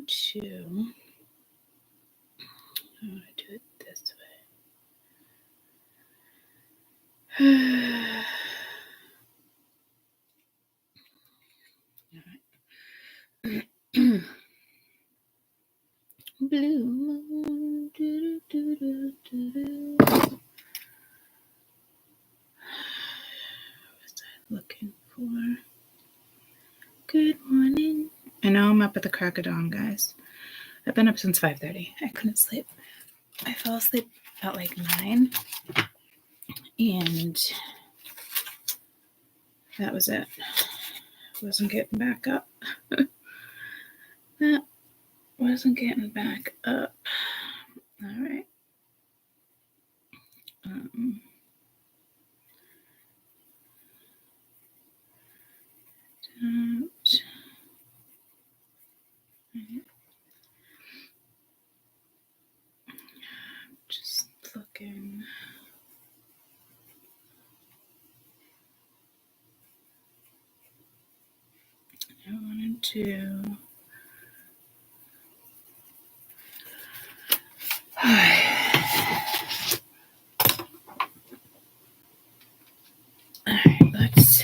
do it this way. Blue moon. What was I looking for? Good morning. I know I'm up at the crack of dawn, guys. I've been up since 5:30. I couldn't sleep. I fell asleep at like 9. And that was it. Wasn't getting back up. That wasn't getting back up. All right. Just looking. I wanted to. All right, let's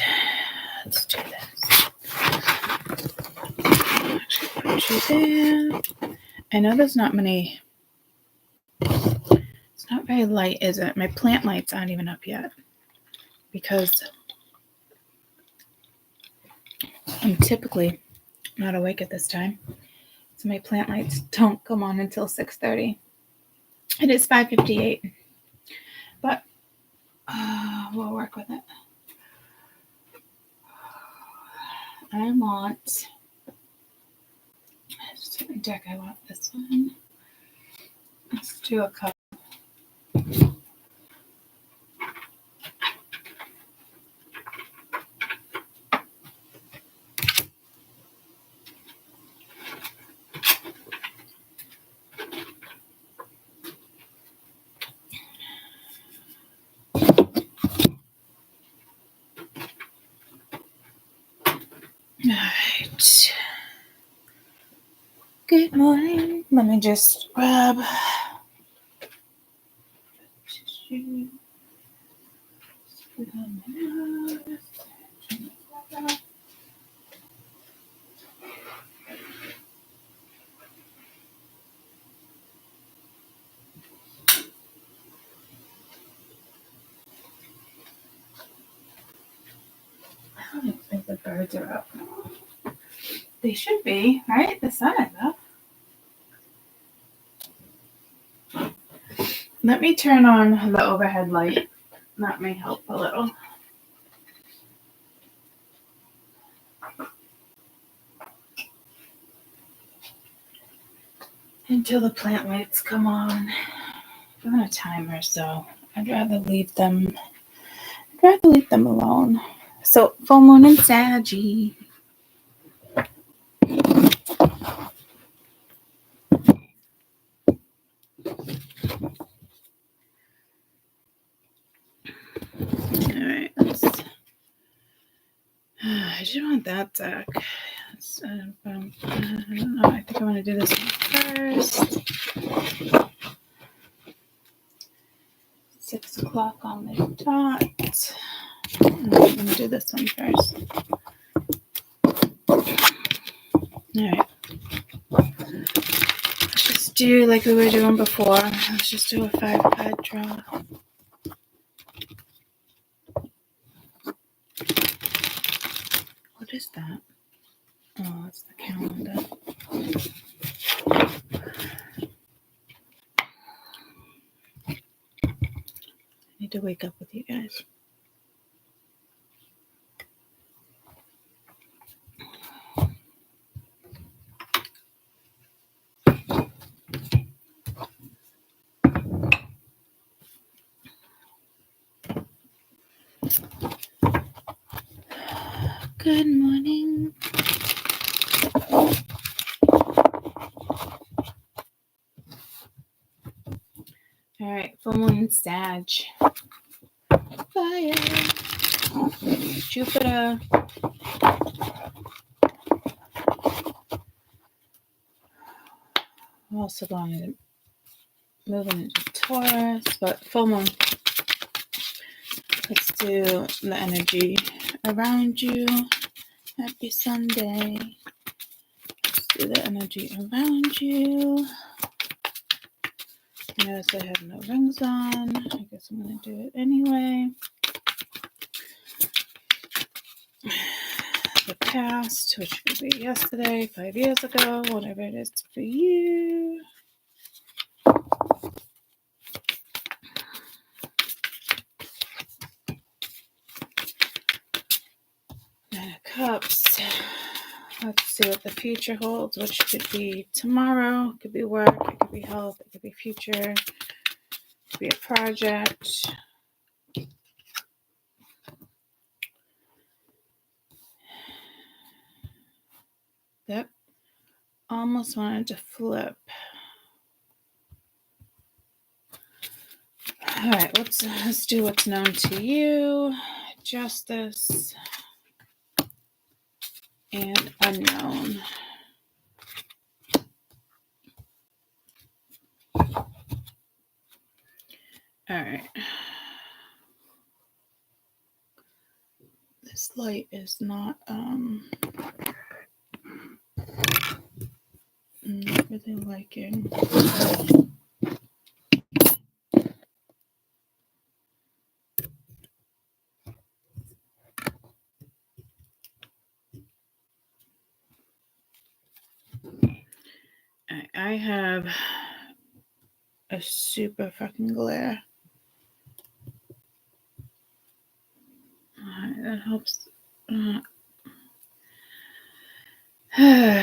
do this. Actually, put you there. I know there's not many. It's not very light, is it? My plant lights aren't even up yet because I'm typically not awake at this time. So my plant lights don't come on until 6:30. It is 5:58, but we'll work with it. I want, just take my deck, I want this one. Let's do a couple. All right. Good morning. Let me just grab tissue. I don't think the birds are up. They should be, right? The sun is up. Let me turn on the overhead light. That may help a little. Until the plant lights come on. I'm on a timer, so I'd rather leave them alone. So full moon in Saggy. Alright, I just want that deck. I don't know. I think I want to do this one first. 6 o'clock on the dot. I'm going to do this one first. Alright. Let's just do like we were doing before. Let's just do a 5-card draw. What is that? Oh, it's the calendar. I need to wake up with you guys. Good morning. All right, full moon Sag. Fire. Jupiter. also moving into Taurus, but full moon. Let's do the energy around you. Happy Sunday. Let's do the energy around you. Notice I have no rings on. I guess I'm going to do it anyway. The past, which could be yesterday, 5 years ago, whatever it is for you. Nine of Cups. Let's see what the future holds, which could be tomorrow, it could be work, it could be health, it could be future, it could be a project. That almost wanted to flip. All right, let's do what's known to you. Justice and unknown. All right. This light is not not really liking. I have a super fucking glare. That helps.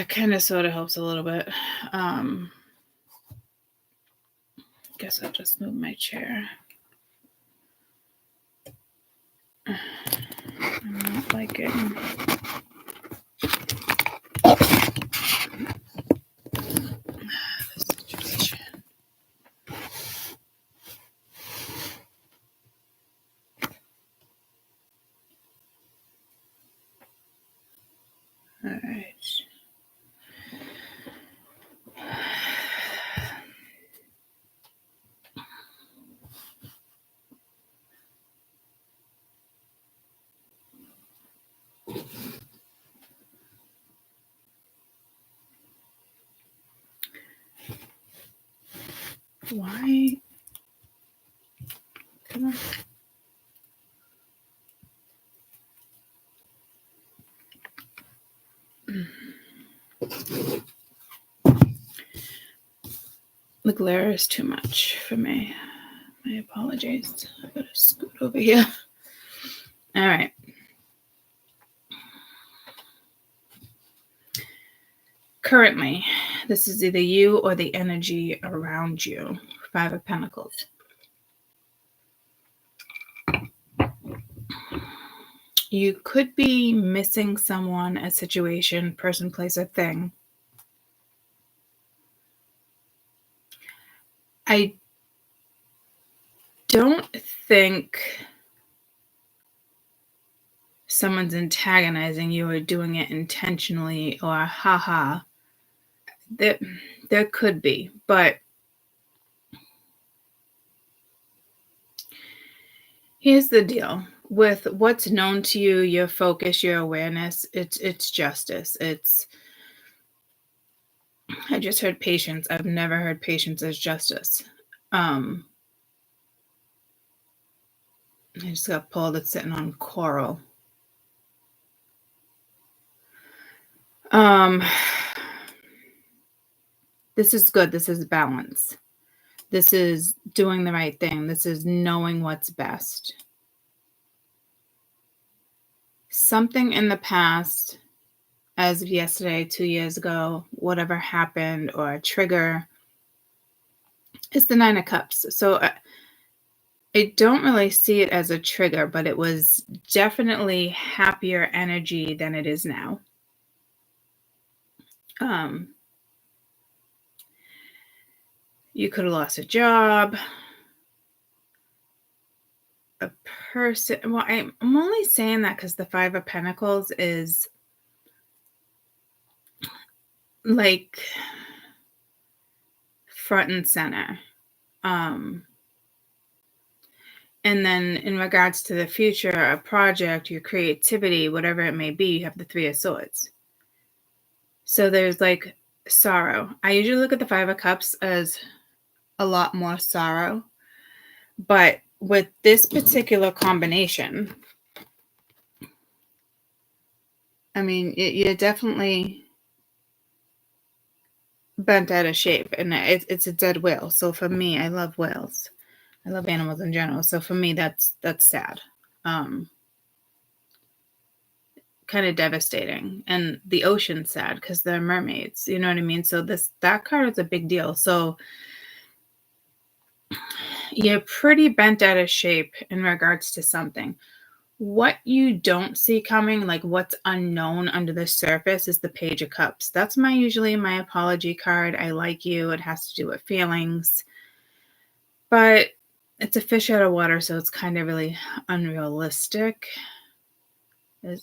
Kind of sort of helps a little bit. Guess I'll just move my chair. I'm not liking the situation. All right. Why? Come on. The glare is too much for me. My apologies. I gotta scoot over here. All right. Currently, this is either you or the energy around you. 5 of Pentacles. You could be missing someone, a situation, person, place, or thing. I don't think someone's antagonizing you or doing it intentionally or haha. There could be, but here's the deal. With what's known to you, your focus, your awareness, it's justice. I just heard patience. I've never heard patience as justice. I just got pulled. It's sitting on coral. This is good. This is balance. This is doing the right thing. This is knowing what's best. Something in the past, as of yesterday, 2 years ago, whatever happened or a trigger, is the 9 of Cups. So I don't really see it as a trigger, but it was definitely happier energy than it is now. You could have lost a job, a person. Well, I'm only saying that because the 5 of Pentacles is like front and center. And then in regards to the future, a project, your creativity, whatever it may be, you have the Three of Swords. So there's like sorrow. I usually look at the Five of Cups as a lot more sorrow. But with this particular combination, I mean, you're definitely bent out of shape. And it's a dead whale. So for me, I love whales. I love animals in general. So for me, that's sad. Kind of devastating. And the ocean's sad because they're mermaids. You know what I mean? So that card is a big deal. So you're pretty bent out of shape in regards to something. What you don't see coming, like what's unknown under the surface, is the Page of Cups. That's usually my apology card. I like you. It has to do with feelings. But it's a fish out of water, so it's kind of really unrealistic. I'm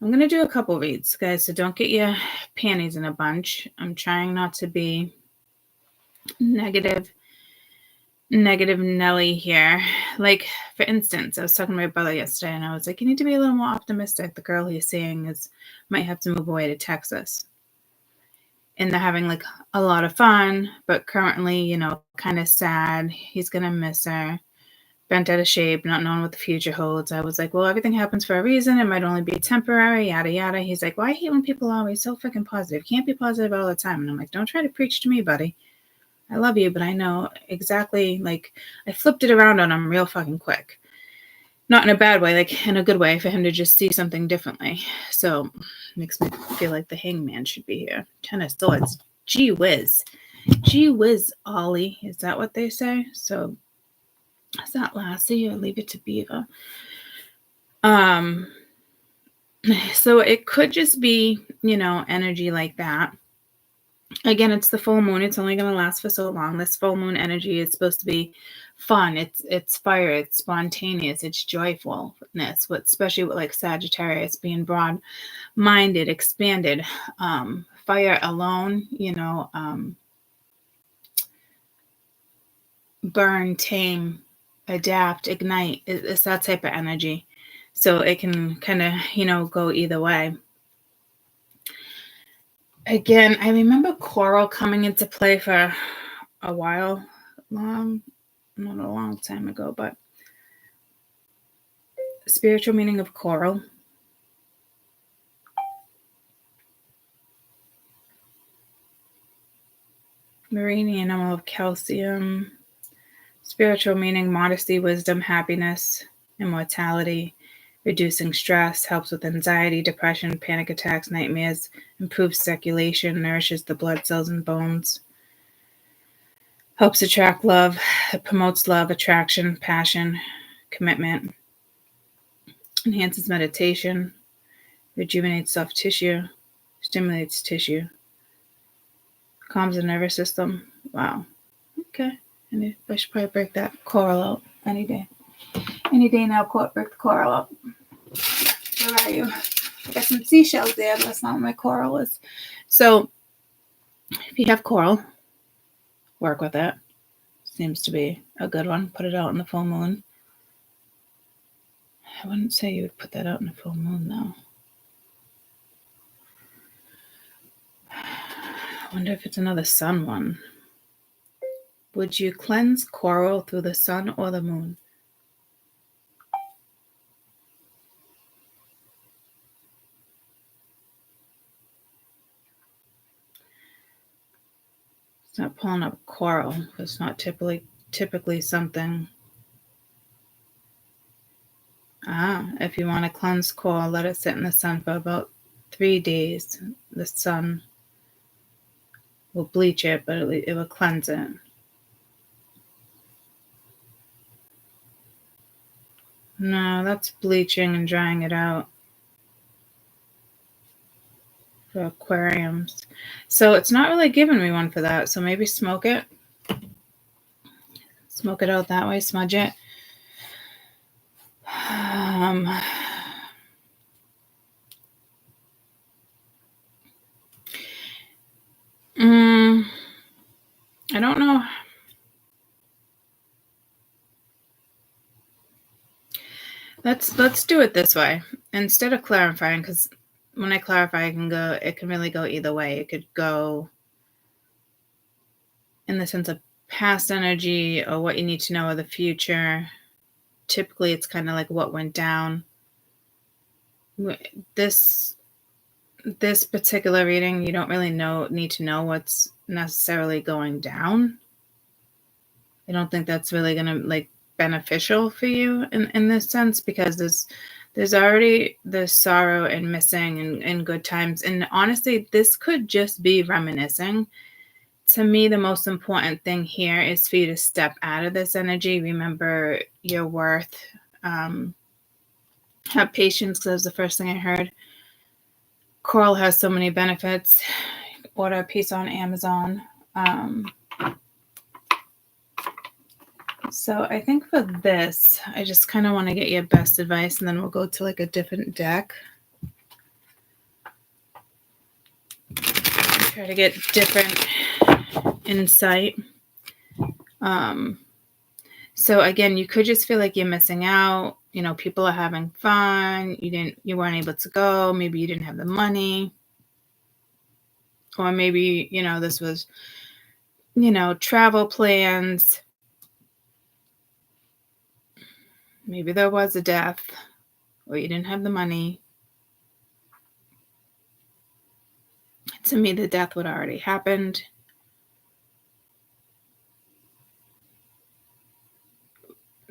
going to do a couple reads, guys, so don't get your panties in a bunch. I'm trying not to be negative Nelly here. Like, for instance, I was talking to my brother yesterday, and I was like, you need to be a little more optimistic. The girl he's seeing might have to move away to Texas. And they're having like a lot of fun, but currently, kind of sad. He's going to miss her. Bent out of shape, not knowing what the future holds. I was like, well, everything happens for a reason. It might only be temporary, yada, yada. He's like, well, I hate when people are always so freaking positive. You can't be positive all the time. And I'm like, don't try to preach to me, buddy. I love you, but I know exactly, like, I flipped it around on him real fucking quick. Not in a bad way, like in a good way, for him to just see something differently. So makes me feel like the hangman should be here. 10 of Swords. Gee whiz. Gee whiz, Ollie. Is that what they say? So is that Lassie or Leave It to Beaver? So it could just be, energy like that. Again, it's the full moon. It's only going to last for so long. This full moon energy is supposed to be fun. It's fire. It's spontaneous. It's joyfulness. Especially with like Sagittarius being broad-minded, expanded. Fire alone, burn, tame, adapt, ignite. It's that type of energy. So it can kind of, go either way. Again, I remember coral coming into play for a while, not a long time ago, but spiritual meaning of coral. Marine animal of calcium. Spiritual meaning, modesty, wisdom, happiness, immortality, reducing stress, helps with anxiety, depression, panic attacks, nightmares, improves circulation, nourishes the blood cells and bones, helps attract love, it promotes love, attraction, passion, commitment, enhances meditation, rejuvenates soft tissue, stimulates tissue, calms the nervous system. Wow. Okay. And I should probably break that coral out any day. Any day now, break the coral out. Where are you? I got some seashells there, but that's not what my coral is. So, if you have coral, work with it. Seems to be a good one. Put it out in the full moon. I wouldn't say you would put that out in the full moon, though. I wonder if it's another sun one. Would you cleanse coral through the sun or the moon? It's not pulling up coral. It's not typically something. If you want to cleanse coral, let it sit in the sun for about 3 days. The sun will bleach it, but it will cleanse it. No, that's bleaching and drying it out for aquariums. So it's not really giving me one for that. So maybe smoke it. Smoke it out that way, smudge it. Let's do it this way. Instead of clarifying, because when I clarify, it can really go either way. It could go in the sense of past energy or what you need to know of the future. Typically, it's kind of like what went down. This particular reading, you don't really need to know what's necessarily going down. I don't think that's really going to like beneficial for you in this sense, because there's already the sorrow and missing and good times. And honestly, this could just be reminiscing. To me, the most important thing here is for you to step out of this energy. Remember your worth. Have patience, because that was the first thing I heard. Coral has so many benefits. Order a piece on Amazon. So I think for this, I just kind of want to get your best advice, and then we'll go to like a different deck. Try to get different insight. So again, you could just feel like you're missing out. You know, people are having fun. You weren't able to go. Maybe you didn't have the money. Or maybe, you know, this was, you know, travel plans. Maybe there was a death, or you didn't have the money. To me, the death would have already happened.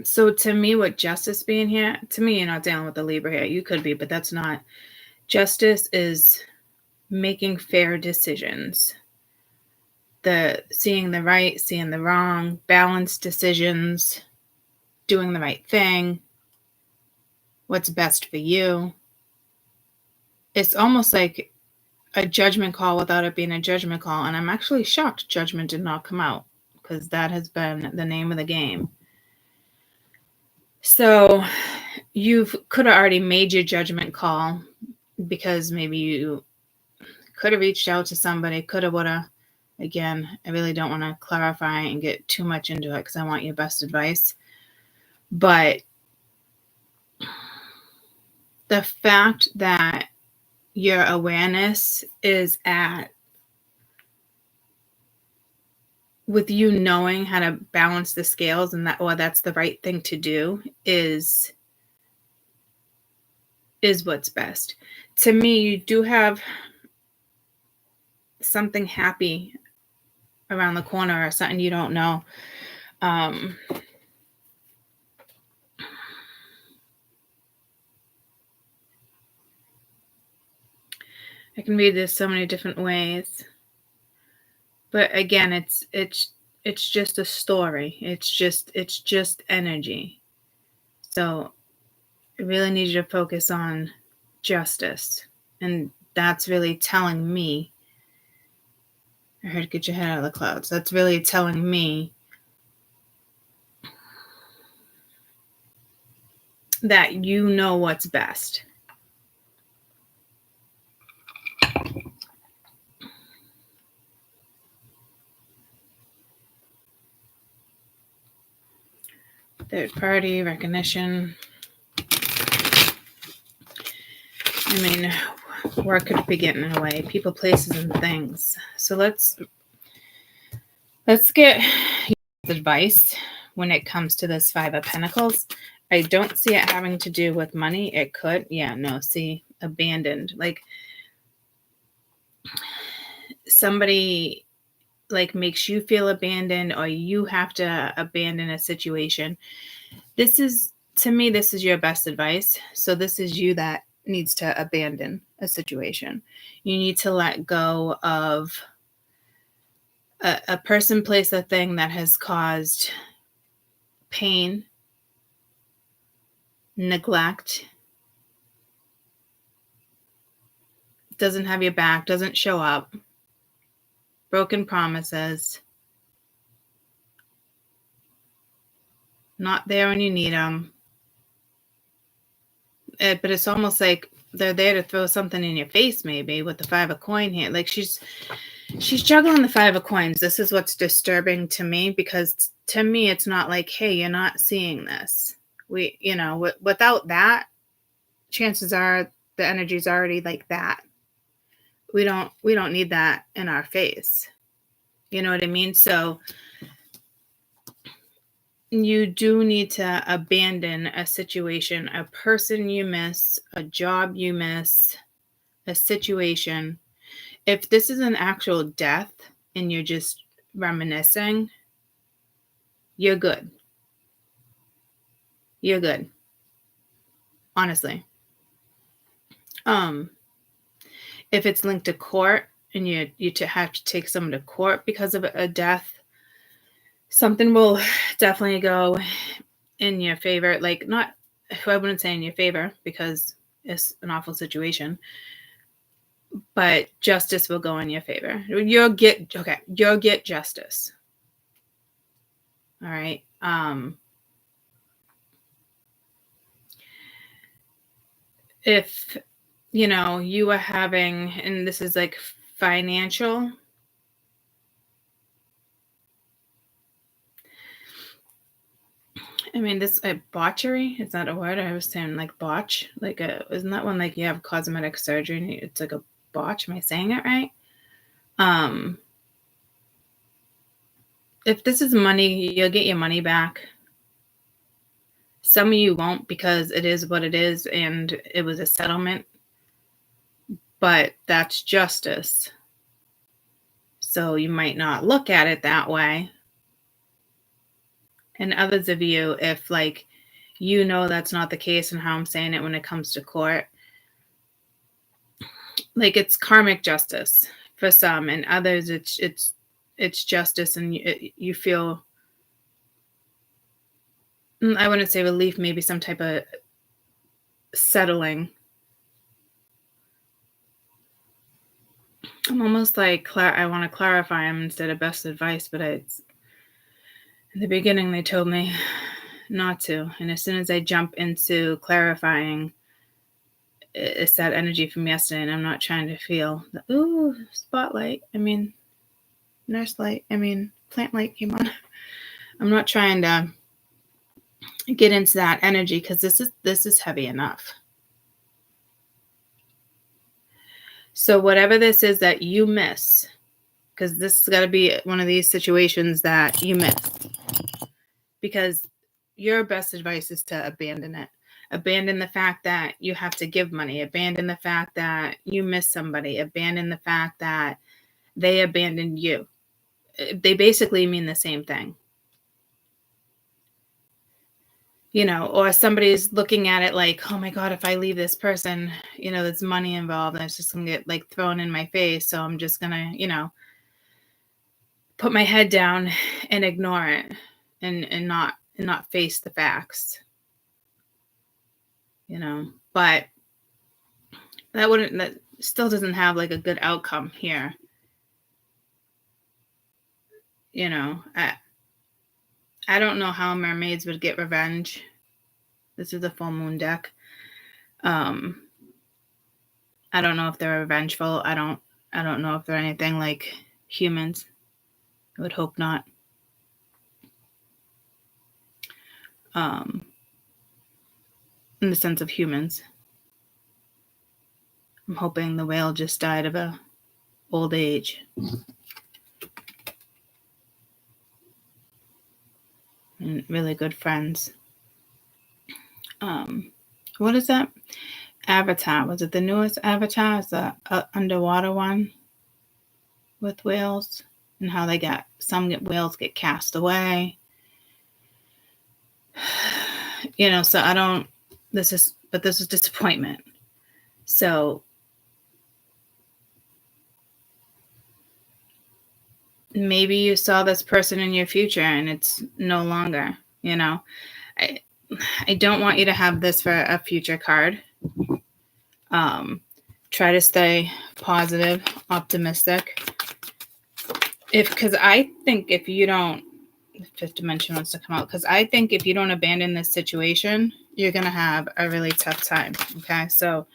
So to me, with justice being here, to me, you're not dealing with the Libra here. You could be, but that's not. Justice is making fair decisions. Seeing the right, seeing the wrong, balanced decisions, doing the right thing, what's best for you. It's almost like a judgment call without it being a judgment call. And I'm actually shocked judgment did not come out, because that has been the name of the game. So you could have already made your judgment call, because maybe you could have reached out to somebody, could have, would have. Again, I really don't want to clarify and get too much into it, because I want your best advice. But the fact that your awareness is with you knowing how to balance the scales, and that's the right thing to do, is what's best. To me, you do have something happy around the corner, or something you don't know. I can read this so many different ways, but again, it's just a story. It's just energy. So I really need you to focus on justice, and that's really telling me. I heard get your head out of the clouds. That's really telling me that you know what's best. Third party recognition. I mean, where could it begin in a way? People, places, and things. So let's get advice when it comes to this Five of Pentacles. I don't see it having to do with money. It could. Yeah, no, see, abandoned. Like somebody like makes you feel abandoned, or you have to abandon a situation. This is, to me, this is your best advice. So this is you that needs to abandon a situation. You need to let go of a person, place, a thing that has caused pain, neglect, doesn't have your back, doesn't show up, broken promises, not there when you need them. But it's almost like they're there to throw something in your face, maybe, with the Five of Coins here. Like she's juggling the Five of Coins. This is what's disturbing to me, because to me, it's not like, hey, you're not seeing this, Without that, chances are the energy's already like that. We don't need that in our face. You know what I mean? So you do need to abandon a situation, a person you miss, a job you miss, a situation. If this is an actual death and you're just reminiscing, you're good. You're good. Honestly. If it's linked to court and you have to take someone to court because of a death, something will definitely go in your favor. Like, not, I wouldn't say in your favor because it's an awful situation, but justice will go in your favor. You'll get justice. All right. If you are having, and this is like financial, I mean, this botchery, is that a word? I was saying like botch, like isn't that when like you have cosmetic surgery and it's like a botch? Am I saying it right? If this is money, you'll get your money back. Some of you won't, because it is what it is and it was a settlement, but that's justice. So you might not look at it that way. And others of you, if like, that's not the case, and how I'm saying it when it comes to court, like it's karmic justice for some, and others it's justice, and you feel, I wouldn't say relief, maybe some type of settling. I'm almost like, I want to clarify them instead of best advice, but in the beginning they told me not to, and as soon as I jump into clarifying, it's that energy from yesterday, and I'm not trying to feel the spotlight. I mean, nurse light. I mean, plant light came on. I'm not trying to get into that energy, because this is heavy enough. So whatever this is that you miss, because this has got to be one of these situations that you miss, because your best advice is to abandon it. Abandon the fact that you have to give money. Abandon the fact that you miss somebody. Abandon the fact that they abandoned you. They basically mean the same thing. Or somebody's looking at it like, oh my God, if I leave this person, there's money involved, and it's just going to get like thrown in my face. So I'm just going to, put my head down and ignore it and not face the facts. But that still doesn't have like a good outcome here. I don't know how mermaids would get revenge. This is the full moon deck. I don't know if they're revengeful. I don't know if they're anything like humans. I would hope not. In the sense of humans. I'm hoping the whale just died of a old age. And really good friends. What is that? Avatar. Was it the newest Avatar? Is the underwater one with whales, and how whales get cast away. So this is disappointment. So maybe you saw this person in your future and it's no longer, I don't want you to have this for a future card. Try to stay positive, optimistic. Because I think if you don't, the fifth dimension wants to come out, because I think if you don't abandon this situation, you're going to have a really tough time. Okay. So,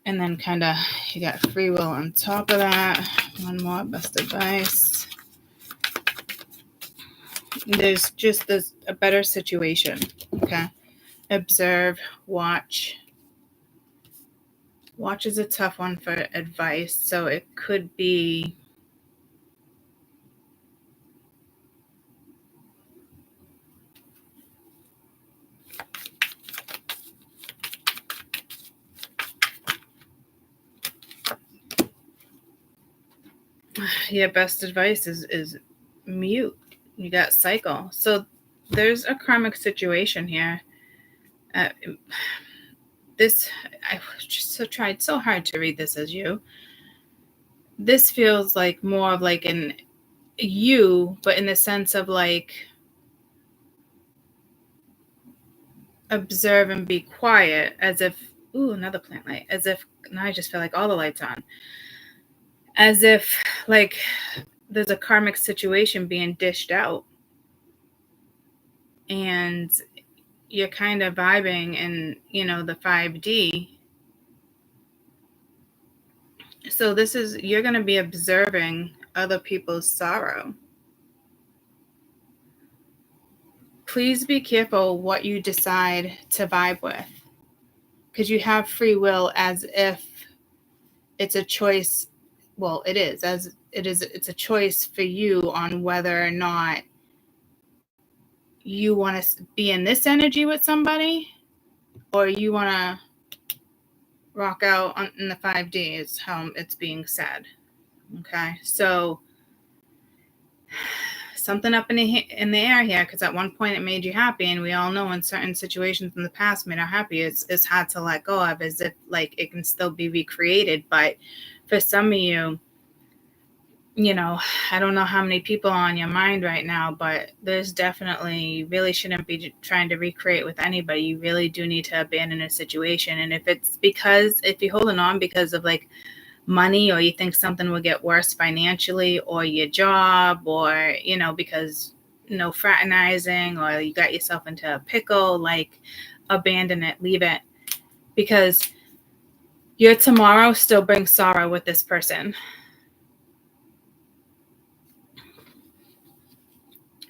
and then kind of, you got free will on top of that. One more best advice. There's just a better situation. Okay. Observe, watch. Watch is a tough one for advice. So it could be your best advice is mute. You got cycle. So there's a karmic situation here. This, I just tried so hard to read this as you. This feels like more of like an you, but in the sense of like observe and be quiet, as if, ooh, another plant light, as if, now I just feel like all the lights on. As if like there's a karmic situation being dished out. And you're kind of vibing in, the 5D. So this is, you're going to be observing other people's sorrow. Please be careful what you decide to vibe with, because you have free will, as if it's a choice. Well, it is, it's a choice for you on whether or not you want to be in this energy with somebody, or you want to rock out in the 5D, is how it's being said. Okay, so something up in the air here, because at one point it made you happy, and we all know in certain situations in the past made us happy. It's hard to let go of, as if like it can still be recreated. But for some of you, I don't know how many people are on your mind right now, but there's definitely, you really shouldn't be trying to recreate with anybody. You really do need to abandon a situation. And if you're holding on because of like money, or you think something will get worse financially, or your job, or because no fraternizing, or you got yourself into a pickle, like abandon it, leave it, because your tomorrow still brings sorrow with this person.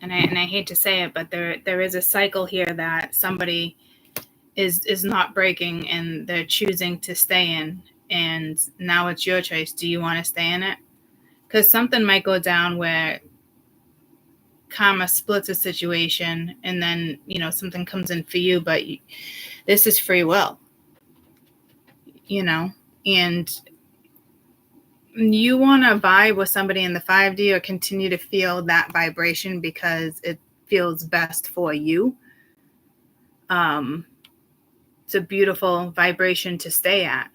And I hate to say it, but there is a cycle here that somebody is not breaking, and they're choosing to stay in. And now it's your choice. Do you want to stay in it? Because something might go down where karma splits a situation, and then, something comes in for you, but this is free will, and you want to vibe with somebody in the 5D, or continue to feel that vibration because it feels best for you. It's a beautiful vibration to stay at.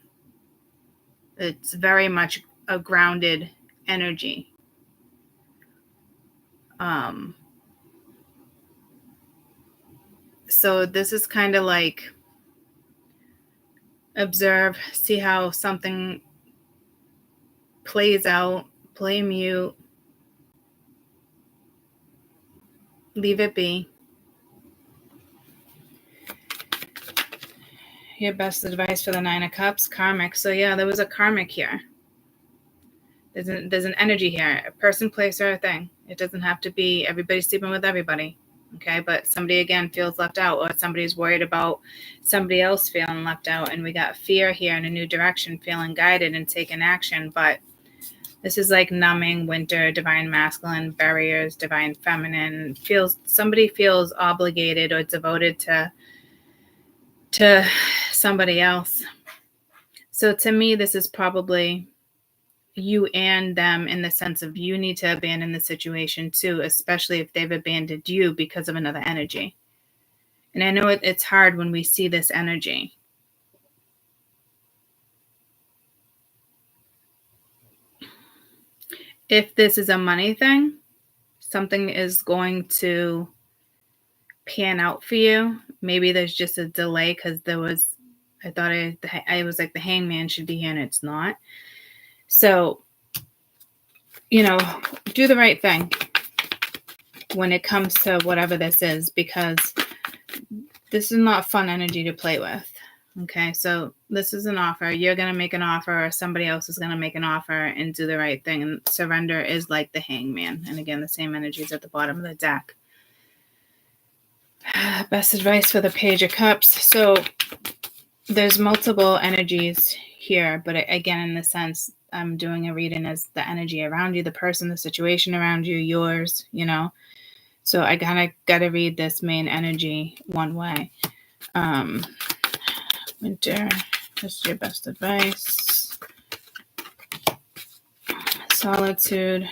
It's very much a grounded energy. So this is kind of like observe, see how something plays out, play mute, leave it be. Your best advice for the 9 of Cups, karmic. So yeah, there was a karmic here. There's an energy here, a person, place, or a thing. It doesn't have to be everybody sleeping with everybody. Okay, but somebody again feels left out, or somebody's worried about somebody else feeling left out, and we got fear here in a new direction, feeling guided and taking action. But this is like numbing, winter, divine masculine, barriers, divine feminine. Somebody feels obligated or devoted to somebody else. So to me, this is probably you and them, in the sense of you need to abandon the situation too, especially if they've abandoned you because of another energy. And I know it's hard when we see this energy. If this is a money thing, something is going to pan out for you. Maybe there's just a delay, because I thought I was like the hangman should be here, and it's not. So, do the right thing when it comes to whatever this is, because this is not fun energy to play with. Okay, so this is an offer. You're going to make an offer, or somebody else is going to make an offer, and do the right thing. And surrender is like the hangman. And again, the same energy is at the bottom of the deck. Best advice for the Page of Cups. So there's multiple energies here, but again, in the sense, I'm doing a reading as the energy around you, the person, the situation around you, yours, you know. So I kind of got to read this main energy one way. Winter, what's your best advice? Solitude,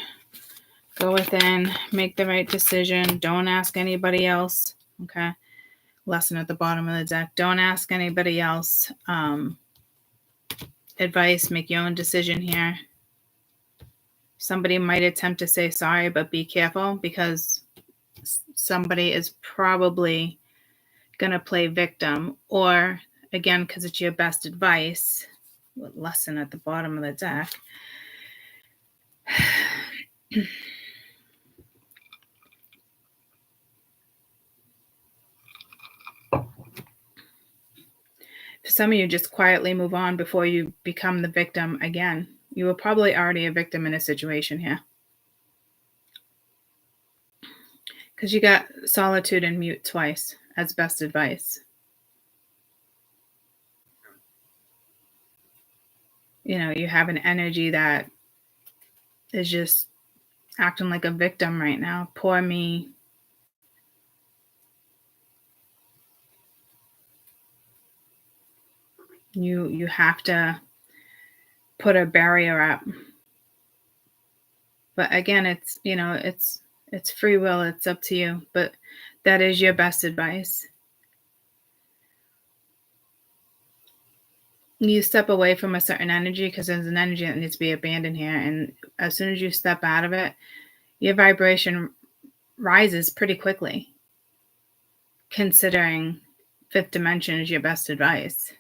go within, make the right decision. Don't ask anybody else. Okay. Lesson at the bottom of the deck. Don't ask anybody else. Advice, make your own decision here. Somebody might attempt to say sorry, but be careful because somebody is probably going to play victim, or again, because it's your best advice. Lesson at the bottom of the deck. For some of you, just quietly move on before you become the victim again. You were probably already a victim in a situation here. Because you got solitude and mute twice as best advice. You know, you have an energy that is just acting like a victim right now. Poor me. You have to put a barrier up. But again, it's, you know, it's free will. It's up to you. But that is your best advice. You step away from a certain energy because there's an energy that needs to be abandoned here. And as soon as you step out of it, your vibration rises pretty quickly, considering fifth dimension is your best advice.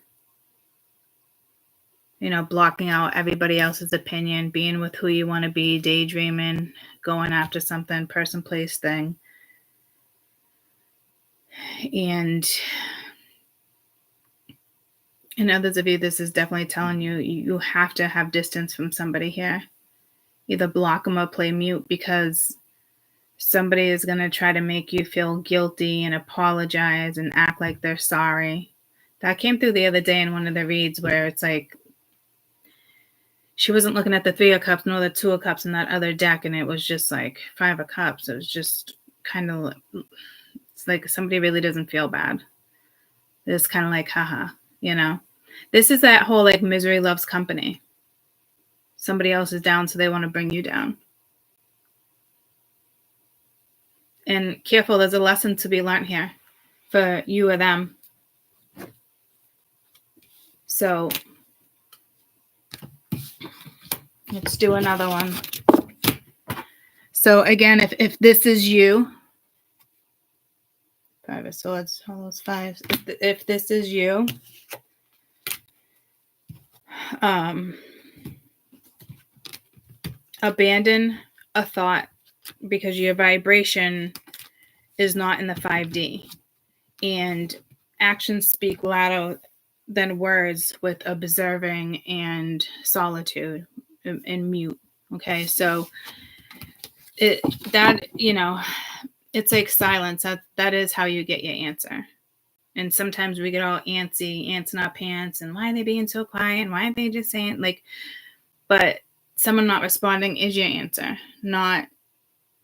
You know, blocking out everybody else's opinion, being with who you want to be, daydreaming, going after something, person, place, thing. And in others of you, this is definitely telling you, you have to have distance from somebody here. Either block them or play mute, because somebody is going to try to make you feel guilty and apologize and act like they're sorry. That came through the other day in one of the reads where it's like, she wasn't looking at the Three of Cups nor the Two of Cups in that other deck, and it was just like Five of Cups. It was just kind of, it's like somebody really doesn't feel bad. It's kind of like, haha, you know. This is that whole like misery loves company. Somebody else is down, so they want to bring you down. And careful, there's a lesson to be learned here for you or them. So let's do another one. So again, if this is you, Five of Swords, all those fives. If this is you, abandon a thought because your vibration is not in the 5D. And actions speak louder than words with observing and solitude and mute. Okay, so that, you know, it's like silence. That is how you get your answer. And sometimes we get all antsy, ants in our pants, and why are they being so quiet? And why aren't they just saying, like, but someone not responding is your answer. Not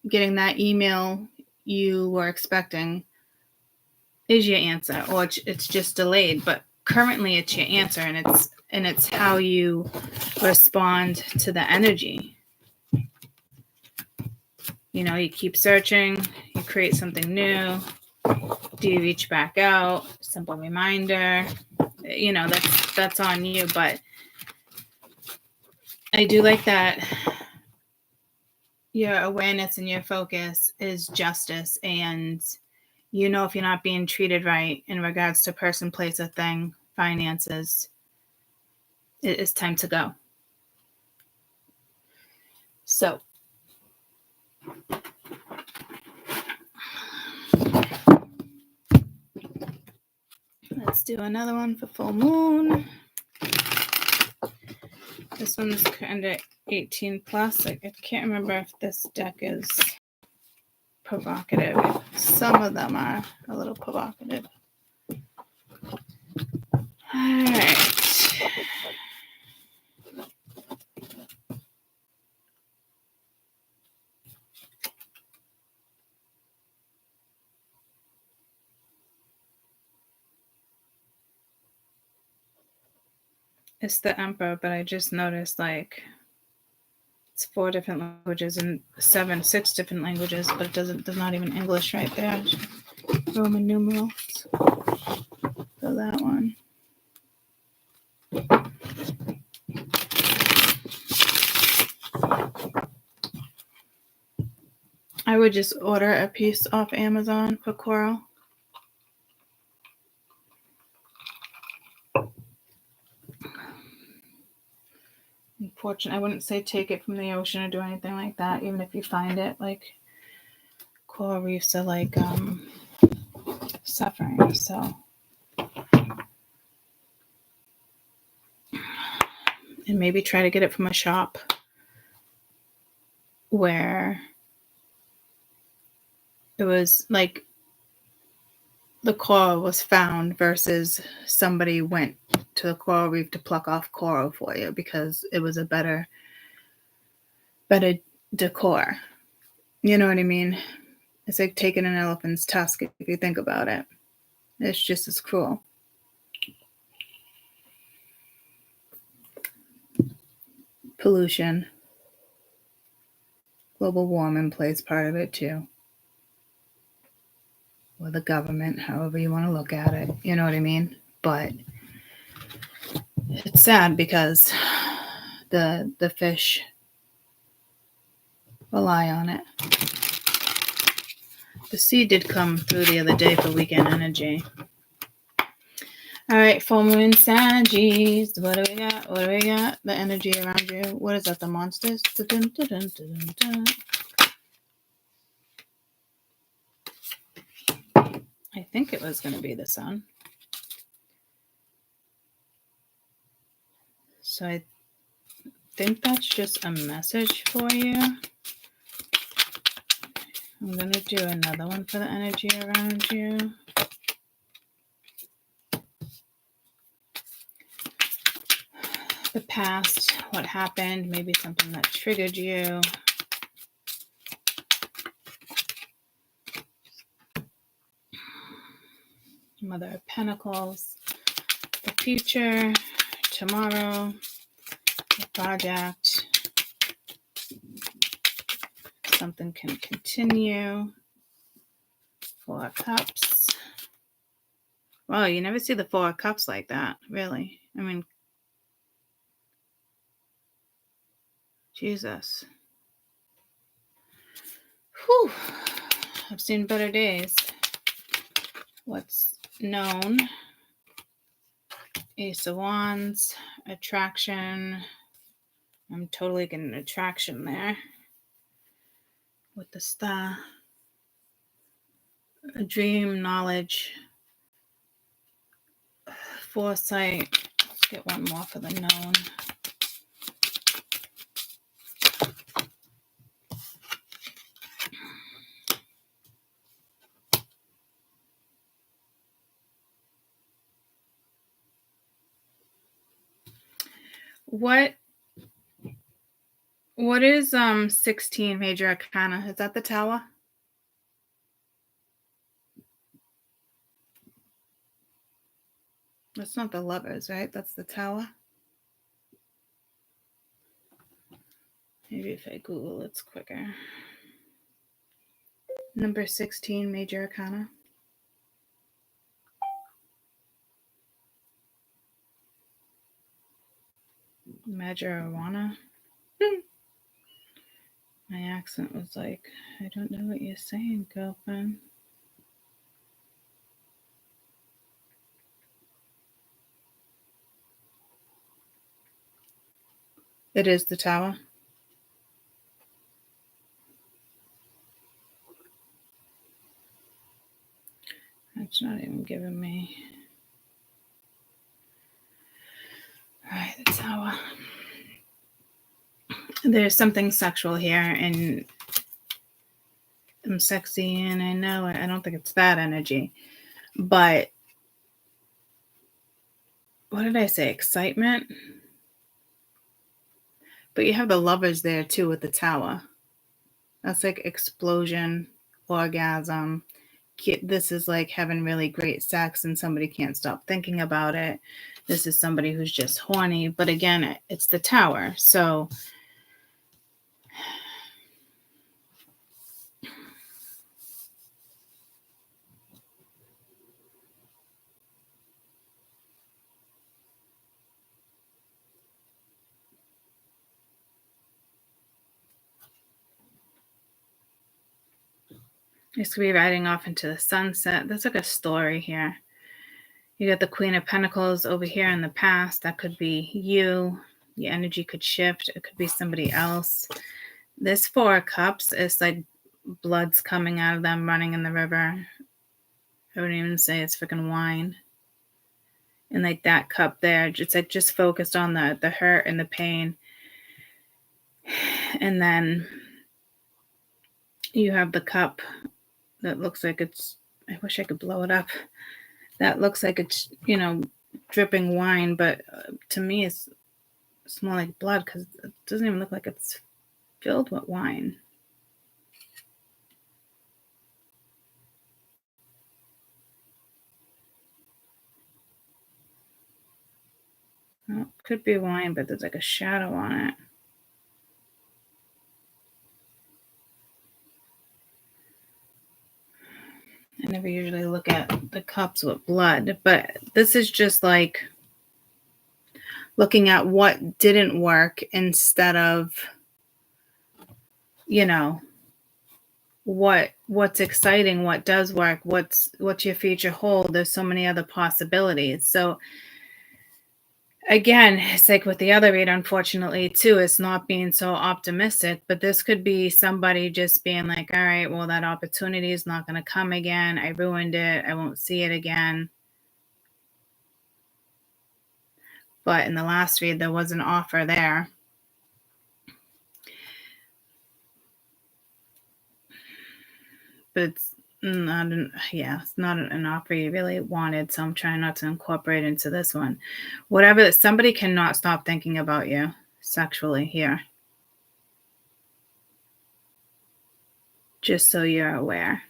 getting that email you were expecting is your answer, or it's just delayed. But currently it's your answer, and it's how you respond to the energy. You know, you keep searching, you create something new. Do you reach back out? Simple reminder. You know, that's on you. But I do like that your awareness and your focus is justice. And you know, if you're not being treated right in regards to person, place, or thing, finances, it is time to go. So let's do another one for full moon. This one's kind of 18 plus. Like, I can't remember if this deck is provocative. Some of them are a little provocative. All right. It's the Emperor, but I just noticed like it's 4 different languages and 6 different languages, but there's not even English right there. Roman numerals. So that one. I would just order a piece off Amazon for coral. Unfortunately, I wouldn't say take it from the ocean or do anything like that, even if you find it. Like, coral reefs are like suffering, so. And maybe try to get it from a shop where it was like the coral was found versus somebody went to the coral reef to pluck off coral for you because it was a better decor. You know what I mean? It's like taking an elephant's tusk if you think about it. It's just as cruel. Pollution. Global warming plays part of it too. Or the government, however you want to look at it. You know what I mean? But it's sad because the fish rely on it. The sea did come through the other day for weekend energy. All right, full moon in Saggies. What do we got? The energy around you. What is that? The monsters? Dun, dun, dun, dun, dun. I think it was going to be the sun. So I think that's just a message for you. I'm going to do another one for the energy around you. The past, what happened, maybe something that triggered you. Mother of Pentacles, the future, tomorrow, the project. Something can continue. 4 of Cups. Wow, you never see the 4 of Cups like that, really. I mean, Jesus. Whew. I've seen better days. What's known? Ace of Wands, attraction. I'm totally getting attraction there. With the star. A dream, knowledge, foresight. Let's get one more for the known. What is 16 major arcana? Is that the Tower? That's not the Lovers, right? That's the Tower. Maybe if I Google it's quicker. Number 16 major arcana. Majorana. My accent was like, I don't know what you're saying, girlfriend. It is the Tower. It's not even giving me. All right, the Tower. There's something sexual here, and I'm sexy and I know it. I don't think it's that energy. But what did I say? Excitement? But you have the Lovers there too with the Tower. That's like explosion, orgasm. This is like having really great sex and somebody can't stop thinking about it. This is somebody who's just horny. But again, it's the Tower. So this could be riding off into the sunset. There's like a story here. You got the Queen of Pentacles over here in the past. That could be you. The energy could shift. It could be somebody else. This Four of Cups is like blood's coming out of them running in the river. I wouldn't even say it's freaking wine. And like that cup there, it's like just focused on the hurt and the pain. And then you have the cup that looks like it's, I wish I could blow it up. That looks like it's, dripping wine, but to me it's more like blood because it doesn't even look like it's filled with wine. Well, it could be wine, but there's like a shadow on it. I never usually look at the cups with blood, but this is just like looking at what didn't work instead of, what's exciting, what does work, what's your future hold. There's so many other possibilities. So again, it's like with the other read, unfortunately, too, it's not being so optimistic, but this could be somebody just being like, all right, well, that opportunity is not going to come again. I ruined it. I won't see it again. But in the last read, there was an offer there. But it's not an offer you really wanted, so I'm trying not to incorporate into this one. Whatever, somebody cannot stop thinking about you sexually here. Just so you're aware.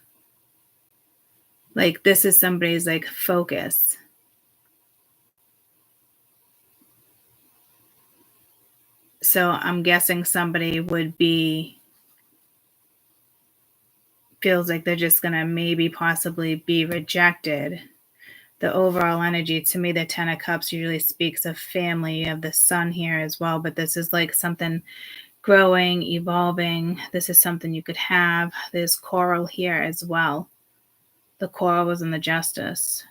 Like this is somebody's like focus. So I'm guessing somebody would feels like they're just going to maybe possibly be rejected. The overall energy, to me, the Ten of Cups usually speaks of family. You have the Sun here as well, but this is like something growing, evolving. This is something you could have. There's Coral here as well. The Coral was in the Justice.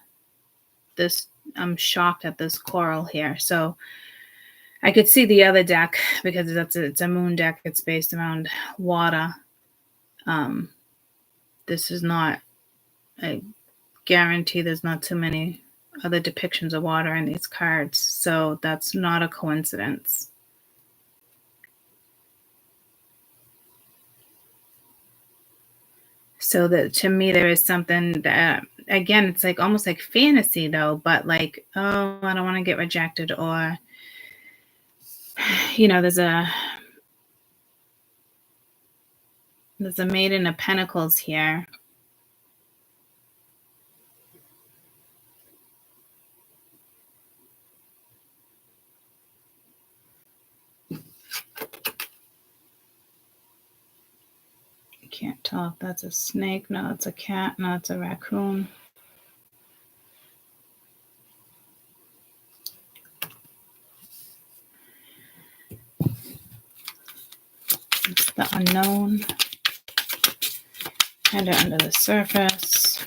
I'm shocked at this Coral here. So I could see the other deck because it's a moon deck. It's based around water. This is not, I guarantee there's not too many other depictions of water in these cards. So that's not a coincidence. So that to me, there is something that, again, it's like almost like fantasy though, but like, oh, I don't want to get rejected, or, there's a Maiden of Pentacles here. Can't tell if that's a snake. No, it's a cat. No, it's a raccoon. It's the unknown. Kind of under the surface.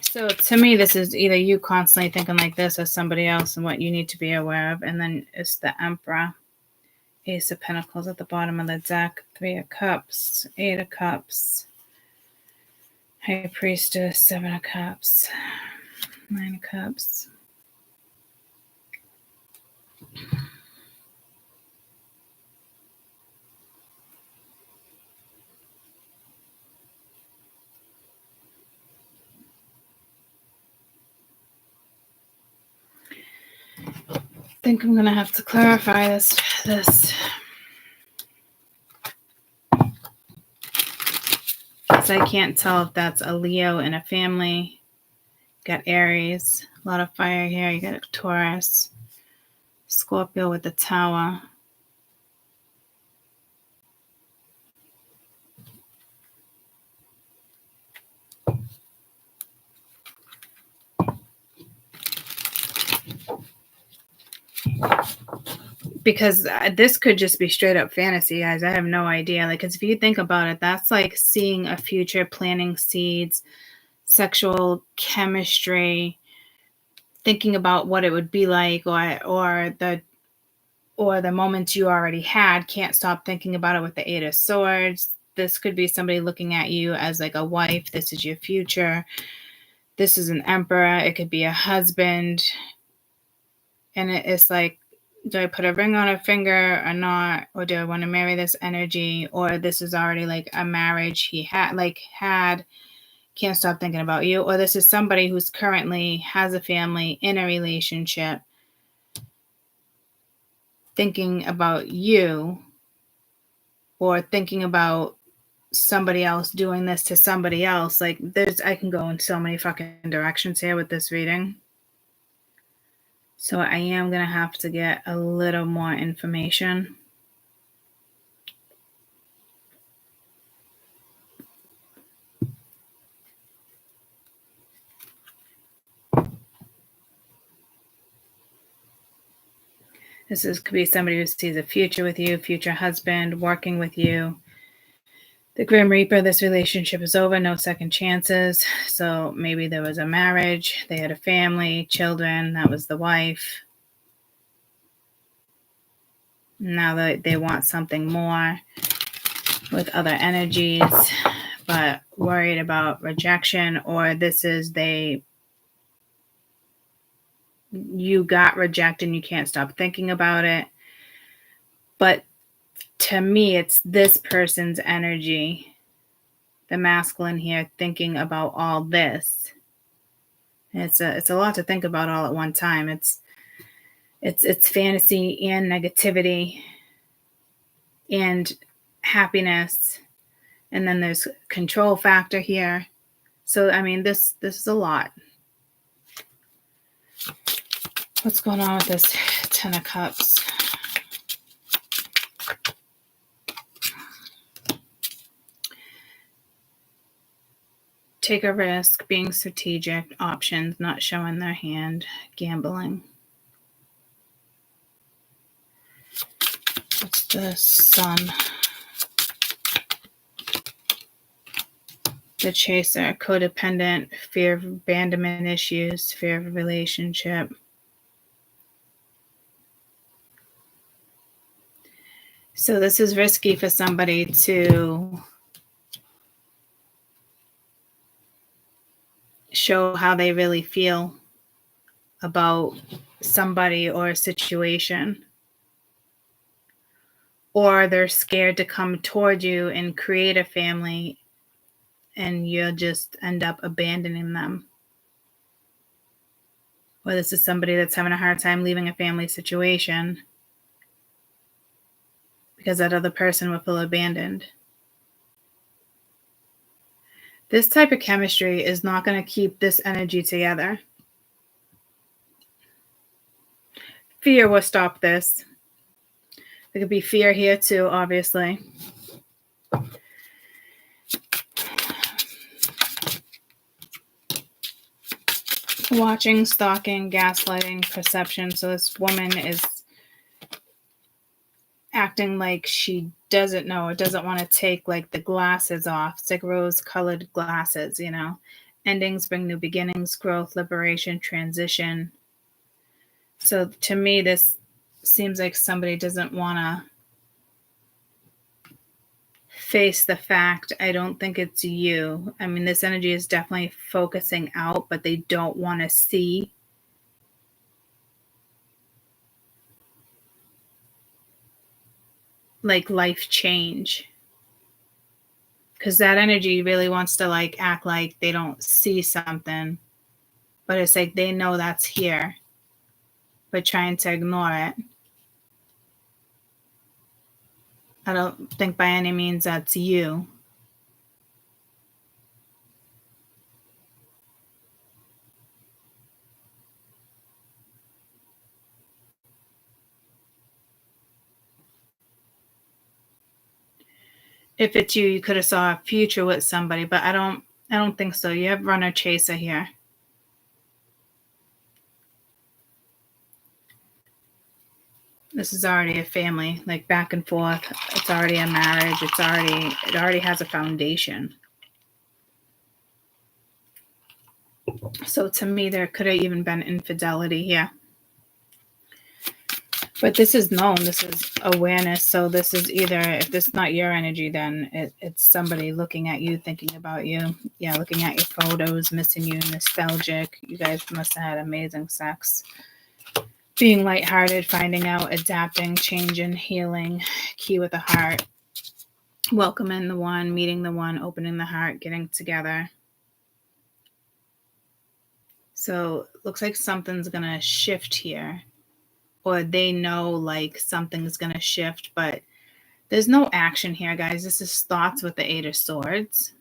So to me, this is either you constantly thinking like this or somebody else and what you need to be aware of. And then it's the Emperor. Ace of Pentacles at the bottom of the deck. 3 of Cups. 8 of Cups. High Priestess. 7 of Cups. 9 of Cups. think I'm going to have to clarify this. Because I can't tell if that's a Leo in a family. Got Aries, a lot of fire here. You got a Taurus, Scorpio with the Tower. Because this could just be straight up fantasy, guys. I have no idea. Like, because if you think about it, that's like seeing a future, planting seeds, sexual chemistry, thinking about what it would be like, or the moments you already had. Can't stop thinking about it with the Eight of Swords. This could be somebody looking at you as like a wife. This is your future. This is an emperor. It could be a husband. And it's like, do I put a ring on a finger or not? Or do I want to marry this energy? Or this is already like a marriage he had, can't stop thinking about you. Or this is somebody who's currently has a family, in a relationship, thinking about you, or thinking about somebody else doing this to somebody else. Like, I can go in so many fucking directions here with this reading. So I am going to have to get a little more information. Could be somebody who sees a future with you, future husband, working with you. The Grim Reaper, this relationship is over, no second chances. So maybe there was a marriage, they had a family, children, that was the wife. Now they want something more with other energies, but worried about rejection, or this is you got rejected and you can't stop thinking about it. But to me, it's this person's energy, the masculine here, thinking about all this. It's a lot to think about all at one time. It's fantasy and negativity and happiness, and then there's control factor here. So I mean, this is a lot. What's going on with this Ten of Cups? Take a risk, being strategic, options, not showing their hand, gambling. What's the Sun? The Chaser, codependent, fear of abandonment issues, fear of a relationship. So this is risky for somebody to show how they really feel about somebody or a situation. Or they're scared to come toward you and create a family, and you'll just end up abandoning them. Or this is somebody that's having a hard time leaving a family situation because that other person will feel abandoned. This type of chemistry is not going to keep this energy together. Fear will stop this. There could be fear here too, obviously. Watching, stalking, gaslighting, perception. So this woman is acting like she doesn't know or doesn't want to take like the glasses off. It's like rose-colored glasses, you know. Endings bring new beginnings, growth, liberation, transition. So to me, this seems like somebody doesn't want to face the fact. I don't think it's you. I mean, this energy is definitely focusing out, but they don't want to see like life change, because that energy really wants to like act like they don't see something, but it's like they know that's here. but trying to ignore it. I don't think by any means that's you. If it's you, you could have saw a future with somebody, but I don't think so. You have runner chaser here. This is already a family, like back and forth. It's already a marriage. It already has a foundation. So to me, there could have even been infidelity here. But this is known. This is awareness. So this is either, if this is not your energy, then it's somebody looking at you, thinking about you. Yeah, looking at your photos, missing you, nostalgic. You guys must have had amazing sex. Being lighthearted, finding out, adapting, changing, healing. Key with a heart. Welcoming the one, meeting the one, opening the heart, getting together. So looks like something's going to shift here. Or they know like something's going to shift, but there's no action here, guys. This is thoughts with the Eight of Swords.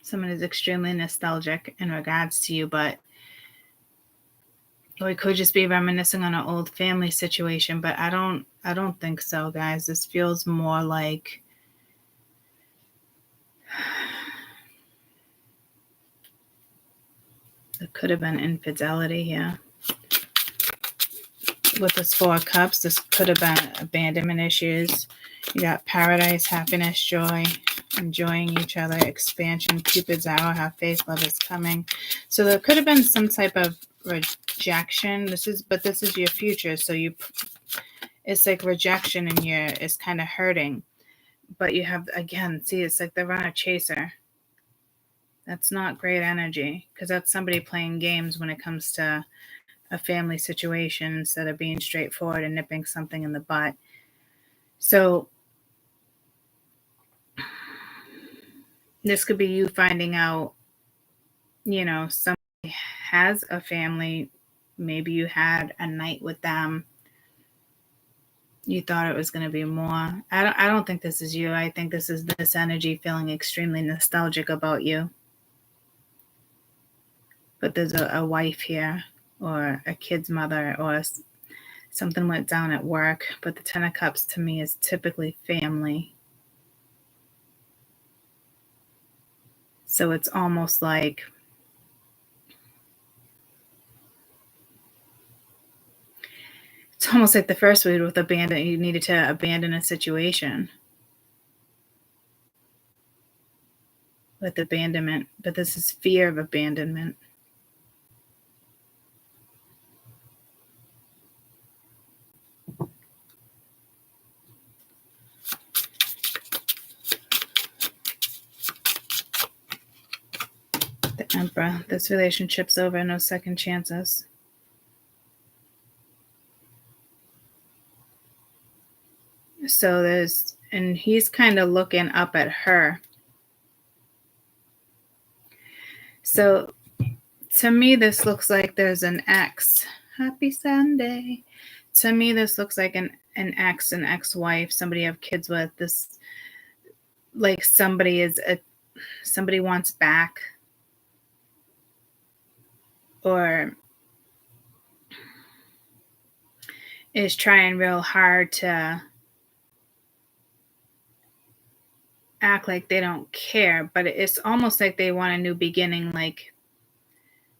Someone is extremely nostalgic in regards to you, but or it could just be reminiscing on an old family situation, but I don't think so, guys. This feels more like there could have been infidelity here. With this Four of Cups, this could have been abandonment issues. You got paradise, happiness, joy, enjoying each other, expansion, Cupid's arrow, have faith, love is coming. So there could have been some type of rejection. This is your future. So it's like rejection and it's kind of hurting. But you have, again, see, it's like the runner chaser. That's not great energy because that's somebody playing games when it comes to a family situation instead of being straightforward and nipping something in the butt. So this could be you finding out, somebody has a family. Maybe you had a night with them. You thought it was going to be more. I don't think this is you. I think this is this energy feeling extremely nostalgic about you. But there's a wife here or a kid's mother or something went down at work. But the Ten of Cups to me is typically family. So it's almost like the first read with abandon. You needed to abandon a situation with abandonment, but this is fear of abandonment. The Emperor. This relationship's over. No second chances. So and he's kind of looking up at her. So to me, this looks like there's an ex. Happy Sunday. To me, this looks like an ex, an ex-wife, somebody you have kids with. This, like somebody wants back. Or is trying real hard to act like they don't care, but it's almost like they want a new beginning, like,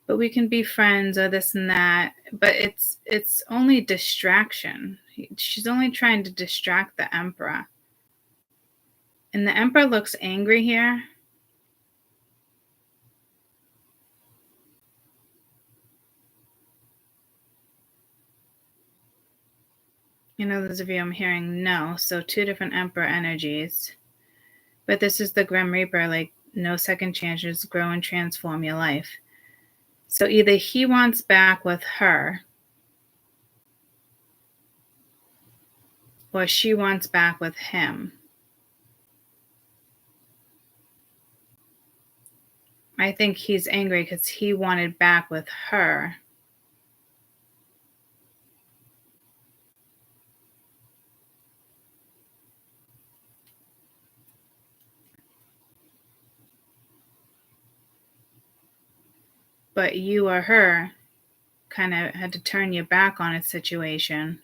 but we can be friends or this and that. But it's only distraction. She's only trying to distract the Emperor. And the Emperor looks angry here. Those of you I'm hearing no. So two different Emperor energies. But this is the Grim Reaper, like no second chances, grow and transform your life. So either he wants back with her or she wants back with him. I think he's angry because he wanted back with her. But you or her kind of had to turn your back on a situation.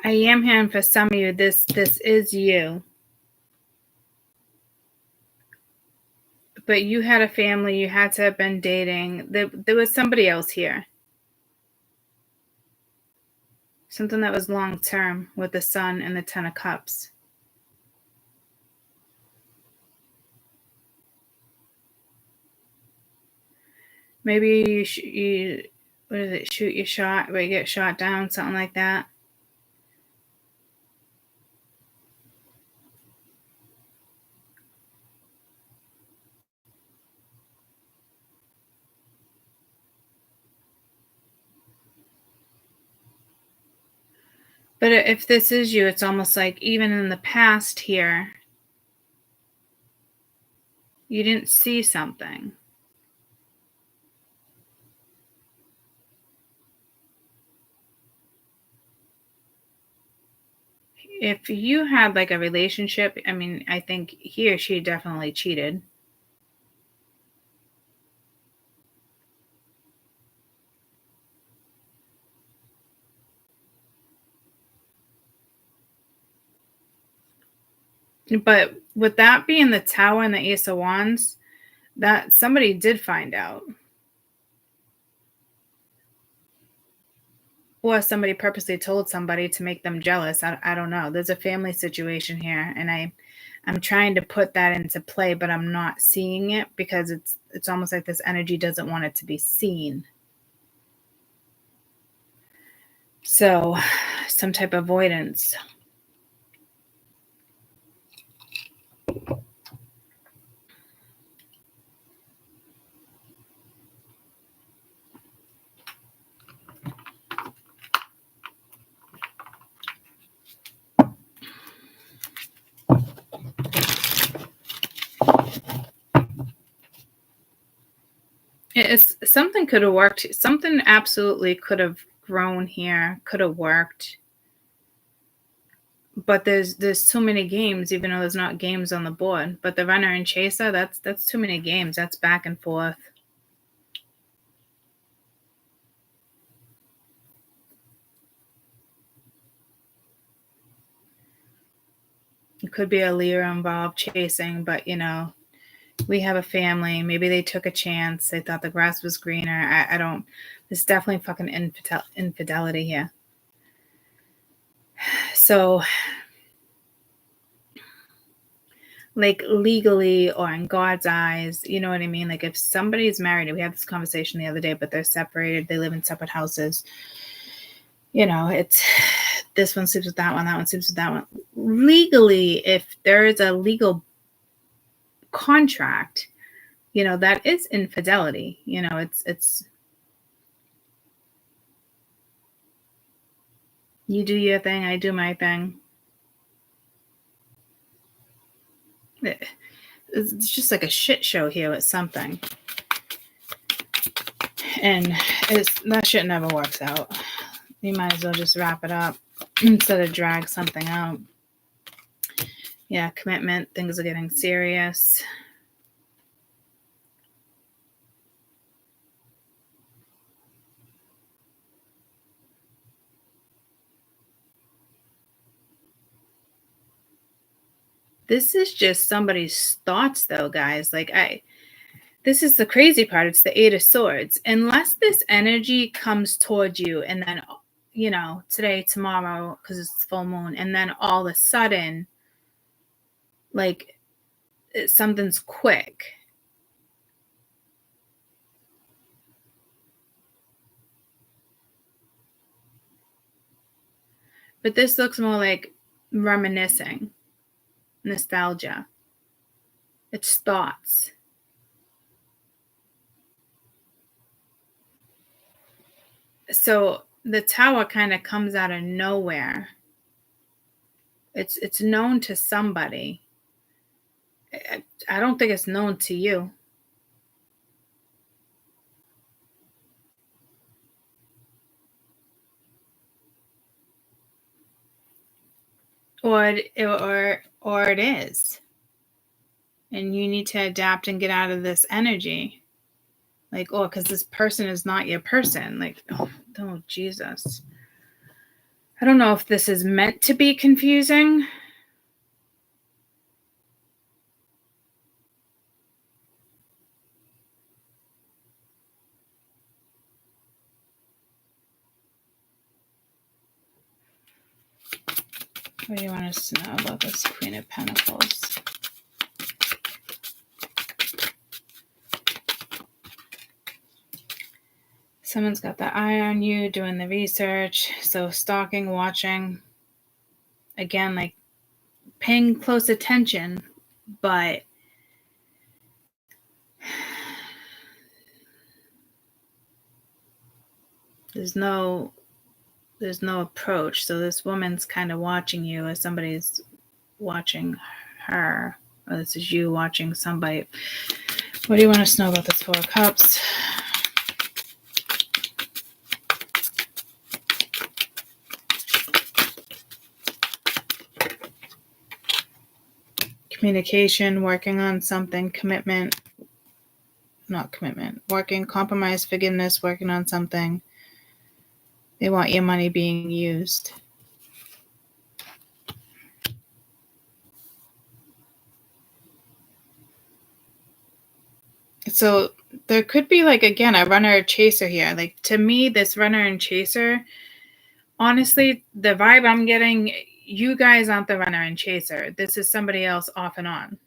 I am hearing for some of you, this is you. But you had a family, you had to have been dating. There was somebody else here. Something that was long term with the Sun and the Ten of Cups. Maybe you what is it? Shoot your shot, where you get shot down, something like that. But if this is you, it's almost like even in the past here, you didn't see something. If you had like a relationship, I mean, I think he or she definitely cheated. But with that being the Tower and the Ace of Wands, that somebody did find out. Or somebody purposely told somebody to make them jealous. I don't know. There's a family situation here, and I'm trying to put that into play, but I'm not seeing it because it's almost like this energy doesn't want it to be seen. So, some type of avoidance. It's something could have worked. Something absolutely could have grown here, could have worked. But there's too many games, even though there's not games on the board. But the runner and chaser, that's too many games. That's back and forth. It could be a Leo involved chasing, but we have a family. Maybe they took a chance. They thought the grass was greener. I don't. There's definitely fucking infidelity here. So, like legally or in God's eyes, you know what I mean? Like if somebody's married, we had this conversation the other day, but they're separated. They live in separate houses. It's this one sleeps with that one sleeps with that one. Legally, if there is a legal contract, that is infidelity. It's you do your thing, I do my thing. It's just like a shit show here with something. And that shit never works out. You might as well just wrap it up instead of drag something out. Yeah, commitment. Things are getting serious. This is just somebody's thoughts, though, guys. This is the crazy part. It's the Eight of Swords. Unless this energy comes towards you and then, today, tomorrow, because it's full moon, and then all of a sudden, something's quick. But this looks more like reminiscing, nostalgia. It's thoughts. So the Tower kind of comes out of nowhere. It's known to somebody. I don't think it's known to you. Or it is. And you need to adapt and get out of this energy. Like, oh, because this person is not your person. Like, oh, Jesus. I don't know if this is meant to be confusing. What do you want us to know about this Queen of Pentacles? Someone's got the eye on you, doing the research. So stalking, watching. Again, like paying close attention, but there's no approach. So this woman's kind of watching you as somebody's watching her. Or this is you watching somebody. What do you want us to know about this Four of Cups? Communication, working on something, working, compromise, forgiveness, working on something. They want your money being used. So there could be, like, again, a runner or chaser here. Like, to me, this runner and chaser, honestly, the vibe I'm getting, you guys aren't the runner and chaser. This is somebody else off and on.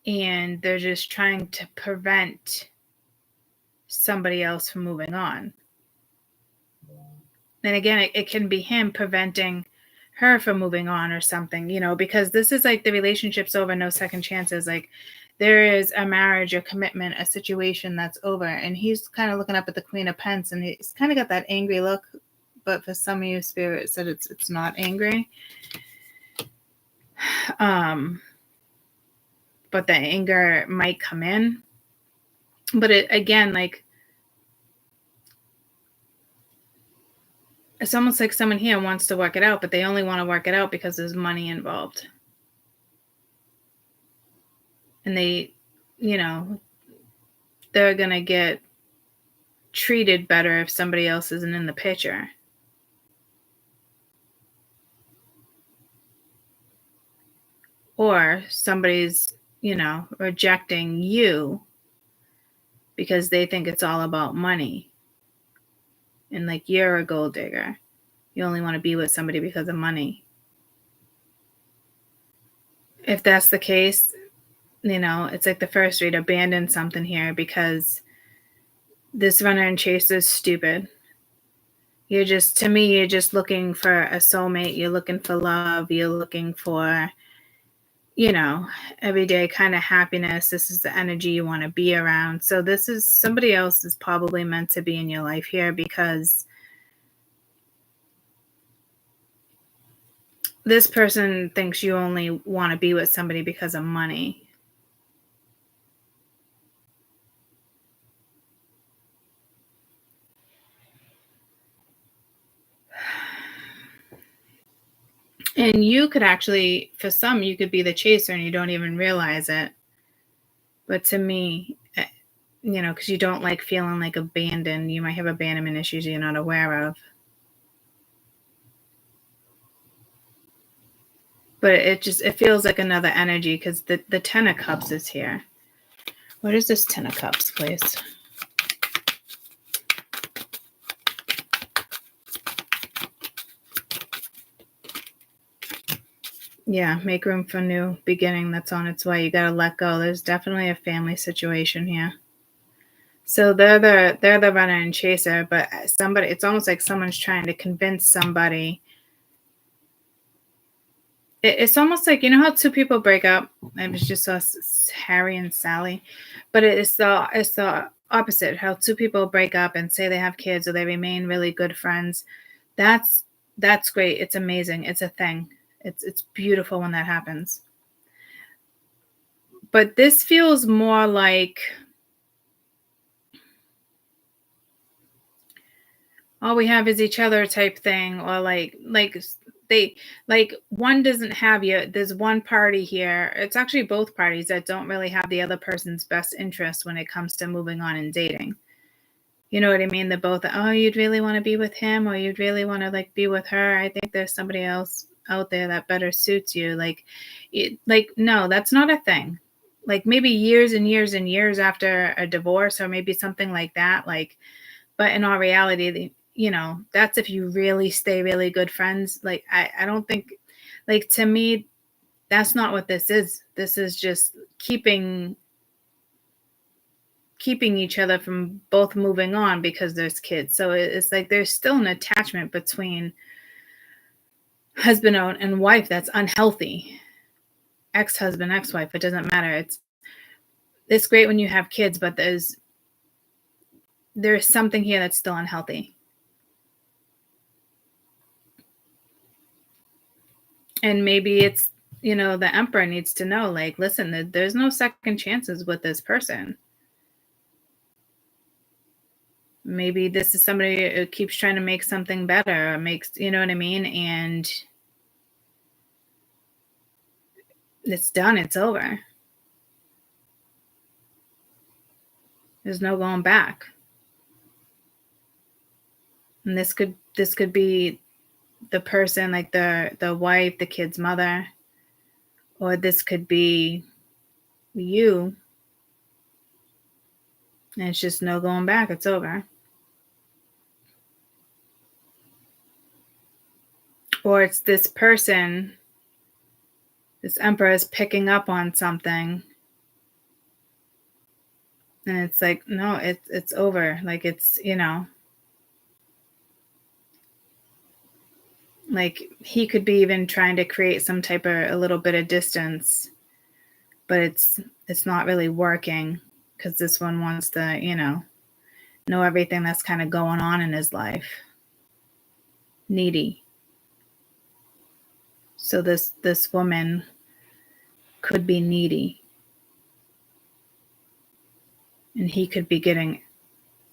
And they're just trying to prevent somebody else from moving on. And again, it can be him preventing her from moving on or something, because this is like the relationship's over, no second chances. Like, there is a marriage, a commitment, a situation that's over. And he's kind of looking up at the Queen of Pentacles, and he's kind of got that angry look. But for some of you, Spirit said it's not angry. But the anger might come in. But again, like, it's almost like someone here wants to work it out, but they only want to work it out because there's money involved. And they, they're going to get treated better if somebody else isn't in the picture. Or somebody's, rejecting you because they think it's all about money. And like, you're a gold digger. You only want to be with somebody because of money. If that's the case, it's like the first read, abandon something here, because this runner and chaser is stupid. To me, you're just looking for a soulmate. You're looking for love. You're looking for, everyday kind of happiness. This is the energy you want to be around. So this is somebody else is probably meant to be in your life here, because this person thinks you only want to be with somebody because of money. And you could actually, for some, you could be the chaser and you don't even realize it. But to me, because you don't like feeling like abandoned. You might have abandonment issues you're not aware of. But it feels like another energy, because the Ten of Cups is here. What is this Ten of Cups, please? Yeah, make room for new beginning that's on its way. You got to let go. There's definitely a family situation here. So they're the runner and chaser, but somebody, it's almost like someone's trying to convince somebody. It's almost like, you know how two people break up? It was just us, Harry and Sally, but it's the opposite. How two people break up and say they have kids or they remain really good friends. That's great. It's amazing. It's a thing. It's beautiful when that happens. But this feels more like, all we have is each other type thing, or like they, like, one doesn't have you. There's one party here. It's actually both parties that don't really have the other person's best interest when it comes to moving on and dating. You know what I mean? They're both, oh, you'd really want to be with him, or you'd really want to like be with her. I think there's somebody else out there that better suits you. Like, no, that's not a thing. Like maybe years and years and years after a divorce, or maybe something like that. Like, but in all reality, you know, that's if you really stay really good friends. Like, I don't think, like, to me, that's not what this is. This is just keeping each other from both moving on because there's kids. So it's like there's still an attachment between husband and wife that's unhealthy. Ex-husband, ex-wife, it doesn't matter. It's great when you have kids, but there's something here that's still unhealthy. And maybe it's, you know, the Emperor needs to know, like, listen, there's no second chances with this person. Maybe this is somebody who keeps trying to make something better, or makes, you know what I mean? And it's done. It's over. There's no going back. And this could be the person, like the wife, the kid's mother, or this could be you. And it's just no going back. It's over. Or it's this person, this Emperor is picking up on something. And it's like, no, it's over. Like, it's, you know, like he could be even trying to create some type of a little bit of distance, but it's not really working because this one wants to, you know everything that's kind of going on in his life. Needy. So this woman could be needy, and he could be getting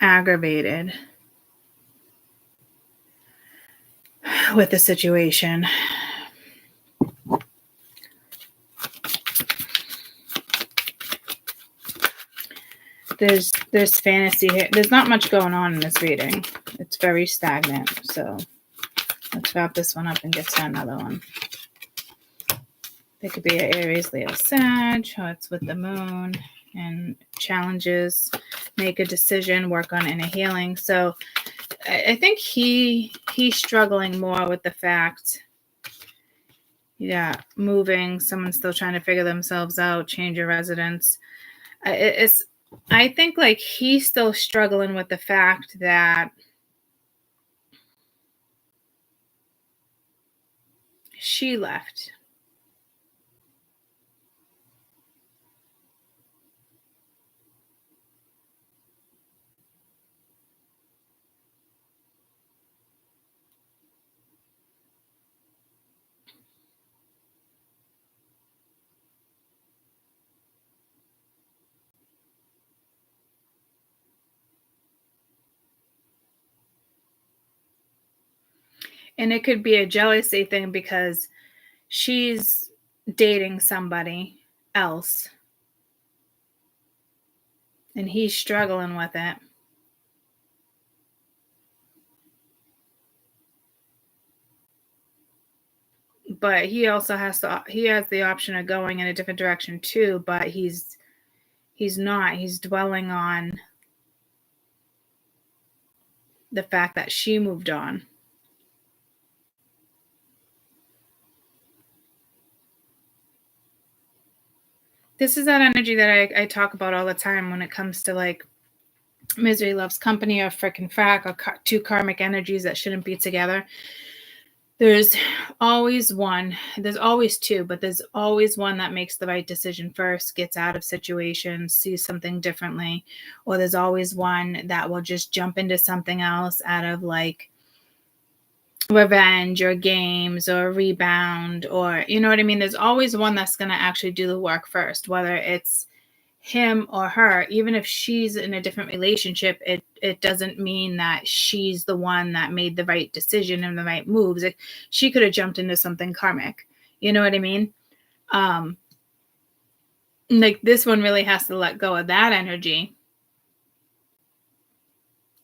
aggravated with the situation. There's fantasy here. There's not much going on in this reading. It's very stagnant. So let's wrap this one up and get to another one. It could be an Aries, Leo, Sag. Oh, it's with the moon and challenges. Make a decision. Work on inner healing. So I think he's struggling more with the fact, moving. Someone's still trying to figure themselves out. Change your residence. I think like he's still struggling with the fact that she left. And it could be a jealousy thing because she's dating somebody else and he's struggling with it. But he also has the option of going in a different direction too, but he's not. He's dwelling on the fact that she moved on. This is that energy that I talk about all the time when it comes to like misery loves company or frickin' frack or two karmic energies that shouldn't be together. There's always one. There's always two, but there's always one that makes the right decision first, gets out of situations, sees something differently. Or there's always one that will just jump into something else out of like revenge or games or rebound, or you know what I mean? There's always one that's going to actually do the work first, whether it's him or her. Even if she's in a different relationship, it doesn't mean that she's the one that made the right decision and the right moves. She could have jumped into something karmic. You know what I mean? Like this one really has to let go of that energy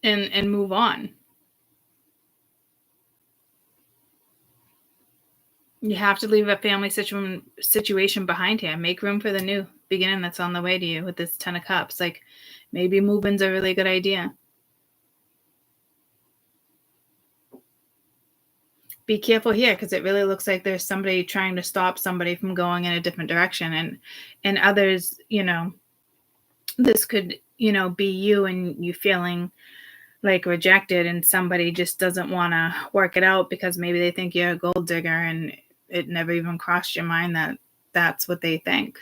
and move on. You have to leave a family situation behind here. Make room for the new beginning that's on the way to you with this 10 of Cups. Like maybe moving's a really good idea. Be careful here, because it really looks like there's somebody trying to stop somebody from going in a different direction. And others, you know, this could, you know, be you and you feeling like rejected, and somebody just doesn't want to work it out because maybe they think you're a gold digger and it never even crossed your mind that that's what they think.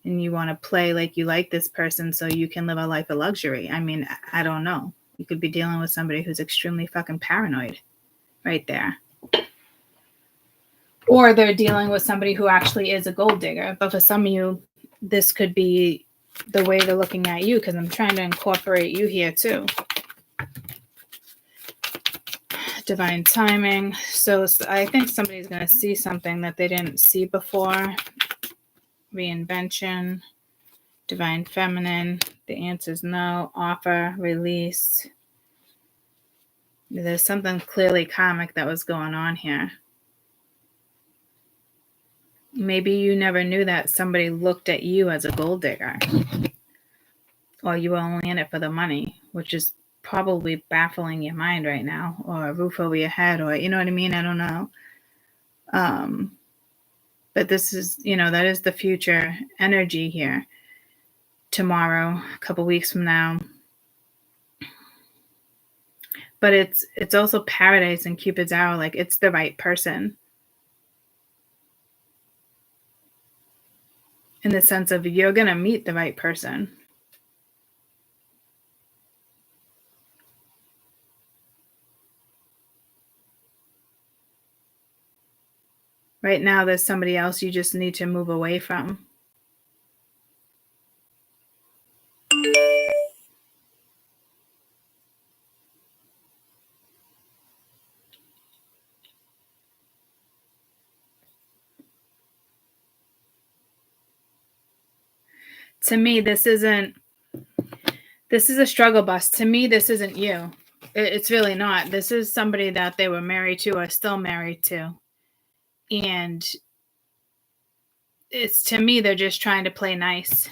And you want to play like you like this person so you can live a life of luxury. I mean, I don't know. You could be dealing with somebody who's extremely fucking paranoid right there. Or they're dealing with somebody who actually is a gold digger. But for some of you, this could be the way they're looking at you, because I'm trying to incorporate you here too. Divine timing. So I think somebody's going to see something that they didn't see before. Reinvention. Divine feminine. The answer is no. Offer. Release. There's something clearly karmic that was going on here. Maybe you never knew that somebody looked at you as a gold digger. Or you were only in it for the money, which is probably baffling your mind right now, or a roof over your head, or you know what I mean? I don't know. But this is, you know, that is the future energy here. Tomorrow, a couple weeks from now. But it's also paradise and Cupid's arrow, like it's the right person. In the sense of you're going to meet the right person. Right now, there's somebody else you just need to move away from. To me, this is a struggle bus. To me, this isn't you. It's really not. This is somebody that they were married to or still married to. And it's, to me, they're just trying to play nice.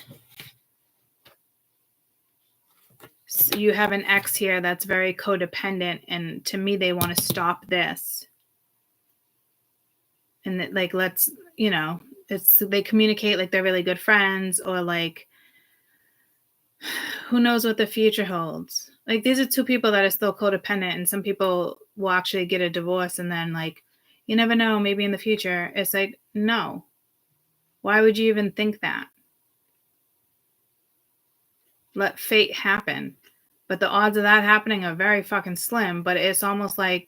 So you have an ex here that's very codependent, and to me, they want to stop this. And like, let's, you know, they communicate like they're really good friends, or like, who knows what the future holds. Like, these are two people that are still codependent, and some people will actually get a divorce and then like, you never know, maybe in the future. It's like, no. Why would you even think that? Let fate happen. But the odds of that happening are very fucking slim. But it's almost like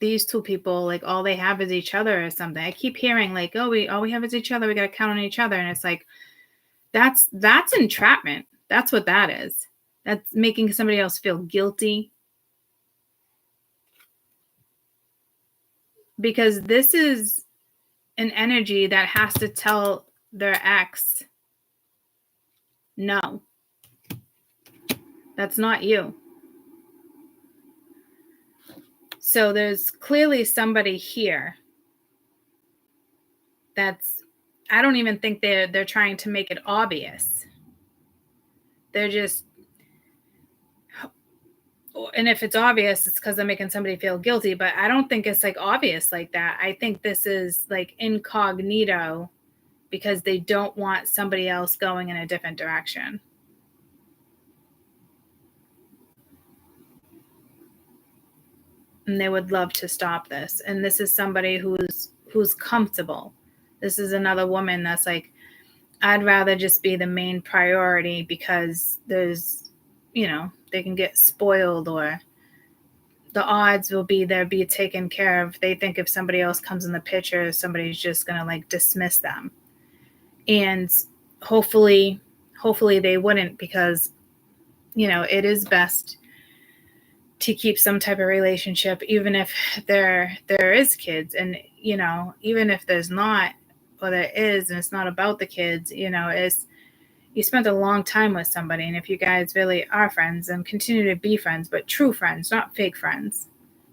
these two people, like all they have is each other or something. I keep hearing like, all we have is each other. We got to count on each other. And it's like, that's entrapment. That's what that is. That's making somebody else feel guilty. Because this is an energy that has to tell their ex, no, that's not you. So there's clearly somebody here that's, I don't even think they're trying to make it obvious. They're just, and if it's obvious, it's because they're making somebody feel guilty, but I don't think it's like obvious like that. I think this is like incognito, because they don't want somebody else going in a different direction. and they would love to stop this. And this is somebody who's comfortable. This is another woman that's like, I'd rather just be the main priority because there's, they can get spoiled, or the odds will be they'll be taken care of. They think if somebody else comes in the picture, somebody's just going to like dismiss them. And hopefully they wouldn't, because, it is best to keep some type of relationship, even if there is kids. And, even if there's not, or there is, and it's not about the kids, it's, you spent a long time with somebody. And if you guys really are friends, and continue to be friends, but true friends, not fake friends,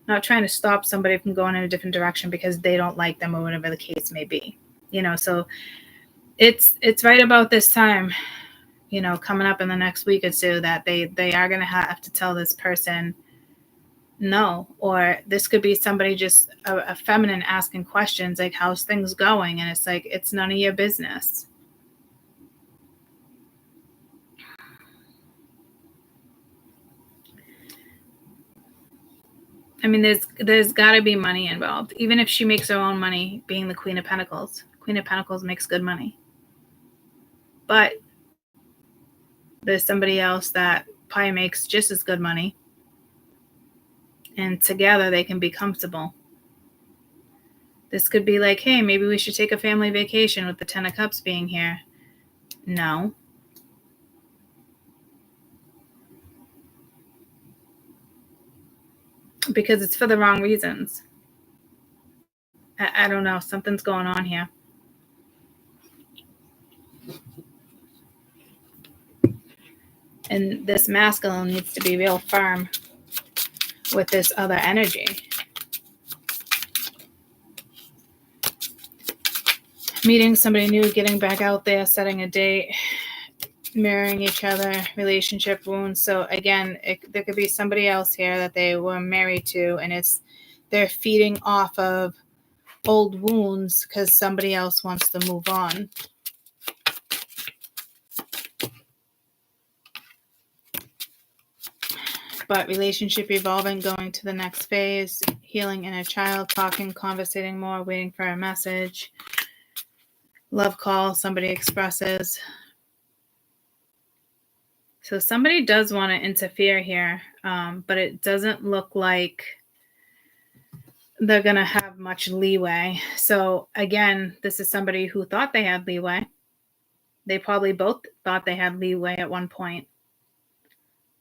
not trying to stop somebody from going in a different direction because they don't like them or whatever the case may be, so it's right about this time, coming up in the next week or two, that they are going to have to tell this person no. Or this could be somebody just a feminine asking questions like, how's things going? And it's like, it's none of your business. I mean, there's got to be money involved, even if she makes her own money being the Queen of Pentacles. Queen of Pentacles makes good money. But there's somebody else that probably makes just as good money. And together they can be comfortable. This could be like, hey, maybe we should take a family vacation with the 10 of Cups being here. No. Because it's for the wrong reasons. I don't know. Something's going on here. And this masculine needs to be real firm with this other energy. Meeting somebody new, getting back out there, setting a date, mirroring each other, relationship wounds. So again, there could be somebody else here that they were married to, and they're feeding off of old wounds because somebody else wants to move on. But relationship evolving, going to the next phase, healing inner child, talking, conversating more, waiting for a message. Love call, somebody expresses. So somebody does want to interfere here, but it doesn't look like they're going to have much leeway. So again, this is somebody who thought they had leeway. They probably both thought they had leeway at one point.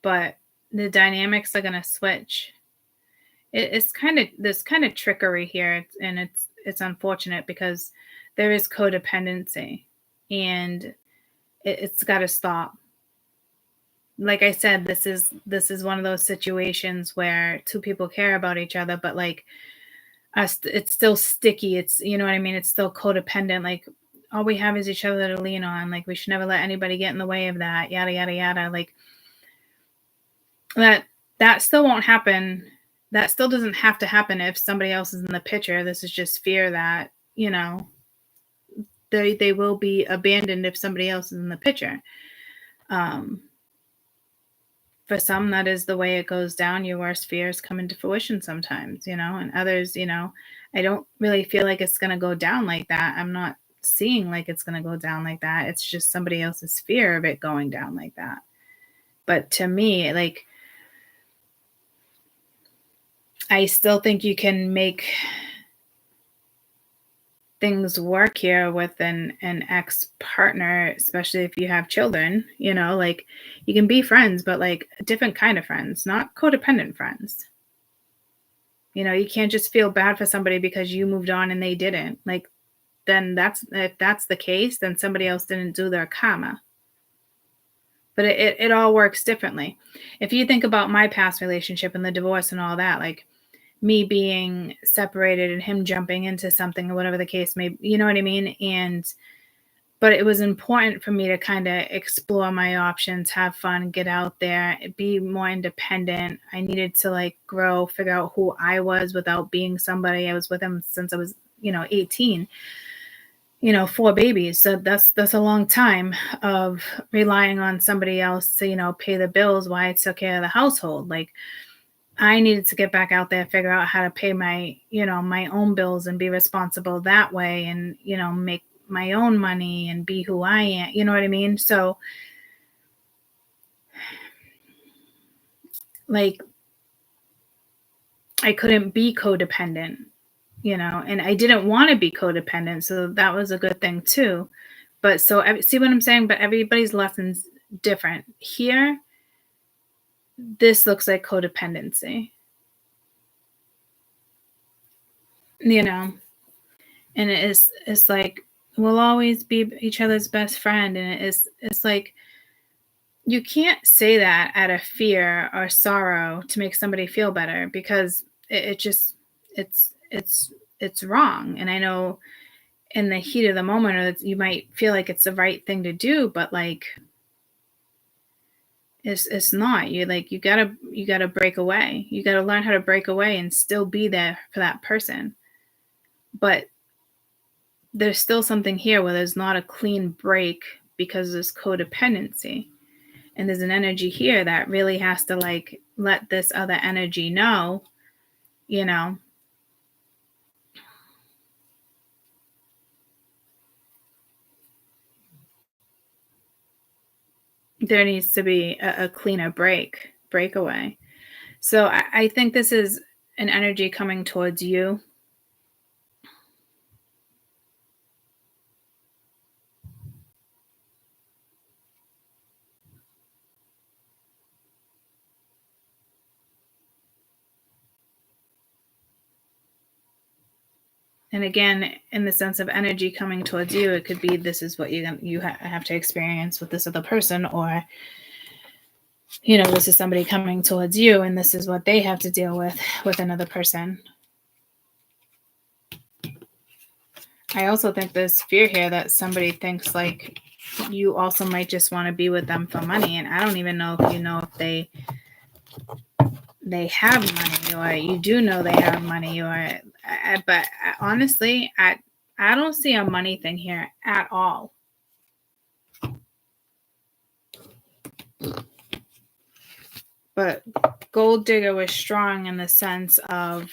But the dynamics are going to switch. There's kind of trickery here, and it's unfortunate because there is codependency, and it's got to stop. Like I said, this is one of those situations where two people care about each other, but like it's still sticky. It's, you know what I mean? It's still codependent. Like all we have is each other to lean on. Like we should never let anybody get in the way of that. Yada, yada, yada. Like that still won't happen. That still doesn't have to happen if somebody else is in the picture. This is just fear that, they will be abandoned if somebody else is in the picture. For some, that is the way it goes down. Your worst fears come into fruition sometimes, and others, I don't really feel like it's going to go down like that. I'm not seeing like it's going to go down like that. It's just somebody else's fear of it going down like that. But to me, like, I still think you can make things work here with an ex-partner, especially if you have children. Like you can be friends, but like a different kind of friends, not codependent friends. You can't just feel bad for somebody because you moved on and they didn't. Like, then if that's the case, then somebody else didn't do their karma. But it all works differently. If you think about my past relationship and the divorce and all that, like me being separated and him jumping into something or whatever the case may be, you know what I mean? But it was important for me to kind of explore my options, have fun, get out there, be more independent. I needed to like grow, figure out who I was without being somebody. I was with him since I was, 18, 4 babies. So that's a long time of relying on somebody else to, pay the bills while I took care of the household. Like, I needed to get back out there, figure out how to pay my, my own bills and be responsible that way and, make my own money and be who I am. You know what I mean? So like I couldn't be codependent, and I didn't want to be codependent. So that was a good thing too. But so see what I'm saying? But everybody's lesson's different. Here, this looks like codependency. And it's like we'll always be each other's best friend. And it's like you can't say that out of fear or sorrow to make somebody feel better, because it's wrong. And I know in the heat of the moment, or you might feel like it's the right thing to do, but like it's not. You gotta break away. You gotta learn how to break away and still be there for that person. But there's still something here where there's not a clean break because there's codependency. And there's an energy here that really has to like let this other energy know, there needs to be a cleaner breakaway. So I think this is an energy coming towards you. And again, in the sense of energy coming towards you, it could be this is what you have to experience with this other person, or this is somebody coming towards you and this is what they have to deal with another person. I also think there's fear here that somebody thinks like you also might just want to be with them for money. And I don't even know if they have money, or you do know they have money, but honestly, I don't see a money thing here at all. But Gold Digger was strong in the sense of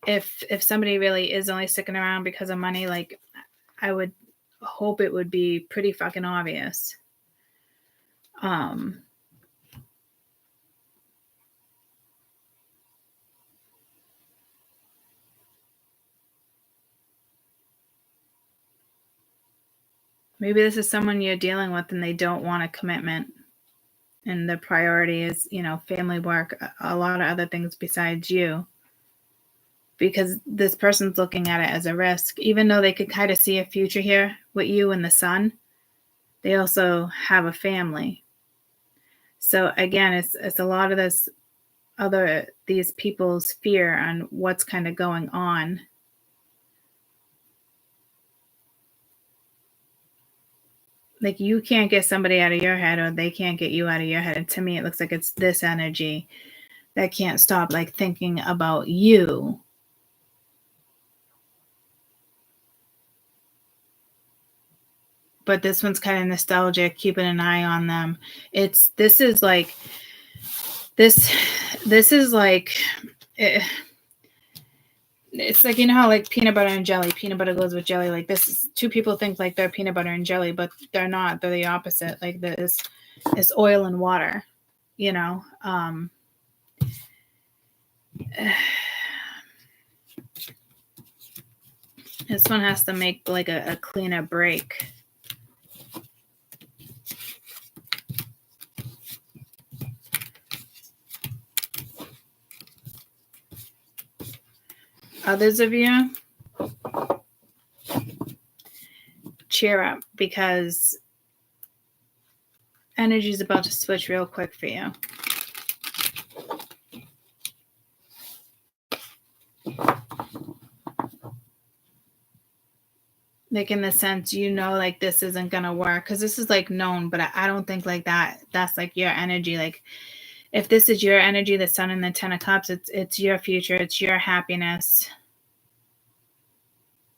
if somebody really is only sticking around because of money, like I would hope it would be pretty fucking obvious. Maybe this is someone you're dealing with and they don't want a commitment. And the priority is, family, work, a lot of other things besides you. Because this person's looking at it as a risk. Even though they could kind of see a future here with you and the sun, they also have a family. So again, it's a lot of these people's fear on what's kind of going on. Like you can't get somebody out of your head, or they can't get you out of your head. And to me, it looks like it's this energy that can't stop like thinking about you. But this one's kind of nostalgic, keeping an eye on them. This is like it's like, how like peanut butter and jelly, peanut butter goes with jelly. Like this is, two people think like they're peanut butter and jelly, but they're not. They're the opposite. Like this is oil and water, This one has to make like a cleaner break. Others of you, cheer up, because energy is about to switch real quick for you. Like in the sense, like this isn't going to work, because this is like known, but I don't think like that's like your energy. Like if this is your energy, the Sun and the Ten of Cups, it's your future, it's your happiness.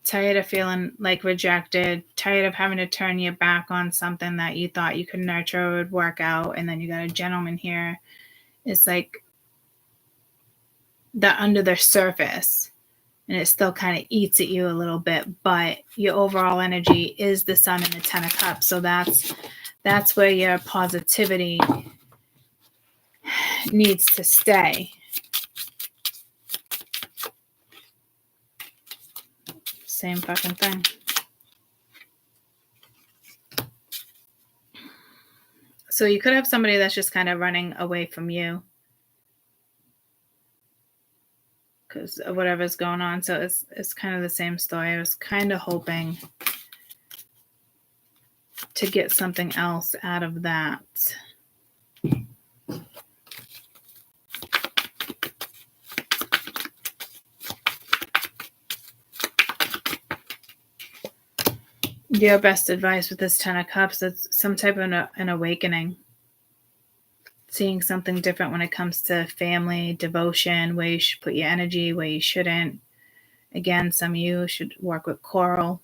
Tired of feeling like rejected, tired of having to turn your back on something that you thought you could nurture or would work out, and then you got a gentleman here. It's like under the surface, and it still kind of eats at you a little bit, but your overall energy is the Sun and the Ten of Cups. So that's where your positivity needs to stay. Same fucking thing. So you could have somebody that's just kind of running away from you because of whatever's going on. So it's kind of the same story. I was kind of hoping to get something else out of that. Your best advice with this Ten of Cups is some type of an awakening. Seeing something different when it comes to family, devotion, where you should put your energy, where you shouldn't. Again, some of you should work with coral.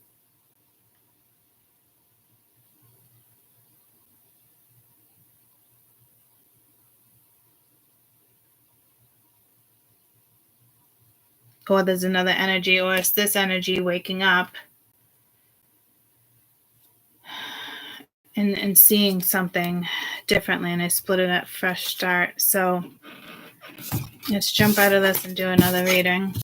Or there's another energy, or it's this energy waking up and seeing something differently, and I split it at fresh start. So let's jump out of this and do another reading.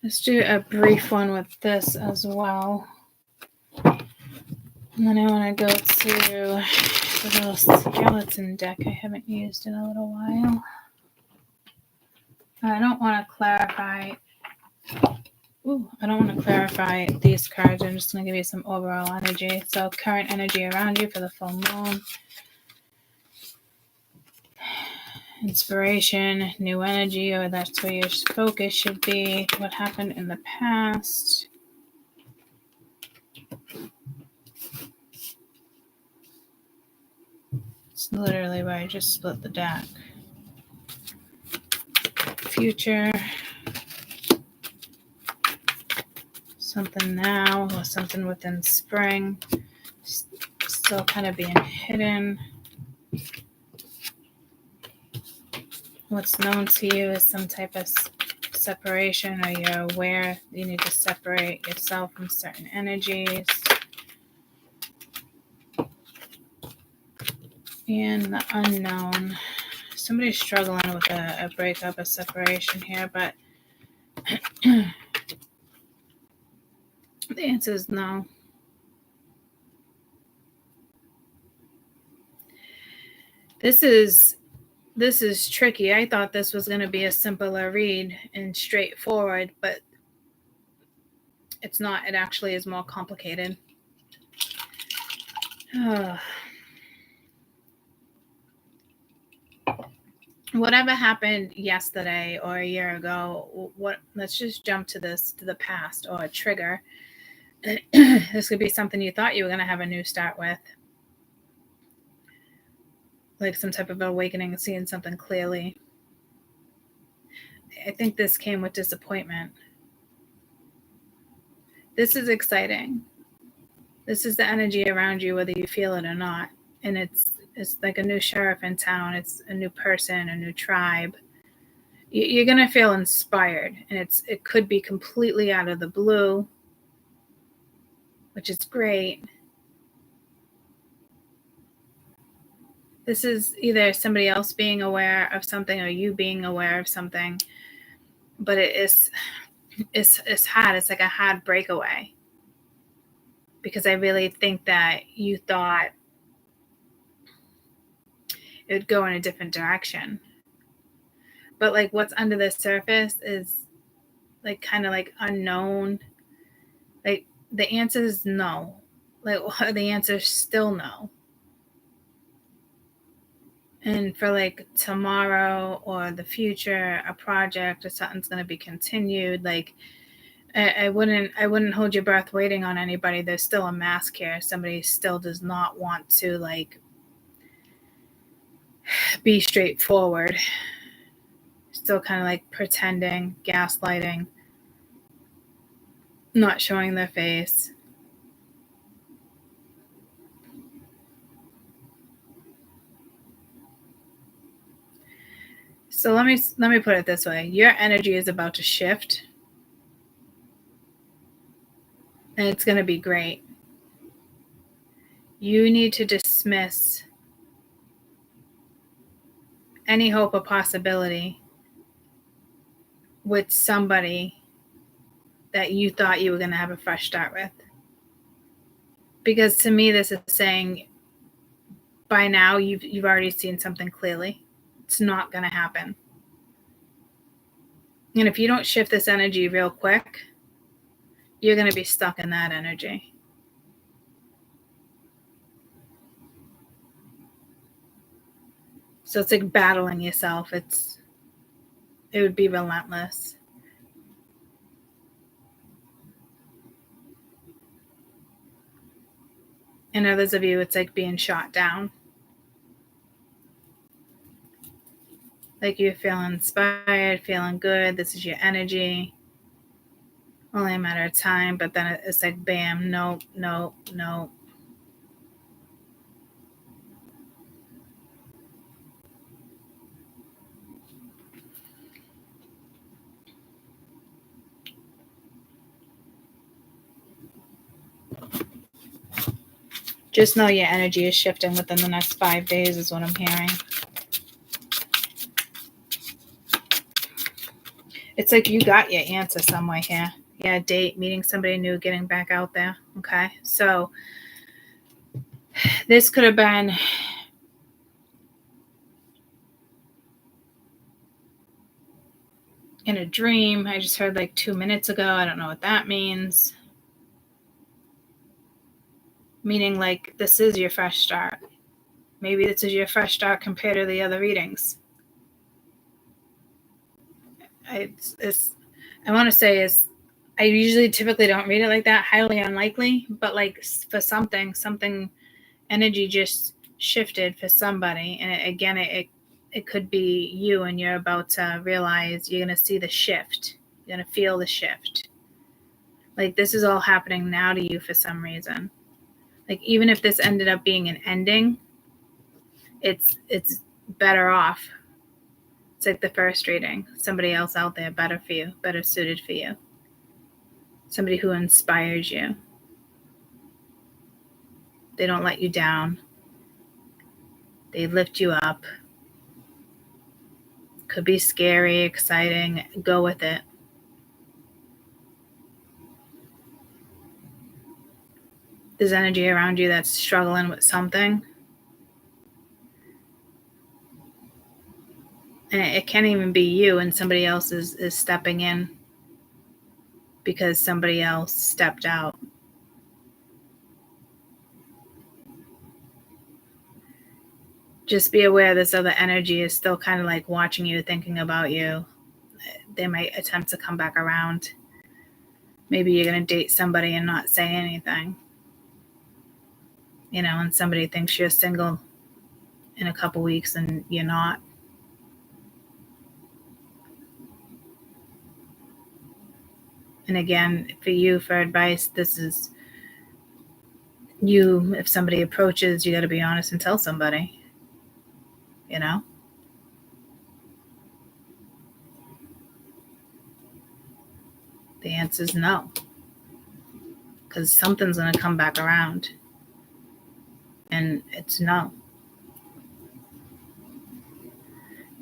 Let's do a brief one with this as well. And then I want to go to the little skeleton deck I haven't used in a little while. I don't want to clarify. I don't want to clarify these cards. I'm just going to give you some overall energy. So current energy around you for the full moon. Inspiration, new energy, or that's where your focus should be. What happened in the past. It's literally where I just split the deck. Future. Something now, or something within spring. Still kind of being hidden. What's known to you is some type of separation, or you're aware you need to separate yourself from certain energies. And the unknown. Somebody's struggling with a breakup, a separation here, but the answer is no. This is tricky. I thought this was going to be a simpler read and straightforward, but it's not. It actually is more complicated. Whatever happened yesterday or a year ago, let's just jump to the past, or a trigger. This could be something you thought you were going to have a new start with. Like some type of awakening, seeing something clearly. I think this came with disappointment. This is exciting. This is the energy around you, whether you feel it or not. And it's like a new sheriff in town. It's a new person, a new tribe. You're going to feel inspired. And it could be completely out of the blue, which is great. This is either somebody else being aware of something or you being aware of something. But it's hard. It's like a hard breakaway. Because I really think that you thought it would go in a different direction. But like what's under the surface is like kind of like unknown. Like the answer is no. Like the answer is still no. And for like tomorrow or the future, a project or something's going to be continued. Like I wouldn't hold your breath waiting on anybody. There's still a mask here. Somebody still does not want to like be straightforward. Still kind of like pretending, gaslighting, not showing their face. So let me put it this way. Your energy is about to shift. And it's going to be great. You need to dismiss any hope or possibility with somebody that you thought you were going to have a fresh start with. Because to me, this is saying by now you've already seen something clearly. It's not going to happen. And if you don't shift this energy real quick, you're going to be stuck in that energy. So it's like battling yourself. It would be relentless. And others of you, it's like being shot down. Like you're feeling inspired, feeling good. This is your energy. Only a matter of time, but then it's like, bam, nope. Just know your energy is shifting within the next 5 days is what I'm hearing. It's like you got your answer somewhere here. Yeah, date, meeting somebody new, getting back out there. Okay, so this could have been in a dream. I just heard like 2 minutes ago. I don't know what that means. Meaning like this is your fresh start. Maybe this is your fresh start compared to the other readings. I want to say I usually typically don't read it like that, highly unlikely, but like for something energy just shifted for somebody. And it could be you, and you're about to realize you're going to see the shift. You're going to feel the shift. Like this is all happening now to you for some reason. Like even if this ended up being an ending, it's better off. It's like the first reading. Somebody else out there better for you, better suited for you. Somebody who inspires you. They don't let you down. They lift you up. Could be scary, exciting. Go with it. There's energy around you that's struggling with something. And it can't even be you, and somebody else is stepping in because somebody else stepped out. Just be aware this other energy is still kind of like watching you, thinking about you. They might attempt to come back around. Maybe you're going to date somebody and not say anything. You know, and somebody thinks you're single in a couple weeks and you're not. And again, for you, for advice, this is you. If somebody approaches, you got to be honest and tell somebody, you know? The answer is no. Because something's going to come back around. And it's no.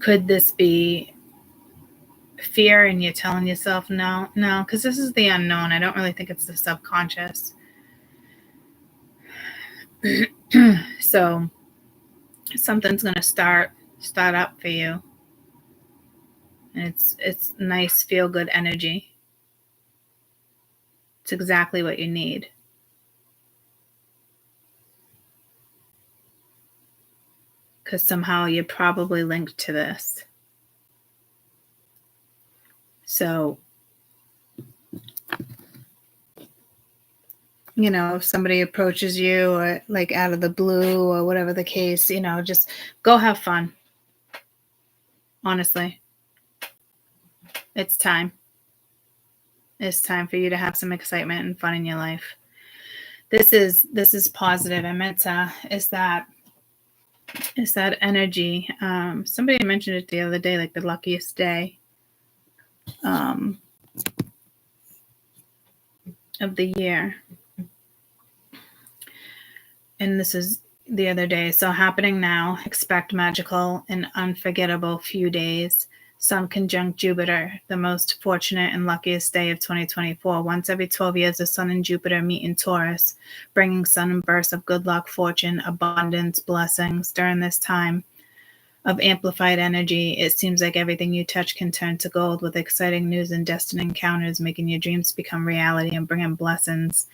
Could this be fear and you're telling yourself no, because this is the unknown. I don't really think it's the subconscious. So something's going to start up for you, and it's nice, feel good energy. It's exactly what you need. Because somehow you're probably linked to this. So if somebody approaches you or like out of the blue or whatever the case, just go have fun. Honestly, it's time. It's time for you to have some excitement and fun in your life. This is positive. I meant to, is that energy. Somebody mentioned it the other day, like the luckiest day of the year. And this is the other day. So happening now, expect magical and unforgettable few days. Sun conjunct Jupiter, the most fortunate and luckiest day of 2024. Once every 12 years, the Sun and Jupiter meet in Taurus, bringing sudden bursts of good luck, fortune, abundance, blessings. During this time of amplified energy, it seems like everything you touch can turn to gold, with exciting news and destined encounters, making your dreams become reality and bringing blessings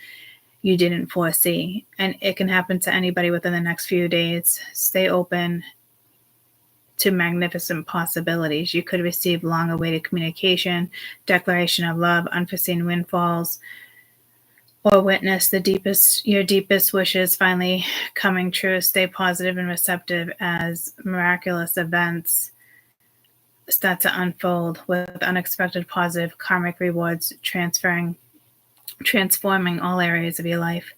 you didn't foresee. And it can happen to anybody within the next few days. Stay open to magnificent possibilities. You could receive long-awaited communication, declaration of love, unforeseen windfalls, or witness your deepest wishes finally coming true. Stay positive and receptive as miraculous events start to unfold, with unexpected positive karmic rewards transforming all areas of your life.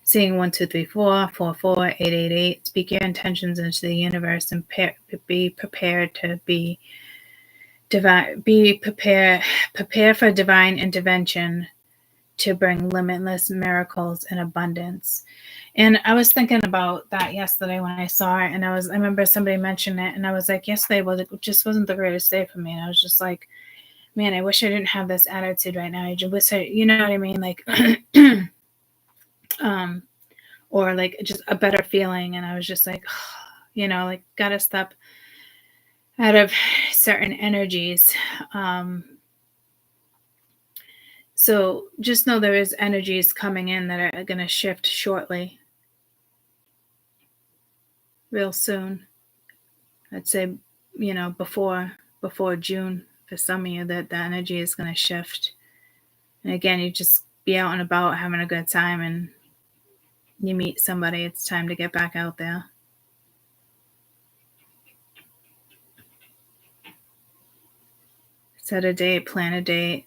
Seeing 1, 2, 3, 4, 4, 4, 8, 8, 8. Speak your intentions into the universe and be prepared to be divine. Prepare for divine intervention to bring limitless miracles and abundance. And I was thinking about that yesterday when I saw it, and I remember somebody mentioned it, and I was like, yesterday just wasn't the greatest day for me. And I was just like, man, I wish I didn't have this attitude right now. I just wish you know what I mean? Like, or like just a better feeling. And I was just like, like gotta step out of certain energies. So just know there is energies coming in that are going to shift shortly, real soon. I'd say, before June, for some of you, that the energy is going to shift. And again, you just be out and about having a good time, and you meet somebody, it's time to get back out there. Set a date, plan a date.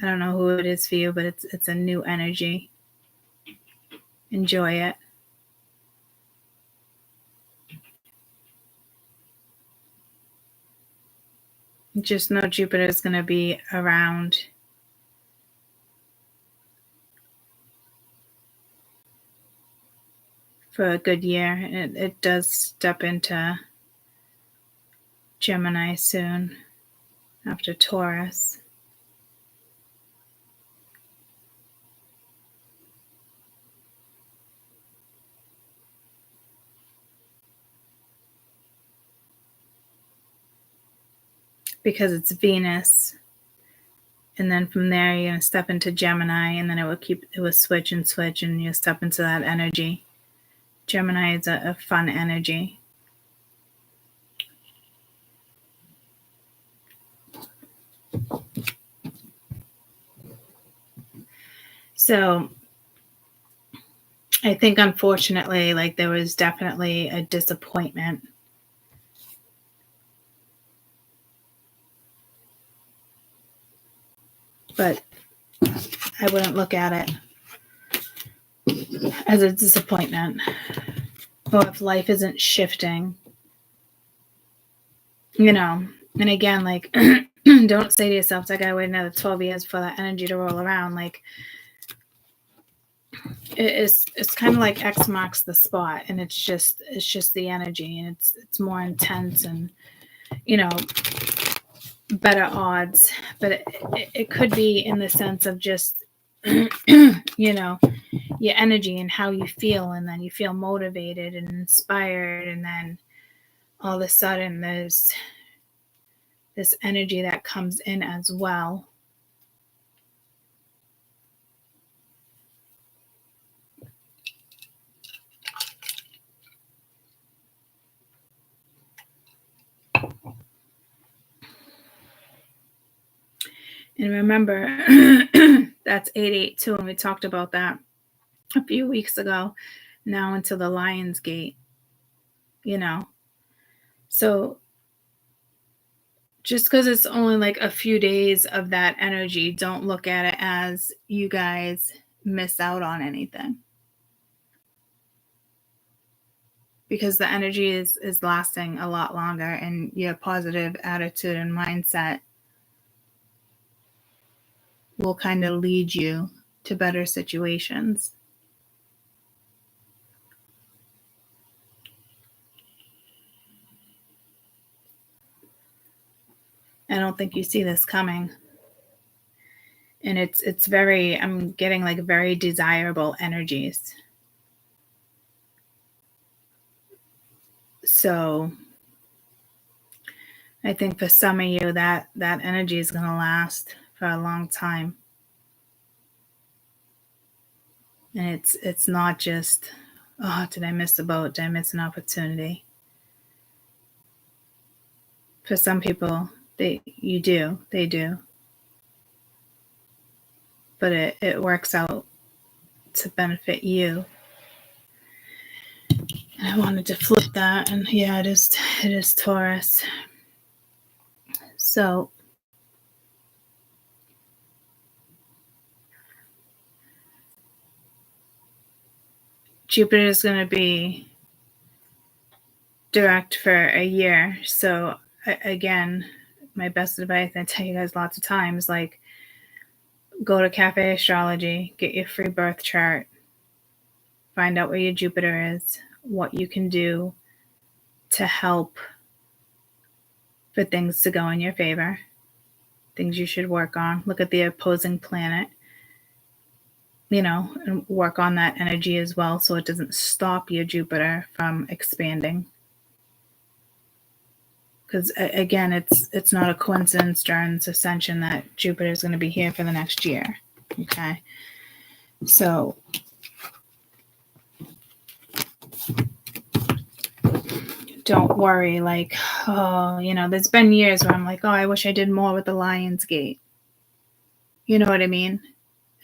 I don't know who it is for you, but it's a new energy. Enjoy it. Just know Jupiter is going to be around for a good year. It does step into Gemini soon after Taurus. Because it's Venus. And then from there, you're going to step into Gemini, and then it will switch, and you'll step into that energy. Gemini is a fun energy. So I think, unfortunately, like there was definitely a disappointment. But I wouldn't look at it as a disappointment. Or if life isn't shifting, and again, like, don't say to yourself, I gotta wait another 12 years for that energy to roll around. Like, it's kind of like X marks the spot, and it's just the energy, and it's more intense, and better odds. But it could be in the sense of just your energy and how you feel, and then you feel motivated and inspired, and then all of a sudden there's this energy that comes in as well. And remember That's 882, and we talked about that a few weeks ago. Now into the Lion's Gate, you know. So just because it's only like a few days of that energy, don't look at it as you guys miss out on anything. Because the energy is lasting a lot longer, and your positive attitude and mindset will kind of lead you to better situations. I don't think you see this coming. And it's very, I'm getting like very desirable energies. So I think for some of you that energy is going to last for a long time. And it's not just, oh, did I miss a boat? Did I miss an opportunity? For some people, they do. But it works out to benefit you. And I wanted to flip that, and yeah, it is Taurus. So Jupiter is going to be direct for a year. So again, my best advice, I tell you guys lots of times, like, go to Cafe Astrology, get your free birth chart, find out where your Jupiter is, what you can do to help for things to go in your favor, things you should work on. Look at the opposing planet, and work on that energy as well, so it doesn't stop your Jupiter from expanding. Because again, it's not a coincidence during this ascension that Jupiter is going to be here for the next year. Okay, so don't worry. Like, oh, there's been years where I'm like, oh, I wish I did more with the Lion's Gate. You know what I mean?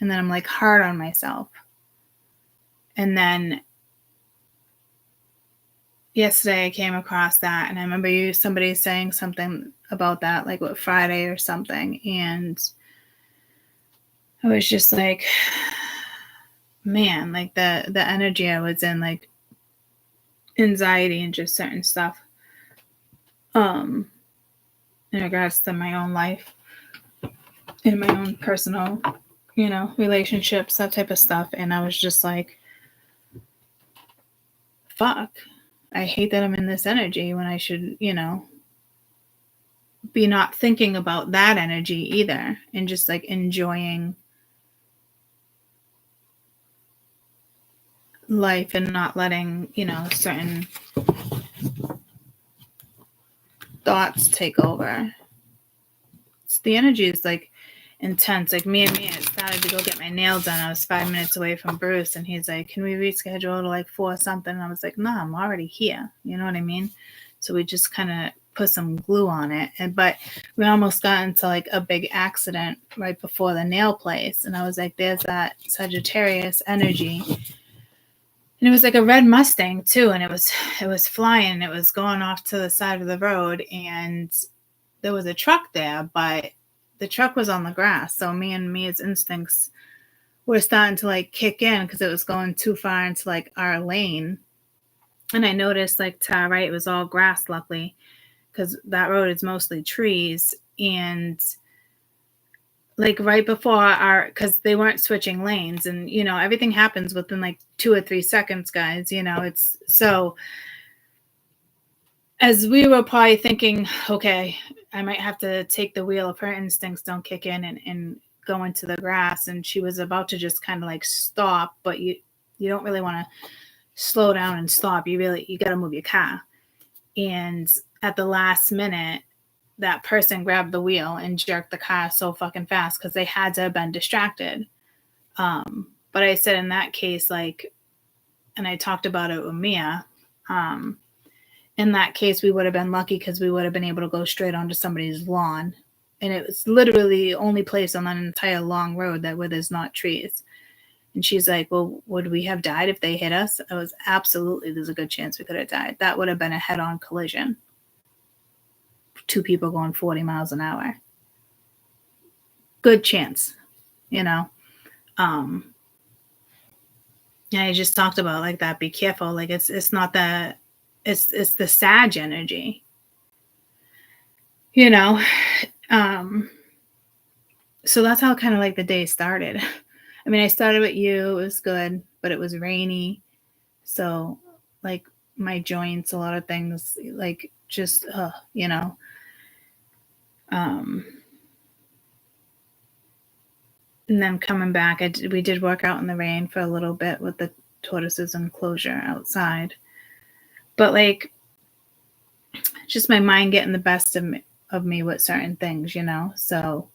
And then I'm like hard on myself. And then yesterday I came across that, and I remember somebody saying something about that, like what, Friday or something. And I was just like, man, like the energy I was in, like anxiety and just certain stuff in regards to my own life, in my own personal, relationships, that type of stuff. And I was just like, fuck, I hate that I'm in this energy when I should, be not thinking about that energy either, and just like enjoying life and not letting, certain thoughts take over. The energy is like intense. Like me, I started to go get my nails done. I was 5 minutes away from Bruce, and he's like, can we reschedule to like 4 something? And I was like, no, I'm already here. You know what I mean? So we just kind of put some glue on it. But we almost got into like a big accident right before the nail place. And I was like, there's that Sagittarius energy. And it was like a red Mustang too. And it was flying. It was going off to the side of the road, and there was a truck there, but the truck was on the grass. So me and Mia's instincts were starting to like kick in because it was going too far into like our lane. And I noticed like to our right, it was all grass, luckily, because that road is mostly trees. And like right before because they weren't switching lanes, and everything happens within like 2 or 3 seconds, guys. It's so, as we were probably thinking, okay, I might have to take the wheel if her instincts don't kick in and go into the grass. And she was about to just kind of like stop, but you don't really want to slow down and stop. You got to move your car. And at the last minute, that person grabbed the wheel and jerked the car so fucking fast because they had to have been distracted. But I said in that case, like, and I talked about it with Mia, in that case, we would have been lucky because we would have been able to go straight onto somebody's lawn And it was literally the only place on that entire long road where there's not trees. And she's like, well, would we have died if they hit us? I was absolutely, there's a good chance we could have died. That would have been a head-on collision. 2 people going 40 miles an hour. Good chance, you know. And I just talked about like that. Be careful. Like it's not that, it's the Sag energy, you know. So that's how kind of like the day started. I mean, I started with you. It was good, but it was rainy. So like my joints, a lot of things like just, you know. And then coming back, we did work out in the rain for a little bit with the tortoises enclosure outside. But like, just my mind getting the best of me with certain things, you know. So,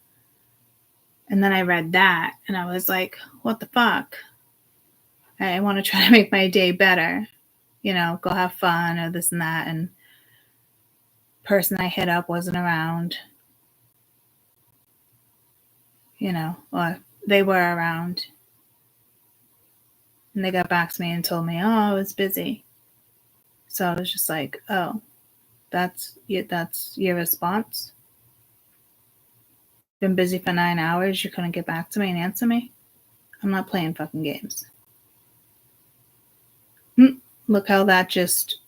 and then I read that and I was like, what the fuck? I want to try to make my day better, you know, go have fun or this and that. And person I hit up wasn't around, you know, or they were around. And they got back to me and told me, oh, I was busy. So I was just like, oh, that's your response? Been busy for 9 hours, you couldn't get back to me and answer me? I'm not playing fucking games. Look how that just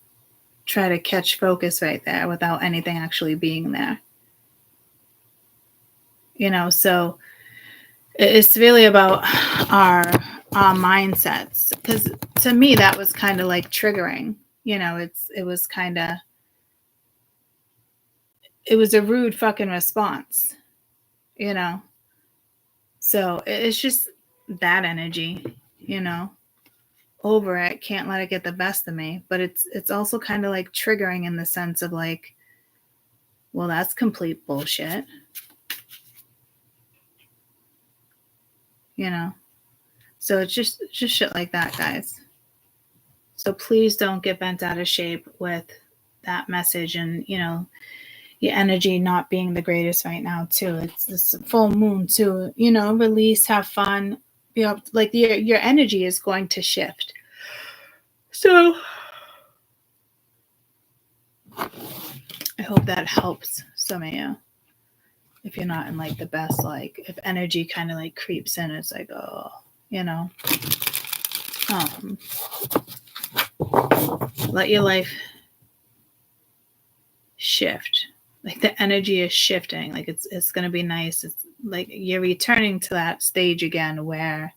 try to catch focus right there without anything actually being there. You know, so it's really about our mindsets. Because to me, that was kind of like triggering. You know, it was a rude fucking response, you know. So it's just that energy, you know. Over it, can't let it get the best of me. But it's also kind of like triggering in the sense of like, well, that's complete bullshit. You know. So it's just shit like that, guys. So please don't get bent out of shape with that message and, you know, your energy not being the greatest right now too. It's this full moon too. You know, release, have fun. You know, like your energy is going to shift. So I hope that helps some of you. If you're not in like the best, like if energy kind of like creeps in, it's like, oh, you know. Let your life shift. Like the energy is shifting. Like it's gonna be nice. It's like you're returning to that stage again where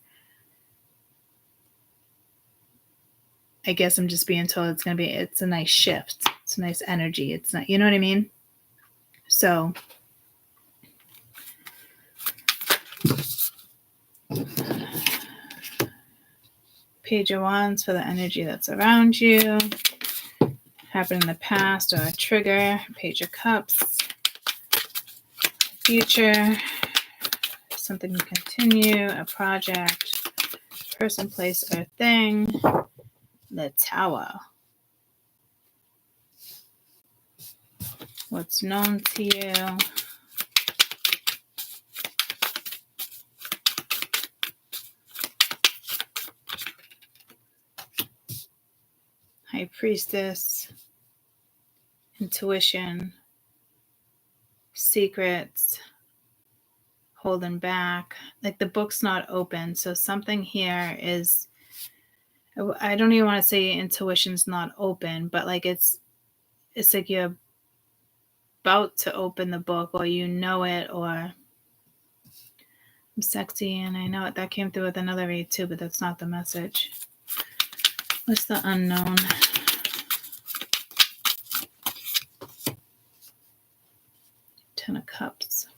I guess I'm just being told it's a nice shift. It's a nice energy. It's not, you know what I mean? So Page of Wands for the energy that's around you. Happened in the past or a trigger. Page of Cups. Future. Something to continue. A project. Person, place, or thing. The Tower. What's known to you. High Priestess. Intuition. Secrets. Holding back. Like the book's not open. So something here is, I don't even want to say intuition's not open, but like it's like you're about to open the book, or you know it, or I'm sexy and I know it. That came through with another read too, but that's not the message. What's the unknown? Ten of Cups.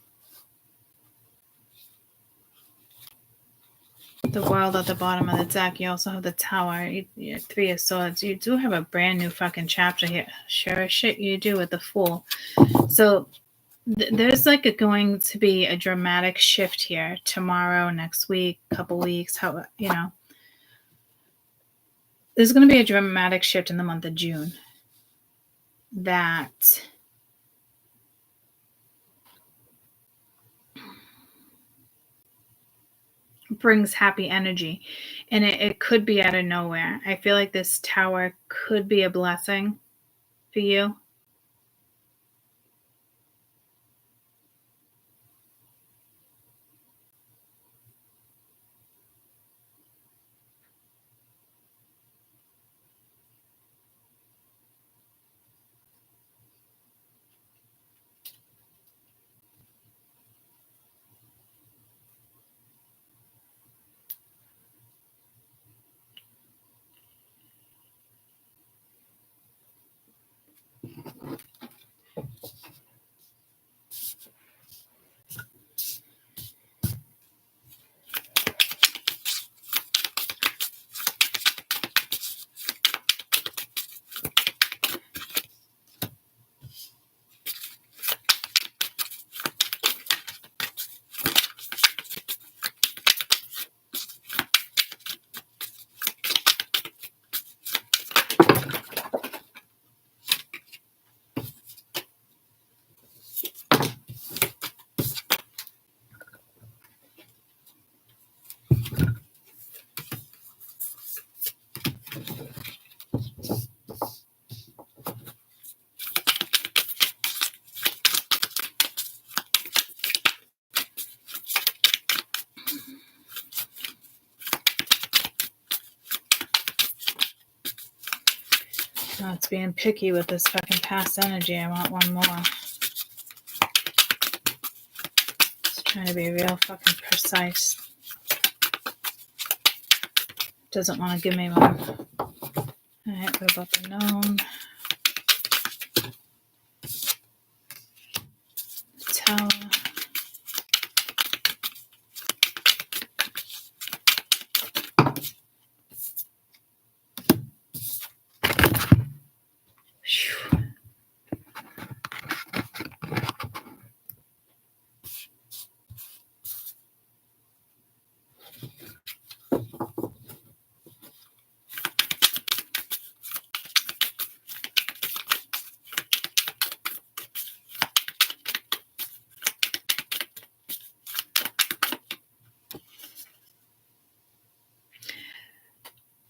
The World at the bottom of the deck. You also have the Tower. You Three of Swords. You do have a brand new fucking chapter here. Sure as shit you do with the Fool. So there's like going to be a dramatic shift here tomorrow, next week, couple weeks, how, you know. There's going to be a dramatic shift in the month of June that brings happy energy, and it could be out of nowhere. I feel like this Tower could be a blessing for you. Oh, it's being picky with this fucking past energy. I want one more. It's trying to be real fucking precise. Doesn't want to give me one. Alright, what about the known? Tower.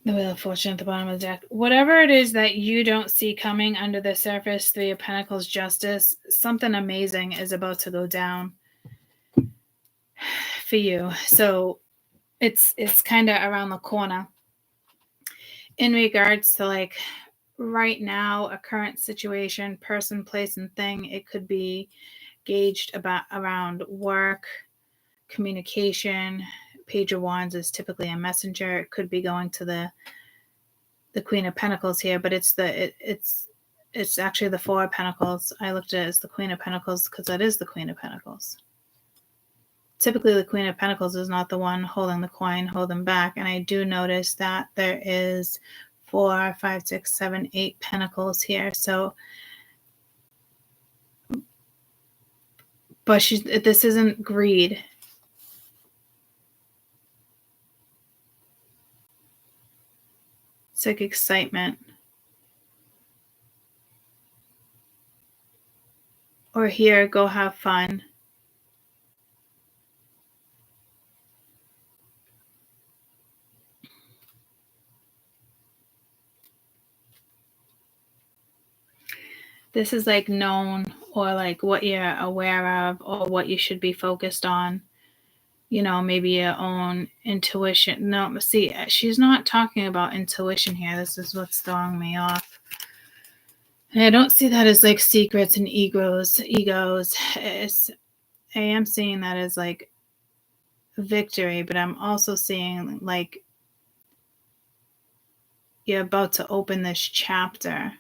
The Wheel of Fortune at the bottom of the deck. Whatever it is that you don't see coming under the surface, Three of Pentacles, Justice, something amazing is about to go down for you. So it's kind of around the corner. In regards to like right now, a current situation, person, place, and thing, it could be gauged around work, communication. Page of Wands is typically a messenger. It could be going to the Queen of Pentacles here, but it's actually the Four of Pentacles. I looked at it as the Queen of Pentacles because that is the Queen of Pentacles. Typically, the Queen of Pentacles is not the one holding the coin, holding back. And I do notice that there is 4, 5, 6, 7, 8 Pentacles here. So, but this isn't greed. It's like excitement. Or here, go have fun. This is like known, or like what you're aware of, or what you should be focused on. You know, maybe your own intuition. No, see, she's not talking about intuition here. This is what's throwing me off. And I don't see that as like secrets and egos. I am seeing that as like victory, but I'm also seeing like you're about to open this chapter,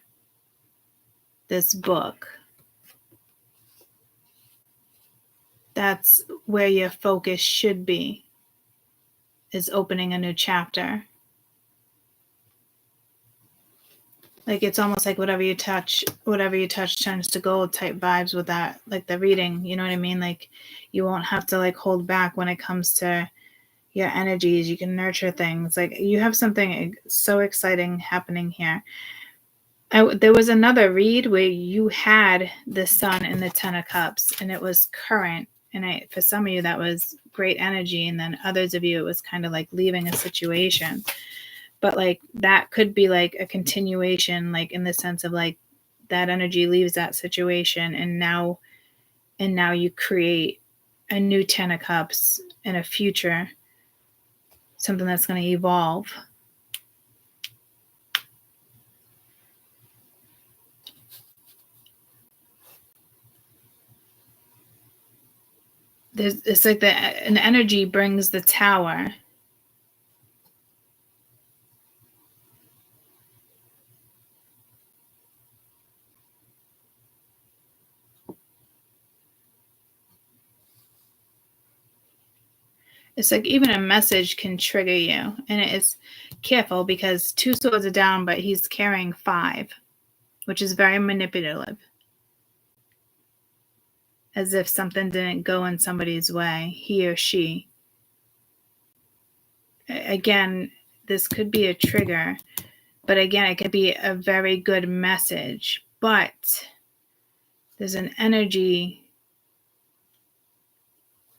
this book. That's where your focus should be, is opening a new chapter. Like it's almost like whatever you touch turns to gold type vibes with that, like the reading, you know what I mean? Like you won't have to like hold back when it comes to your energies. You can nurture things. Like you have something so exciting happening here. There was another read where you had the Sun and the Ten of Cups, and it was current. And for some of you, that was great energy. And then others of you, it was kind of like leaving a situation. But like that could be like a continuation, like in the sense of like that energy leaves that situation, and now you create a new 10 of Cups in a future, something that's going to evolve. It's like an energy brings the Tower. It's like even a message can trigger you. And it is careful because 2 swords are down, but he's carrying 5, which is very manipulative. As if something didn't go in somebody's way, he or she. Again, this could be a trigger, but again, it could be a very good message. But there's an energy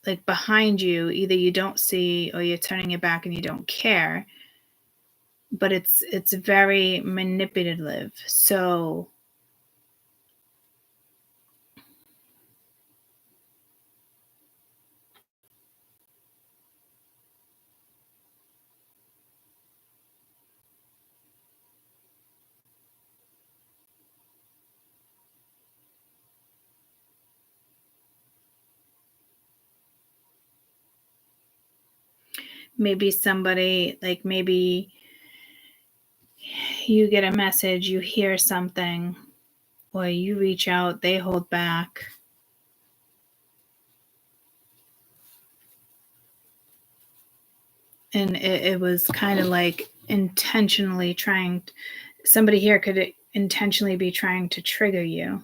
like behind you, either you don't see or you're turning your back and you don't care. But it's very manipulative. So maybe somebody, like maybe you get a message, you hear something, or you reach out, they hold back. And it was kind of like intentionally trying, somebody here could intentionally be trying to trigger you.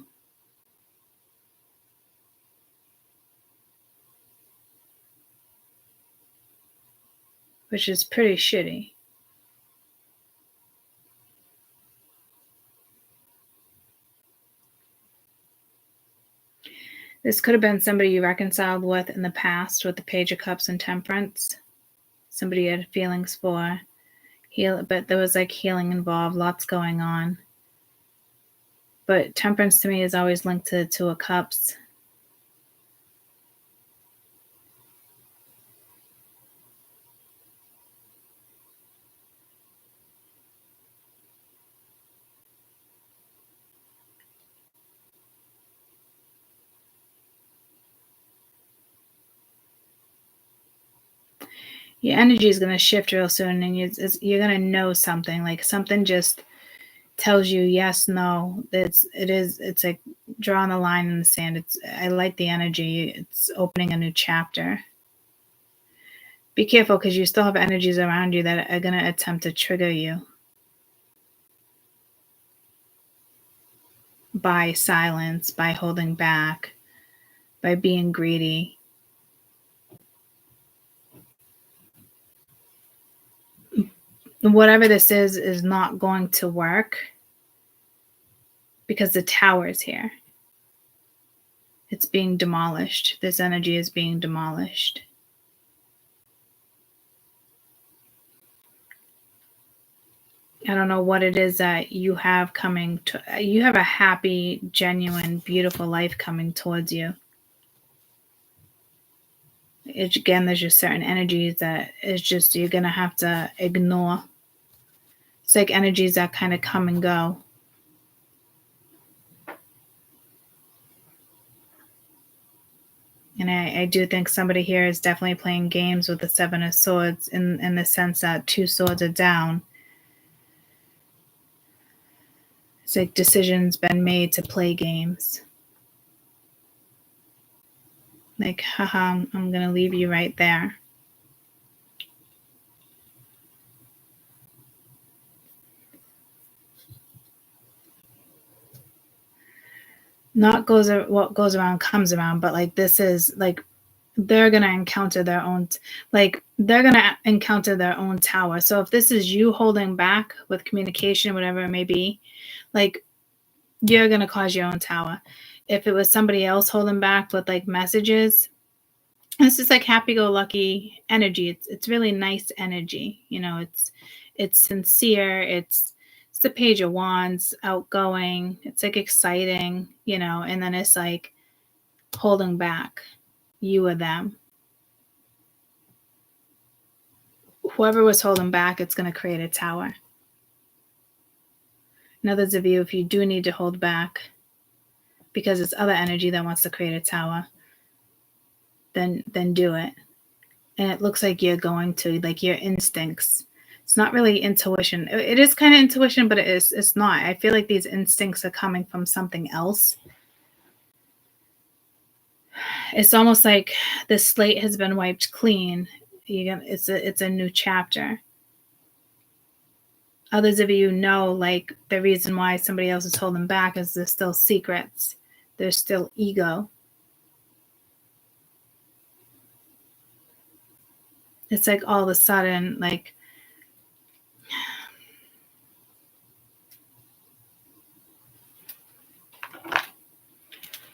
Which is pretty shitty. This could have been somebody you reconciled with in the past with the Page of Cups and Temperance. Somebody you had feelings for. But there was like healing involved, lots going on. But Temperance to me is always linked to 2 of Cups. Your energy is going to shift real soon, and you're going to know something. Like something just tells you yes, no. It's like drawing a line in the sand. I like the energy. It's opening a new chapter. Be careful because you still have energies around you that are going to attempt to trigger you by silence, by holding back, by being greedy. Whatever this is not going to work because the Tower is here. It's being demolished. This energy is being demolished. I don't know what it is that you have coming to you. Have a happy, genuine, beautiful life coming towards you. Again, there's just certain energies that is just you're going to have to ignore. It's like energies that kind of come and go. And I do think somebody here is definitely playing games with the 7 of Swords in the sense that 2 swords are down. It's like decisions been made to play games. Like, haha, I'm going to leave you right there. Not what goes around comes around, but like this is like they're going to encounter their own, like they're going to encounter their own Tower. So if this is you holding back with communication, whatever it may be, like you're going to cause your own Tower. If it was somebody else holding back with like messages, This is like happy-go-lucky energy. It's really nice energy. You know, it's sincere. It's the Page of Wands, outgoing. It's like exciting, you know, and then it's like holding back, you or them. Whoever was holding back, it's going to create a tower. And others of you, if you do need to hold back because it's other energy that wants to create a tower, then do it. And it looks like you're going to, like, your instincts. It's not really intuition. It is kind of intuition, but it's not. I feel like these instincts are coming from something else. It's almost like the slate has been wiped clean. It's a new chapter. Others of you know, like, the reason why somebody else is holding back is there's still secrets. There's still ego. It's like all of a sudden, like,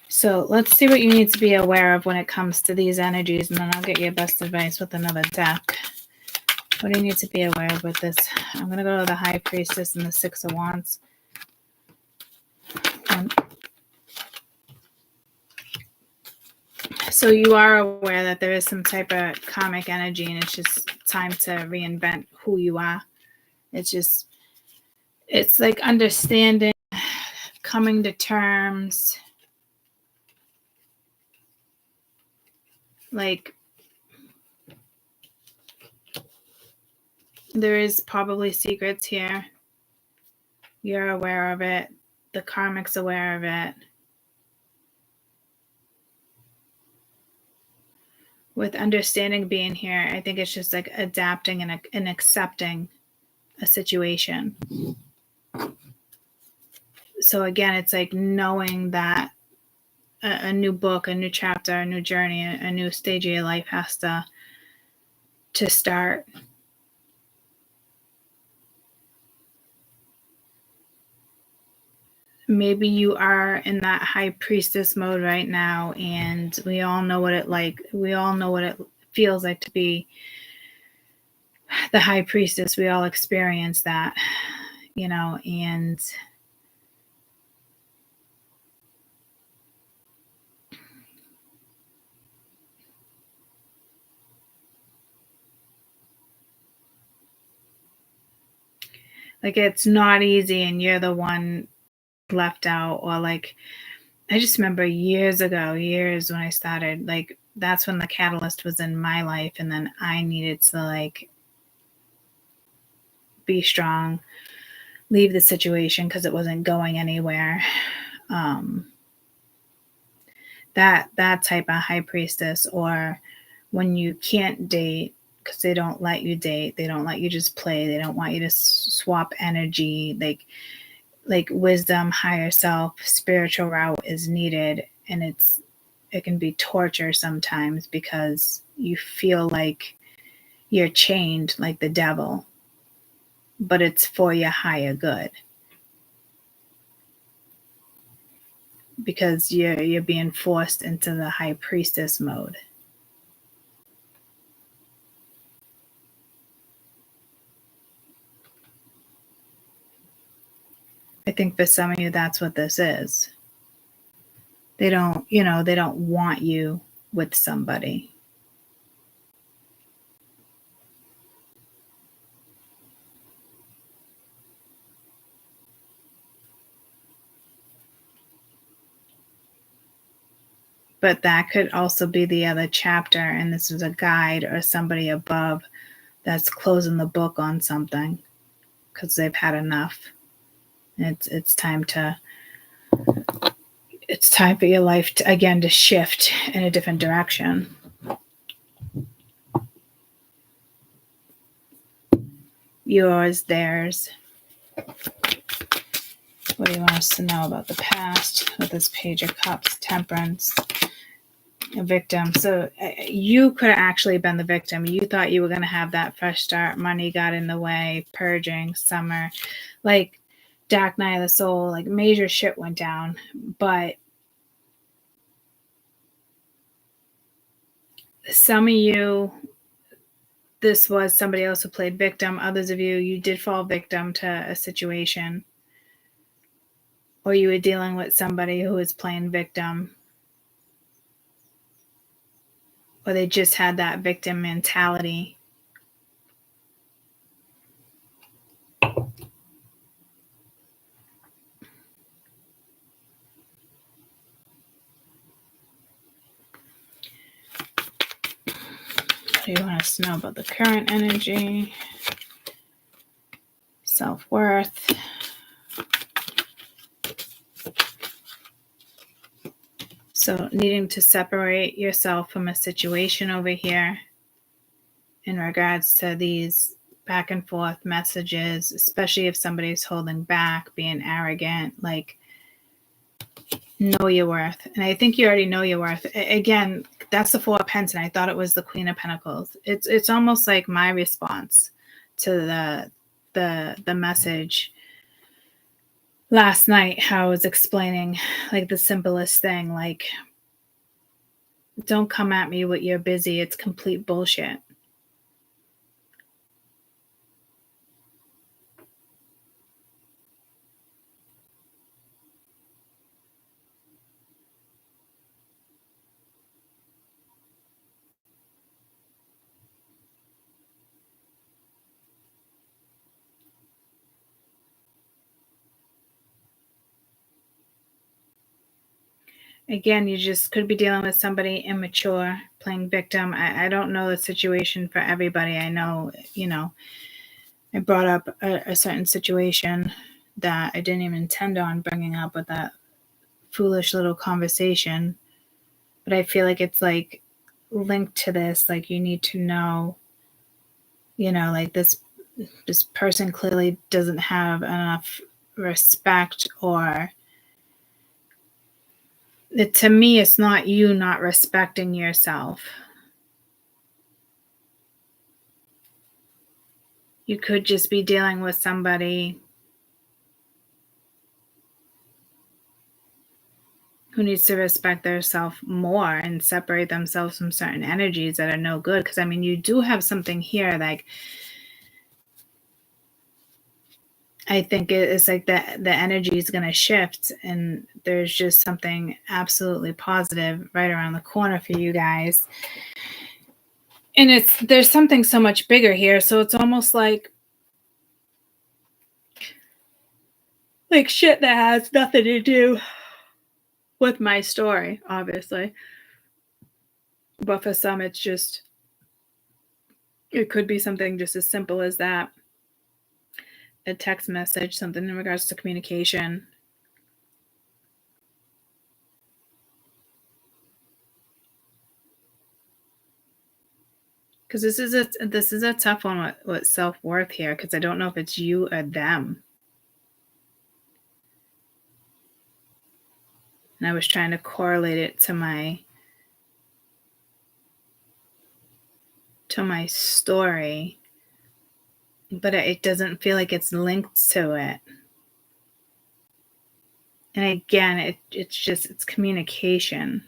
so let's see what you need to be aware of when it comes to these energies, and then I'll get your best advice with another deck. What do you need to be aware of with this? I'm going to go to the High Priestess and the Six of Wands. So you are aware that there is some type of karmic energy, and it's just time to reinvent who you are. It's like understanding, coming to terms, like, there is probably secrets here. You're aware of it. The karmic's aware of it. With understanding being here, I think it's just like adapting and accepting a situation. So again, it's like knowing that a new book, a new chapter, a new journey, a new stage of your life has to start. Maybe you are in that High Priestess mode right now, and we all know what it feels like to be the High Priestess. We all experience that, you know, and like, it's not easy, and you're the one left out. Or like, I just remember years when I started, like, that's when the catalyst was in my life, and then I needed to, like, be strong, leave the situation because it wasn't going anywhere. That type of High Priestess, or when you can't date because they don't let you date, they don't let you just play, they don't want you to swap energy, like wisdom, higher self, spiritual route is needed, and it can be torture sometimes because you feel like you're chained like the devil, but it's for your higher good, because you're being forced into the High Priestess mode. I think for some of you, that's what this is. They don't want you with somebody. But that could also be the other chapter, and this is a guide or somebody above that's closing the book on something because they've had enough. It's time for your life to shift in a different direction. Yours, theirs. What do you want us to know about the past with this Page of Cups, Temperance, a victim? So you could have actually been the victim. You thought you were going to have that fresh start. Money got in the way, purging, summer, like Dark Night of the Soul, like major shit went down. But some of you, this was somebody else who played victim. Others of you, you did fall victim to a situation, or you were dealing with somebody who was playing victim, or they just had that victim mentality. What do you want us to know about the current energy? Self-worth. So needing to separate yourself from a situation over here in regards to these back and forth messages, especially if somebody's holding back, being arrogant, like know your worth. And I think you already know your worth. Again, that's the Four of Pentacles, and I thought it was the Queen of Pentacles. It's almost like my response to the message last night, how I was explaining like the simplest thing, like, don't come at me with you're busy. It's complete bullshit. Again, you just could be dealing with somebody immature, playing victim. I don't know the situation for everybody. I know, I brought up a certain situation that I didn't even intend on bringing up with that foolish little conversation. But I feel like it's like linked to this. Like you need to know, like this person clearly doesn't have enough respect, or to me, it's not you not respecting yourself. You could just be dealing with somebody who needs to respect themselves more and separate themselves from certain energies that are no good. Because, I mean, you do have something here, like, I think it's like the energy is going to shift, and there's just something absolutely positive right around the corner for you guys. And there's something so much bigger here. So it's almost like shit that has nothing to do with my story, obviously. But for some, it could be something just as simple as that. A text message, something in regards to communication. Because this is a tough one with self-worth here, because I don't know if it's you or them. And I was trying to correlate it to my story, but it doesn't feel like it's linked to it. And again, it's communication.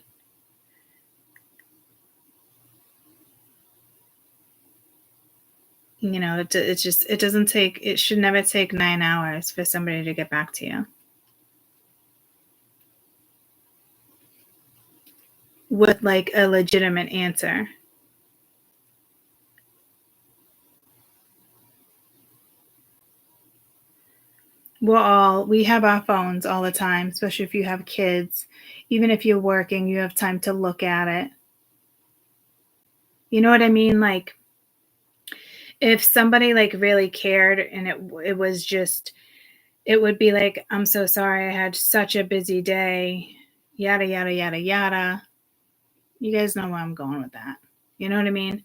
It should never take 9 hours for somebody to get back to you with like a legitimate answer. We have our phones all the time, especially if you have kids. Even if you're working, you have time to look at it. You know what I mean? Like, if somebody like really cared and it was just, it would be like, I'm so sorry, I had such a busy day, yada, yada, yada, yada. You guys know where I'm going with that. You know what I mean?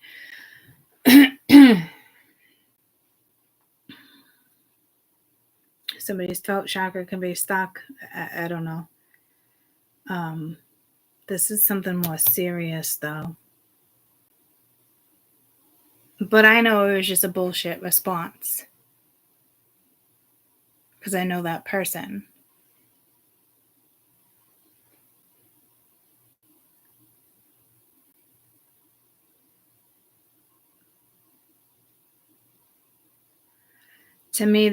Somebody's felt chakra can be stuck. I don't know. This is something more serious, though. But I know it was just a bullshit response, because I know that person. To me,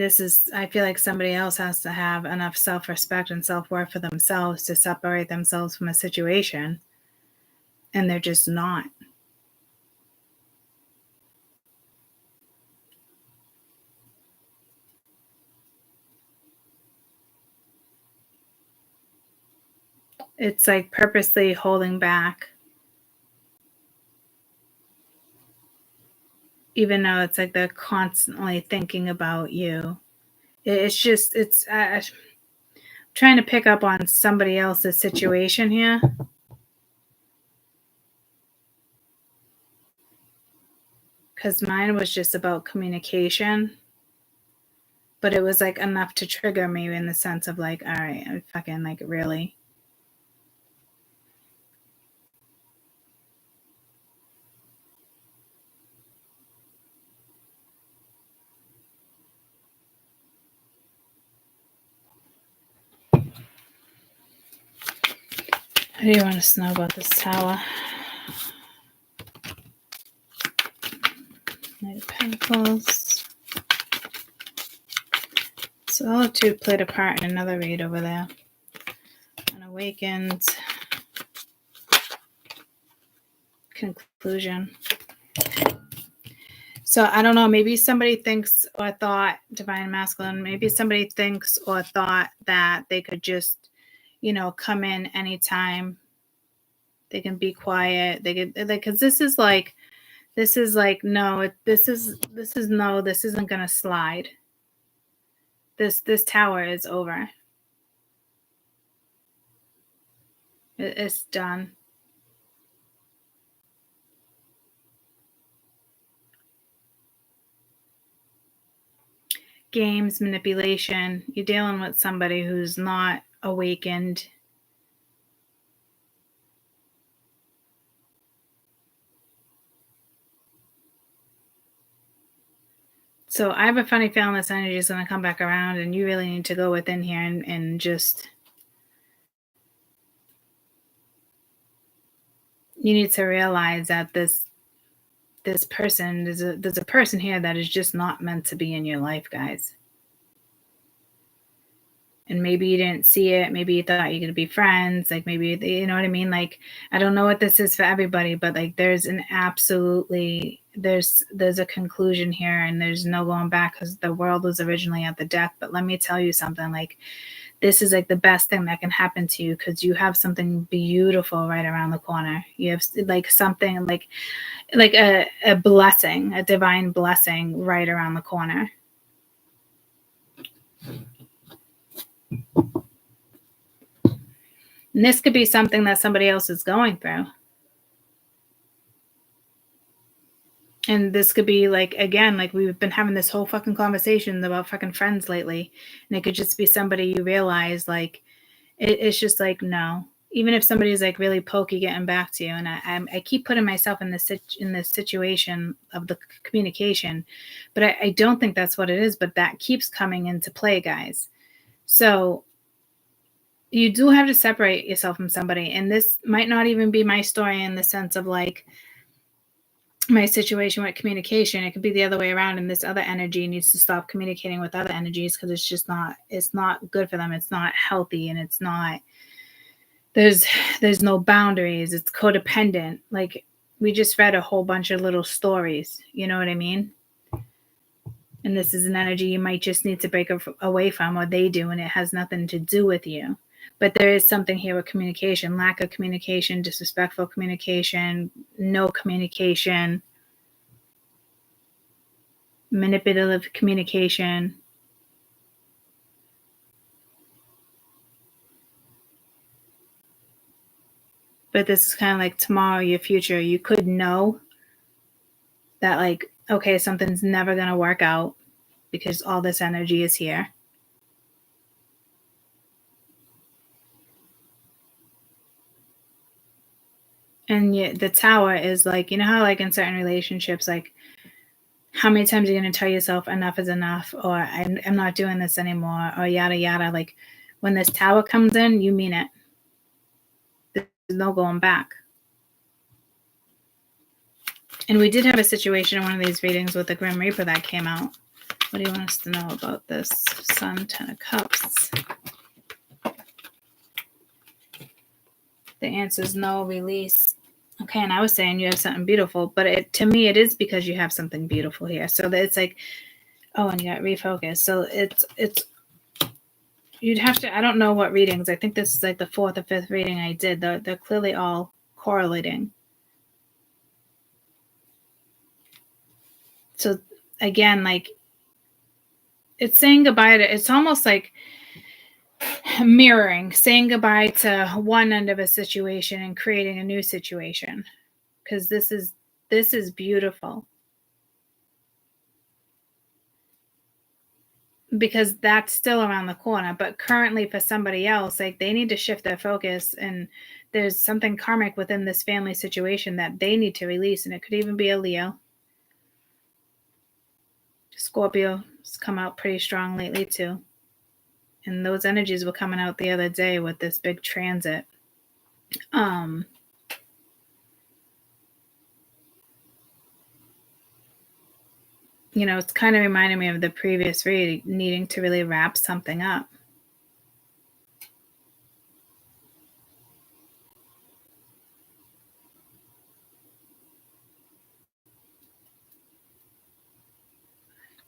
I feel like somebody else has to have enough self-respect and self-worth for themselves to separate themselves from a situation, and they're just not. It's like purposely holding back, even though it's like they're constantly thinking about you. It's trying to pick up on somebody else's situation here. Because mine was just about communication. But it was like enough to trigger me in the sense of like, all right, I'm fucking like, really? What do you want to know about this tower? Knight of Pentacles. Solitude played a part in another read over there. Unawakened. Conclusion. So I don't know, maybe somebody thinks or thought, Divine Masculine, maybe somebody thinks or thought that they could just, come in anytime. They can be quiet. They could, like, because this is like, no, this isn't gonna slide. This tower is over. It's done. Games, manipulation. You're dealing with somebody who's not awakened. So I have a funny feeling this energy is going to come back around, and you really need to go within here and just, you need to realize that this person, there's a person here that is just not meant to be in your life, guys. And maybe you didn't see it. Maybe you thought you're going to be friends. Like maybe, you know what I mean? Like, I don't know what this is for everybody, but like there's a conclusion here, and there's no going back because the world was originally at the death. But let me tell you something, like this is like the best thing that can happen to you because you have something beautiful right around the corner. You have like something like a blessing, a divine blessing right around the corner. And this could be something that somebody else is going through. And this could be like, again, like we've been having this whole fucking conversation about fucking friends lately. And it could just be somebody you realize like, it's just like, no. Even if somebody's like really pokey getting back to you. And I keep putting myself in this situation of the communication. But I don't think that's what it is. But that keeps coming into play, guys. So you do have to separate yourself from somebody. And this might not even be my story in the sense of like my situation with communication. It could be the other way around. And this other energy needs to stop communicating with other energies because it's not good for them. It's not healthy. And it's not, there's no boundaries. It's codependent. Like we just read a whole bunch of little stories. You know what I mean? And this is an energy you might just need to break away from, or they do, and it has nothing to do with you. But there is something here with communication, lack of communication, disrespectful communication, no communication, manipulative communication. But this is kind of like tomorrow, your future. You could know that like, okay, something's never going to work out because all this energy is here. And yet the tower is like, you know how like in certain relationships, like how many times are you going to tell yourself enough is enough, or I'm not doing this anymore, or yada, yada. Like when this tower comes in, you mean it. There's no going back. And we did have a situation in one of these readings with the Grim Reaper that came out. What do you want us to know about this Sun, 10 of Cups? The answer is no, release. Okay, and I was saying you have something beautiful, but to me, it is because you have something beautiful here. So that it's like, oh, and you got refocus. So it's you'd have to, I don't know what readings. I think this is like the 4th or 5th reading I did. They're clearly all correlating. So again, like, it's saying goodbye to, it's almost like mirroring, saying goodbye to one end of a situation and creating a new situation. Because this is beautiful. Because that's still around the corner. But currently for somebody else, like, they need to shift their focus, and there's something karmic within this family situation that they need to release. And it could even be a Leo. Scorpio has come out pretty strong lately too. And those energies were coming out the other day with this big transit. You know, it's kind of reminding me of the previous read, needing to really wrap something up.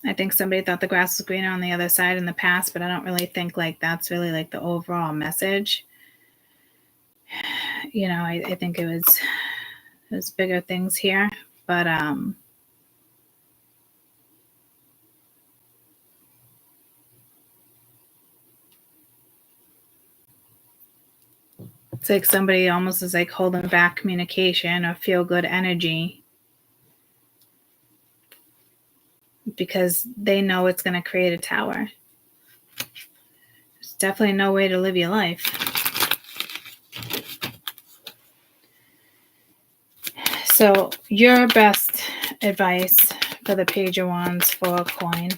I think somebody thought the grass was greener on the other side in the past, but I don't really think like that's really like the overall message. You know, I think it was bigger things here, but it's like somebody almost is like holding back communication or feel good energy because they know it's going to create a tower. There's definitely no way to live your life. So your best advice for the Page of Wands for a coin.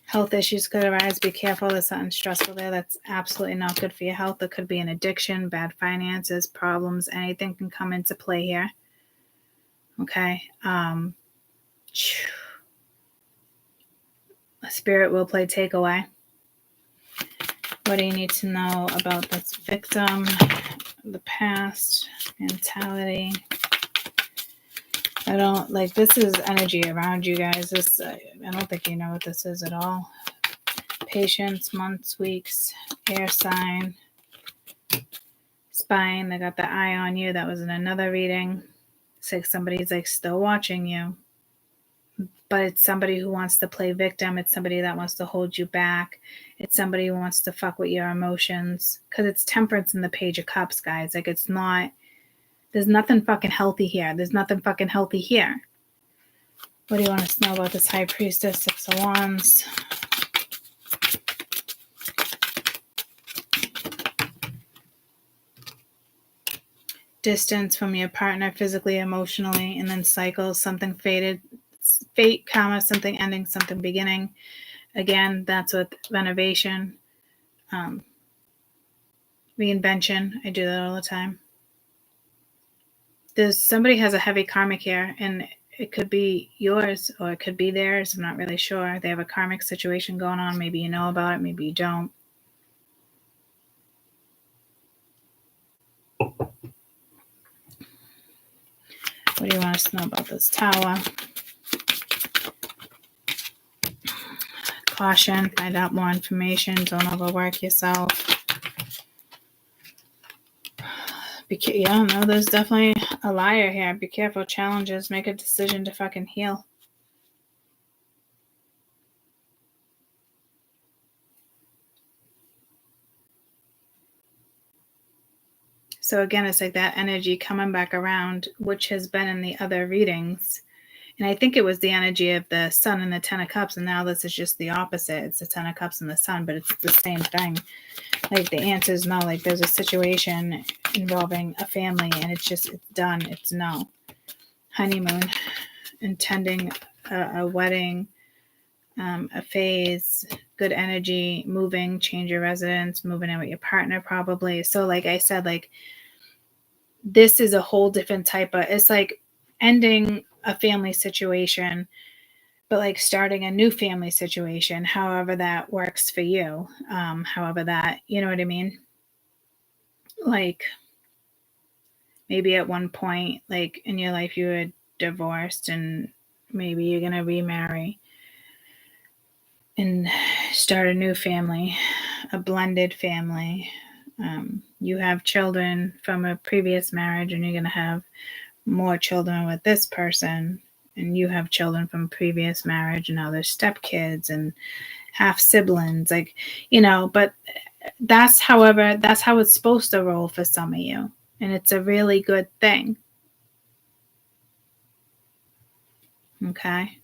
Health issues could arise. Be careful. There's something stressful there that's absolutely not good for your health. It could be an addiction, bad finances, problems. Anything can come into play here. Okay. Spirit will play takeaway. What do you need to know about this victim, the past, mentality? I don't, like, this is energy around you guys. This, I don't think you know what this is at all. Patience, months, weeks, air sign, spine. They got the eye on you. That was in another reading. It's like somebody's like still watching you. But it's somebody who wants to play victim. It's somebody that wants to hold you back. It's somebody who wants to fuck with your emotions. Because it's Temperance in the Page of Cups, guys. Like, it's not, there's nothing fucking healthy here. There's nothing fucking healthy here. What do you want us to know about this High Priestess, 6 of Wands? Distance from your partner physically, emotionally, and then cycles. Something faded. Fate, karma, something ending, something beginning. Again, that's with renovation, reinvention. I do that all the time. There's somebody has a heavy karmic here, and it could be yours or it could be theirs. I'm not really sure. They have a karmic situation going on. Maybe you know about it. Maybe you don't. What do you want us to know about this Tower? Caution, find out more information, don't overwork yourself. Yeah, no, there's definitely a liar here. Be careful, challenges, make a decision to fucking heal. So again, it's like that energy coming back around, which has been in the other readings. And I think it was the energy of the Sun and the 10 of Cups, and now this is just the opposite. It's the 10 of Cups and the Sun, but it's the same thing. Like, the answer is no. Like, there's a situation involving a family, and it's done. It's no. Honeymoon, intending a wedding, a phase, good energy, moving, change your residence, moving in with your partner probably. So like I said, like, this is a whole different type of, it's like ending a family situation, but like starting a new family situation, however that works for you, however that, you know what I mean? Like maybe at one point, like in your life, you were divorced and maybe you're going to remarry and start a new family, a blended family. You have children from a previous marriage and you're going to have more children with this person, and you have children from previous marriage and now there's stepkids and half siblings, like, you know, but that's how it's supposed to roll for some of you, and it's a really good thing. Okay.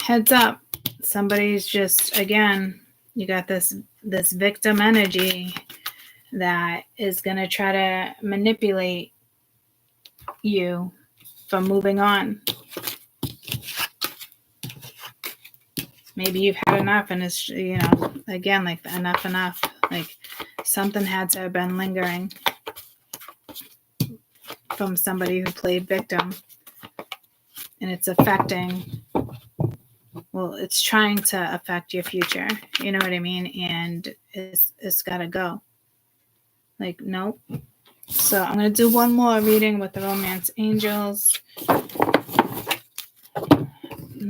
Heads up, somebody's just, again, you got this victim energy that is going to try to manipulate you from moving on. Maybe you've had enough and it's, you know, again, like enough, like something had to have been lingering from somebody who played victim, and it's affecting, well, it's trying to affect your future, you know what I mean? And it's got to go. Like, nope. So I'm going to do one more reading with the romance angels. And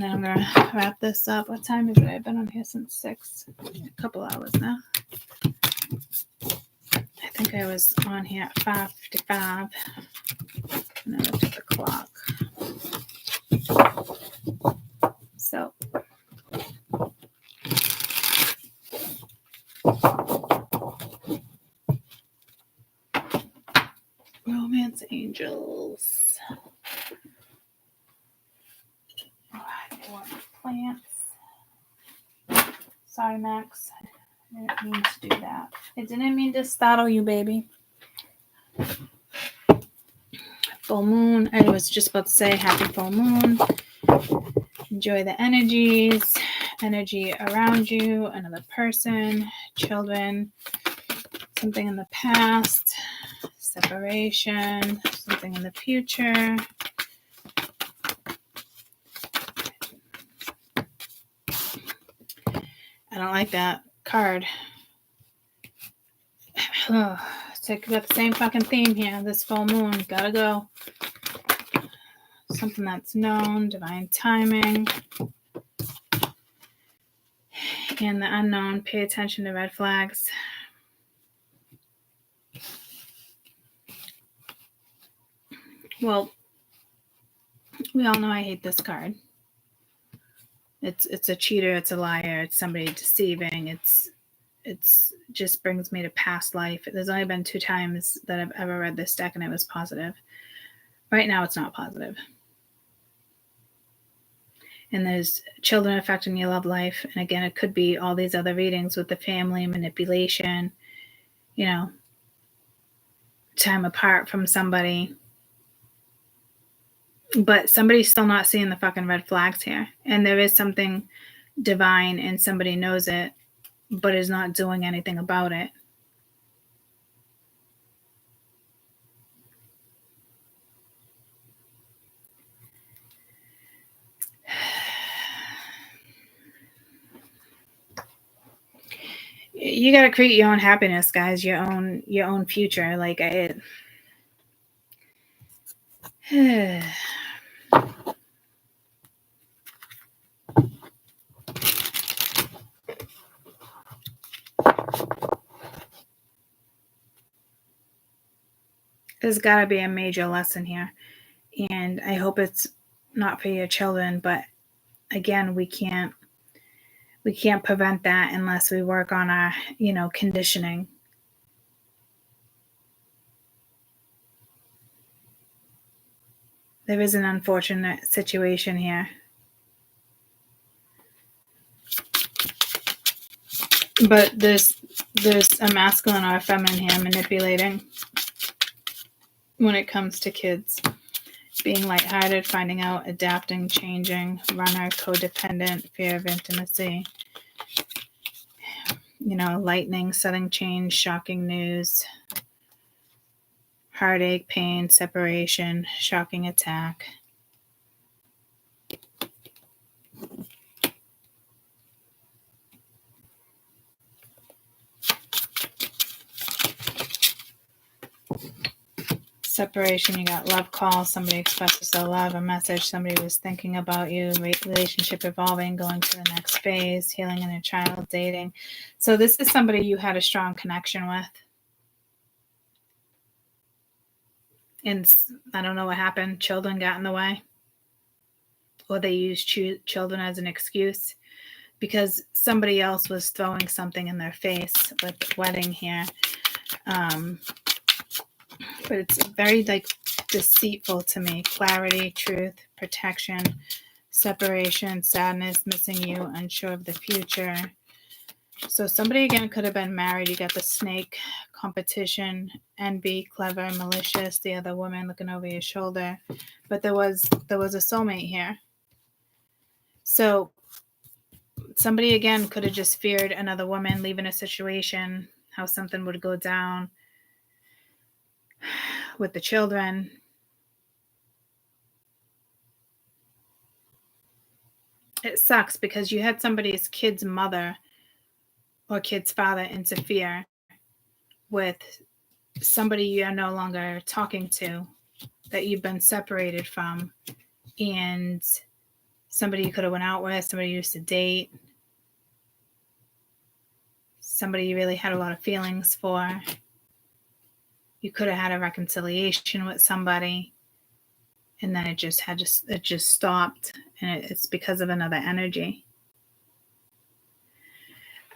then I'm going to wrap this up. What time is it? I've been on here since 6. A couple hours now. I think I was on here at 5:55. And I looked at the clock. So. Romance angels. Oh, I want plants. Sorry, Max. I didn't mean to do that. I didn't mean to startle you, baby. Full moon. I was just about to say happy full moon. Enjoy the energy around you, another person, children, something in the past, separation, something in the future. I don't like that card. Oh, it's like we got the same fucking theme here. This full moon, gotta go. Something that's known, divine timing. And the unknown, pay attention to red flags. Well, we all know I hate this card. It's a cheater, it's a liar, it's somebody deceiving, it's just brings me to past life. There's only been 2 times that I've ever read this deck and it was positive. Right now it's not positive. And there's children affecting your love life. And again, it could be all these other readings with the family, manipulation, you know, time apart from somebody. But somebody's still not seeing the fucking red flags here. And there is something divine and somebody knows it, but is not doing anything about it. You got to create your own happiness, guys, your own future. Like it's there's got to be a major lesson here. And I hope it's not for your children, but again, we can't prevent that unless we work on our, conditioning. There is an unfortunate situation here. But there's a masculine or a feminine here manipulating when it comes to kids. Being lighthearted, finding out, adapting, changing, runner, codependent, fear of intimacy. Lightning, sudden change, shocking news. heartache, pain, separation, shocking attack. Separation, you got love call, somebody expresses their love, a message, somebody was thinking about you, relationship evolving, going to the next phase, healing inner child, dating. So this is somebody you had a strong connection with. And I don't know what happened. Children got in the way. Or they used children as an excuse. Because somebody else was throwing something in their face with the wedding here. But it's very deceitful to me. Clarity, truth, protection, separation, sadness, missing you, unsure of the future. So somebody again could have been married. You got the snake, competition, envy, clever, malicious, the other woman looking over your shoulder. But there was a soulmate here. So somebody again could have just feared another woman leaving a situation, how something would go down with the children. It sucks because you had somebody's kid's mother or kid's father interfere with somebody you're no longer talking to, that you've been separated from, and somebody you could have went out with, somebody you used to date, somebody you really had a lot of feelings for. You could have had a reconciliation with somebody, and then it just stopped, and it's because of another energy.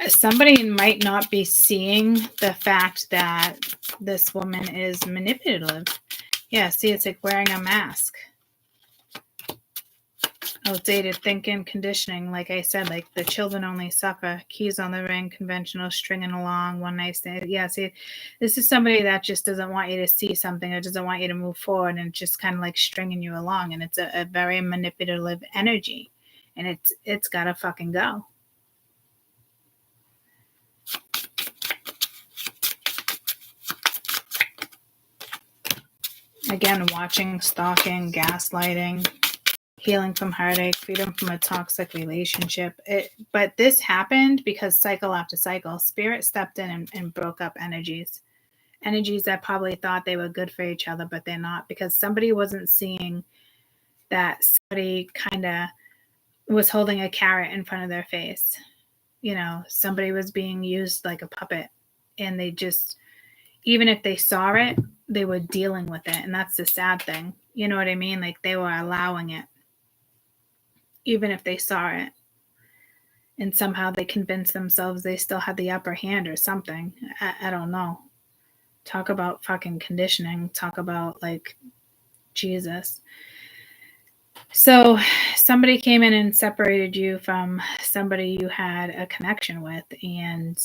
Somebody might not be seeing the fact that this woman is manipulative. Yeah, see, it's like wearing a mask. Outdated thinking, conditioning, like I said, like the children only suffer. Keys on the ring, conventional, stringing along, one night stand. Yeah, see, this is somebody that just doesn't want you to see something or doesn't want you to move forward, and just kind of like stringing you along. And it's a very manipulative energy, and it's got to fucking go. Again, watching, stalking, gaslighting, healing from heartache, freedom from a toxic relationship. But this happened because cycle after cycle, spirit stepped in and broke up energies that probably thought they were good for each other, but they're not, because somebody wasn't seeing that somebody kind of was holding a carrot in front of their face. You know, somebody was being used like a puppet, and they just, even if they saw it, they were dealing with it. And that's the sad thing. You know what I mean? Like they were allowing it, even if they saw it. And somehow they convinced themselves they still had the upper hand or something. I don't know. Talk about fucking conditioning. Talk about like Jesus. So somebody came in and separated you from somebody you had a connection with, and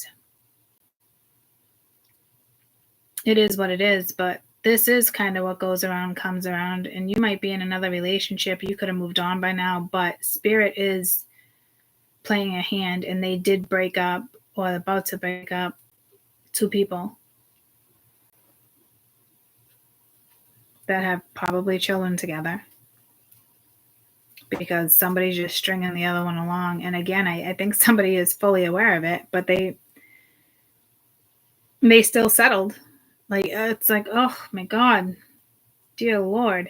it is what it is. But this is kind of what goes around comes around, and you might be in another relationship. You could have moved on by now, but spirit is playing a hand, and they did break up or about to break up two people that have probably children together, because somebody's just stringing the other one along. And again, I think somebody is fully aware of it, but they still settled. Like, it's like, oh my God, dear Lord.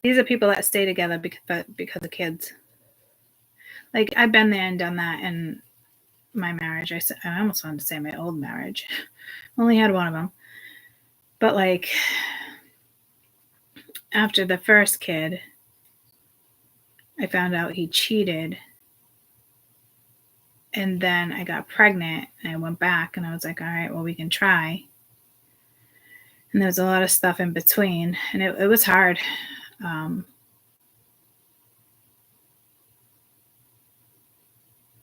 These are people that stay together because of kids. Like, I've been there and done that in my marriage. I almost wanted to say my old marriage. Only had one of them. But like, after the first kid, I found out he cheated. And then I got pregnant, and I went back, and I was like, all right, well, we can try. And there was a lot of stuff in between, and it was hard.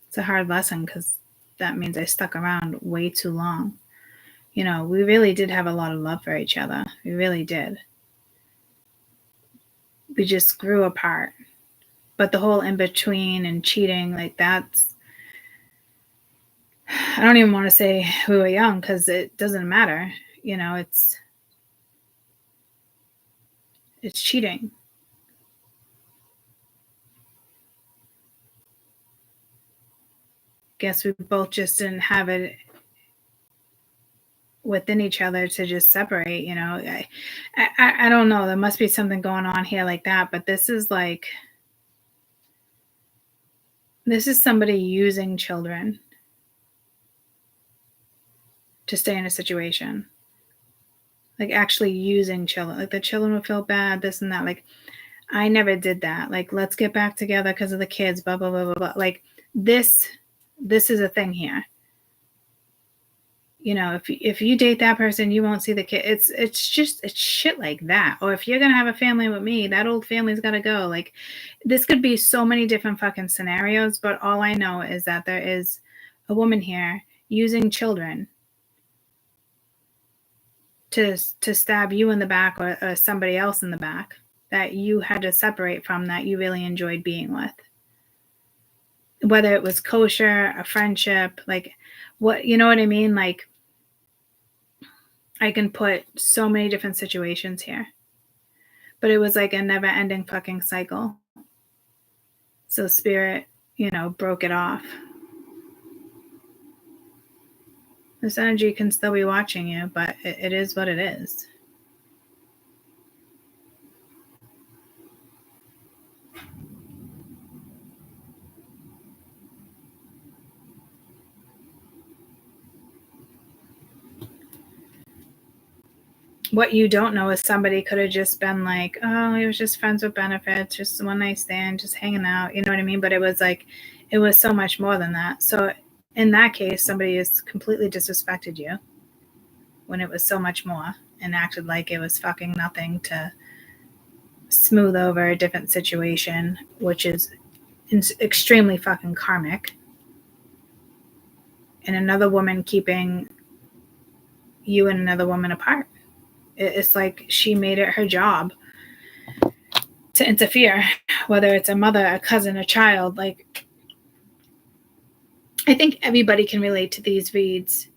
It's a hard lesson, because that means I stuck around way too long. You know, we really did have a lot of love for each other. We really did. We just grew apart. But the whole in between and cheating, like that's I don't even want to say we were young because it doesn't matter. You know, it's cheating. Guess we both just didn't have it within each other to just separate, you know. I don't know. There must be something going on here like that, but this is somebody using children to stay in a situation. Like actually using children. Like the children would feel bad, this and that. Like I never did that. Like let's get back together because of the kids, blah blah blah blah blah. Like this is a thing here. You know, if you date that person, you won't see the kid. It's shit like that. Or if you're gonna have a family with me, that old family's gotta go. Like this could be so many different fucking scenarios, but all I know is that there is a woman here using children to stab you in the back or somebody else in the back that you had to separate from, that you really enjoyed being with. Whether it was kosher, a friendship, like what, you know what I mean? Like I can put so many different situations here, but it was like a never ending fucking cycle. So spirit, you know, broke it off. This energy can still be watching you, but it is what it is. What you don't know is somebody could have just been like, oh, he was just friends with benefits, just one night stand, just hanging out. You know what I mean? But it was like, it was so much more than that. So in that case, somebody has completely disrespected you when it was so much more and acted like it was fucking nothing to smooth over a different situation, which is extremely fucking karmic. And another woman keeping you and another woman apart. It's like she made it her job to interfere, whether it's a mother, a cousin, a child. Like, I think everybody can relate to these reads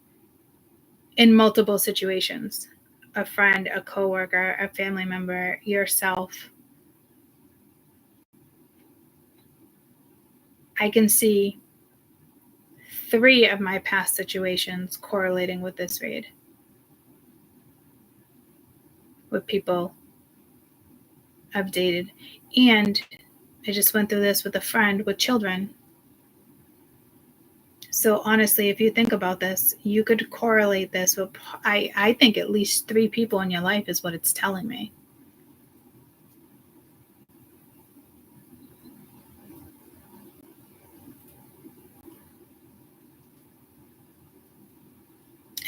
in multiple situations. A friend, a coworker, a family member, yourself. I can see 3 of my past situations correlating with this read. With people I've dated. And I just went through this with a friend with children. So honestly, if you think about this, you could correlate this with, I think at least 3 people in your life is what it's telling me.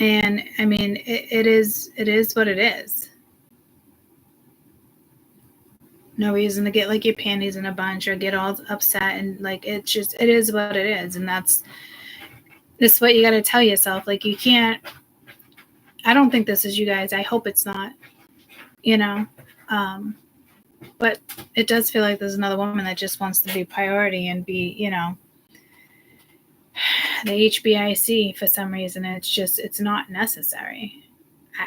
And I mean, it is what it is. No reason to get like your panties in a bunch or get all upset, and like it is what it is. And that's what you got to tell yourself. Like you can't, I don't think this is you guys. I hope it's not, you know. But it does feel like there's another woman that just wants to be priority and be, you know, the HBIC for some reason. It's not necessary.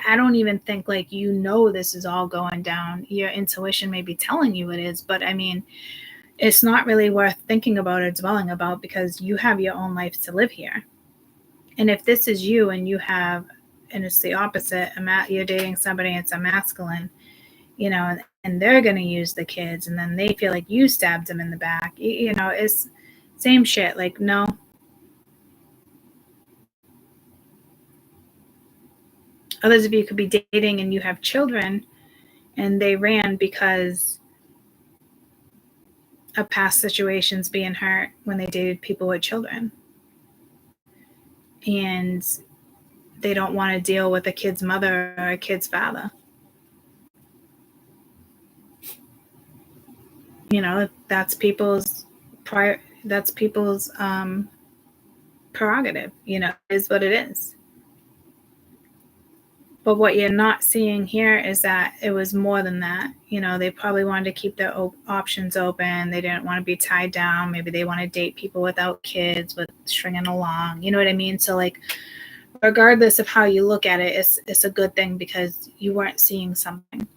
I don't even think like, you know, this is all going down. Your intuition may be telling you it is, but I mean, it's not really worth thinking about or dwelling about because you have your own life to live here. And if this is you and you have, and it's the opposite, you're dating somebody, it's a masculine, you know, and they're going to use the kids and then they feel like you stabbed them in the back, you know, it's same shit. Like, no. Others of you could be dating and you have children and they ran because of past situations being hurt when they dated people with children. And they don't want to deal with a kid's mother or a kid's father. You know, that's people's prerogative, you know, is what it is. But what you're not seeing here is that it was more than that. You know, they probably wanted to keep their options open. They didn't want to be tied down. Maybe they want to date people without kids, with stringing along. You know what I mean? So, like, regardless of how you look at it, it's a good thing because you weren't seeing something.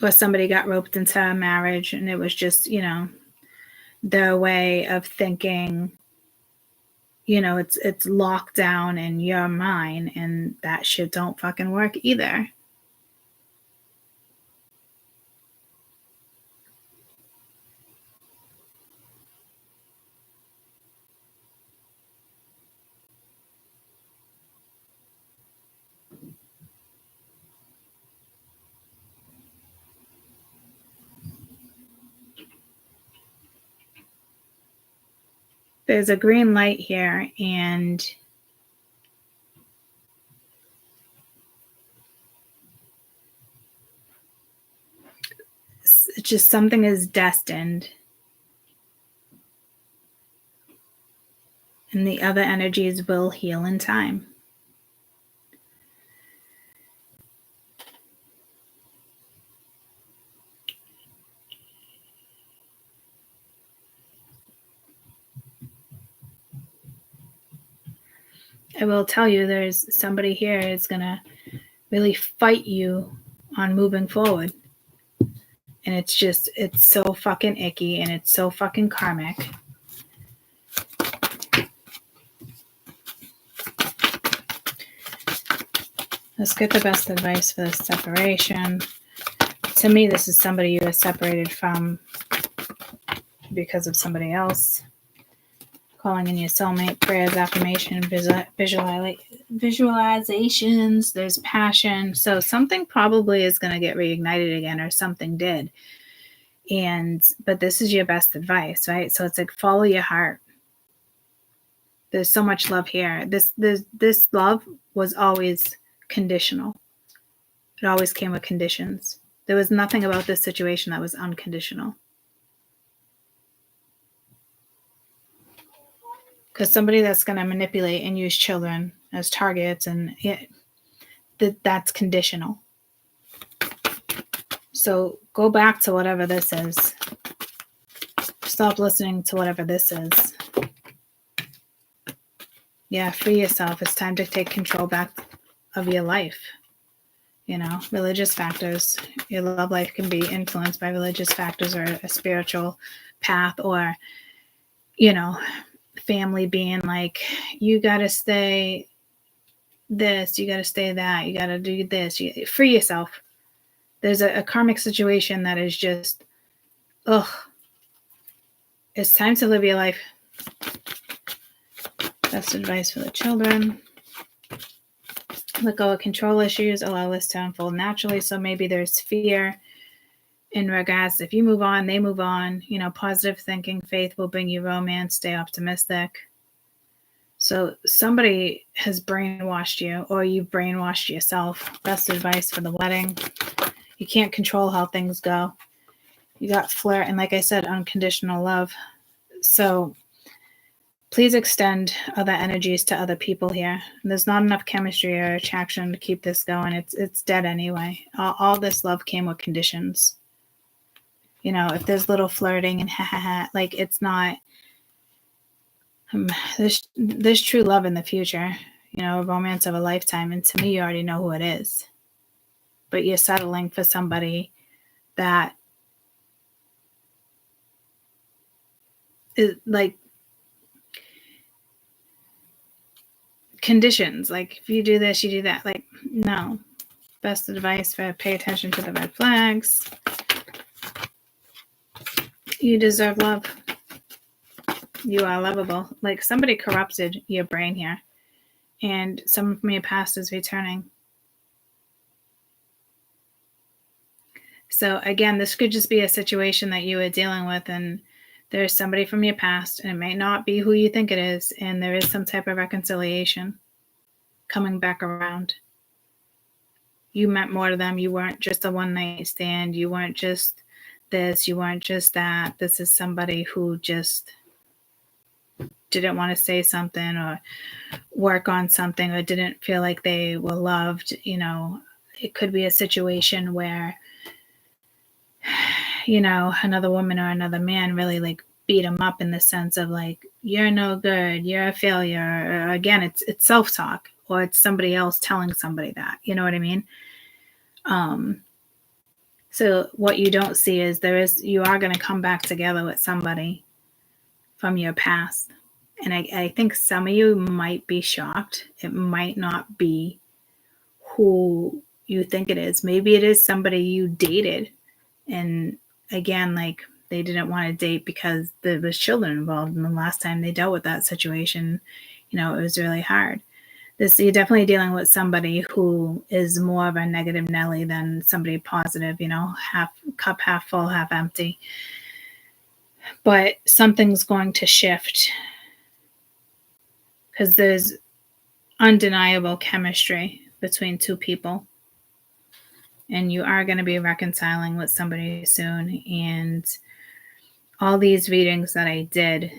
Or somebody got roped into a marriage and it was just, you know, their way of thinking, you know, it's locked down and you're mine, and that shit don't fucking work either. There's a green light here, and it's just something is destined. And the other energies will heal in time. I will tell you, there's somebody here is going to really fight you on moving forward. And it's so fucking icky, and it's so fucking karmic. Let's get the best advice for this separation. To me, this is somebody you were separated from because of somebody else. Calling in your soulmate, prayers, affirmation, visualizations. There's passion. So something probably is going to get reignited again, or something did. But this is your best advice, right? So it's like, follow your heart. There's so much love here. This love was always conditional. It always came with conditions. There was nothing about this situation that was unconditional. Because somebody that's going to manipulate and use children as targets, and that's conditional. So go back to whatever this is. Stop listening to whatever this is. Yeah, free yourself. It's time to take control back of your life. You know, religious factors. Your love life can be influenced by religious factors, or a spiritual path, or, you know, family being like, you got to stay this, you got to stay that, you got to do this. Free yourself. There's a karmic situation that is just, it's time to live your life. Best advice for the children. Let go of control issues. Allow this to unfold naturally. So maybe there's fear in regards, if you move on, they move on. You know, positive thinking, faith will bring you romance. Stay optimistic. So somebody has brainwashed you, or you've brainwashed yourself. Best advice for the wedding. You can't control how things go. You got flirt, and like I said, unconditional love. So please extend other energies to other people here. There's not enough chemistry or attraction to keep this going. It's dead anyway. All this love came with conditions. You know, if there's little flirting and like, it's not. There's true love in the future. You know, a romance of a lifetime. And to me, you already know who it is. But you're settling for somebody that is like conditions. Like, if you do this, you do that. Like, no. Best advice for pay attention to the red flags. You deserve love. You are lovable. Like, somebody corrupted your brain here, and someone from your past is returning. So again, this could just be a situation that you were dealing with, and there's somebody from your past, and it may not be who you think it is, and there is some type of reconciliation coming back around. You meant more to them. You weren't just a one-night stand. You weren't just this. You weren't just that. This is somebody who just didn't want to say something or work on something or didn't feel like they were loved. It could be a situation where, another woman or another man really like beat them up in the sense of like, you're no good, you're a failure. Or again, it's self-talk, or it's somebody else telling somebody that, you know what I mean? So what you don't see is you are going to come back together with somebody from your past. And I think some of you might be shocked. It might not be who you think it is. Maybe it is somebody you dated. And again, like they didn't want to date because there was children involved. And the last time they dealt with that situation, it was really hard. You're definitely dealing with somebody who is more of a negative Nelly than somebody positive, half cup, half full, half empty. But something's going to shift because there's undeniable chemistry between two people. And you are going to be reconciling with somebody soon. And all these readings that I did,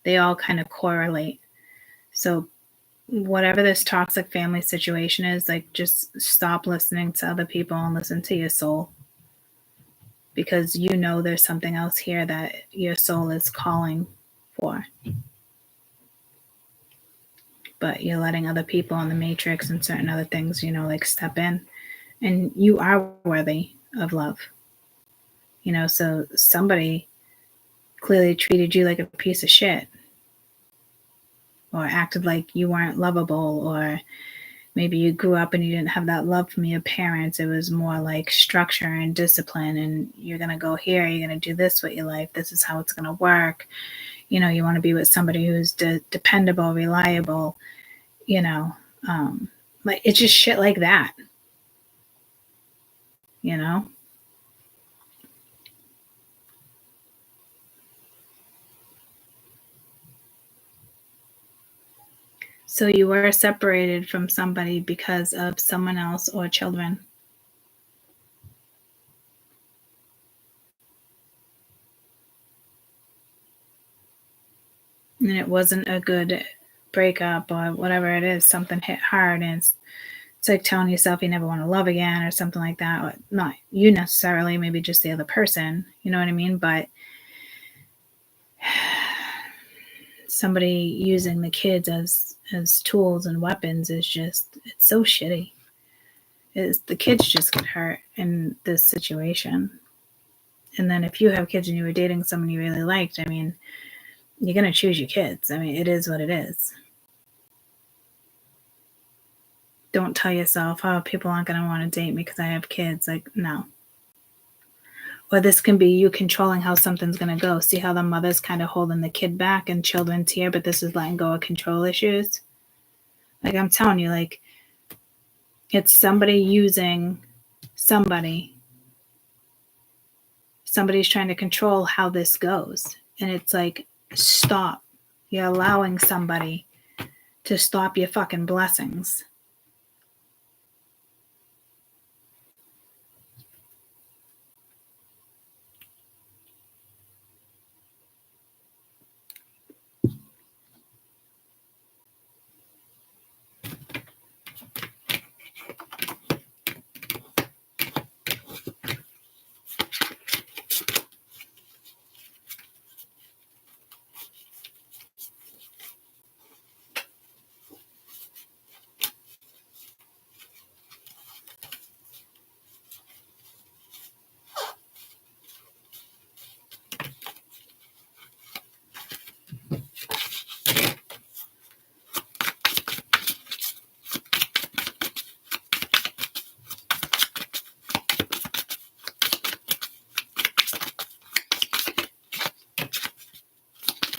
they all kind of correlate. So whatever this toxic family situation is, like just stop listening to other people and listen to your soul. Because there's something else here that your soul is calling for. But you're letting other people in the matrix and certain other things, like step in. And you are worthy of love. So somebody clearly treated you like a piece of shit. Or acted like you weren't lovable. Or maybe you grew up and you didn't have that love from your parents. It was more like structure and discipline. And you're going to go here. You're going to do this with your life. This is how it's going to work. You want to be with somebody who's dependable, reliable, like it's just shit like that, So you were separated from somebody because of someone else or children. And it wasn't a good breakup or whatever it is. Something hit hard and it's like telling yourself you never want to love again or something like that. Or not you necessarily, maybe just the other person. You know what I mean? But somebody using the kids as tools and weapons is just, it's so shitty. The kids just get hurt in this situation. And then if you have kids and you were dating someone you really liked, I mean, you're going to choose your kids. I mean, it is what it is. Don't tell yourself, oh, people aren't going to want to date me because I have kids. Like, no. Or this can be you controlling how something's going to go. See how the mother's kind of holding the kid back and children's here, but this is letting go of control issues. Like I'm telling you, like it's somebody using somebody. Somebody's trying to control how this goes. And it's like, stop. You're allowing somebody to stop your fucking blessings.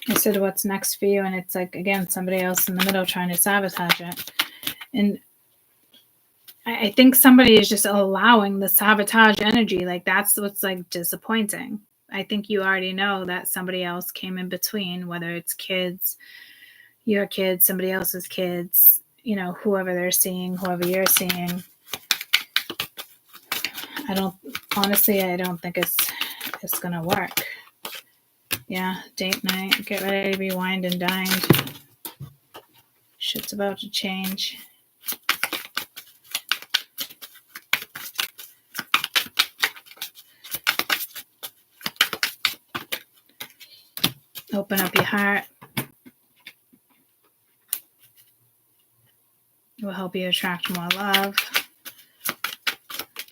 I said, what's next for you? And it's like, again, somebody else in the middle trying to sabotage it. And I think somebody is just allowing the sabotage energy. Like that's what's like disappointing. I think you already know that somebody else came in between, whether it's kids, your kids, somebody else's kids, whoever they're seeing, whoever you're seeing. I don't think it's going to work. Yeah, date night. Get ready to be wined and dined. Shit's about to change. Open up your heart. It will help you attract more love.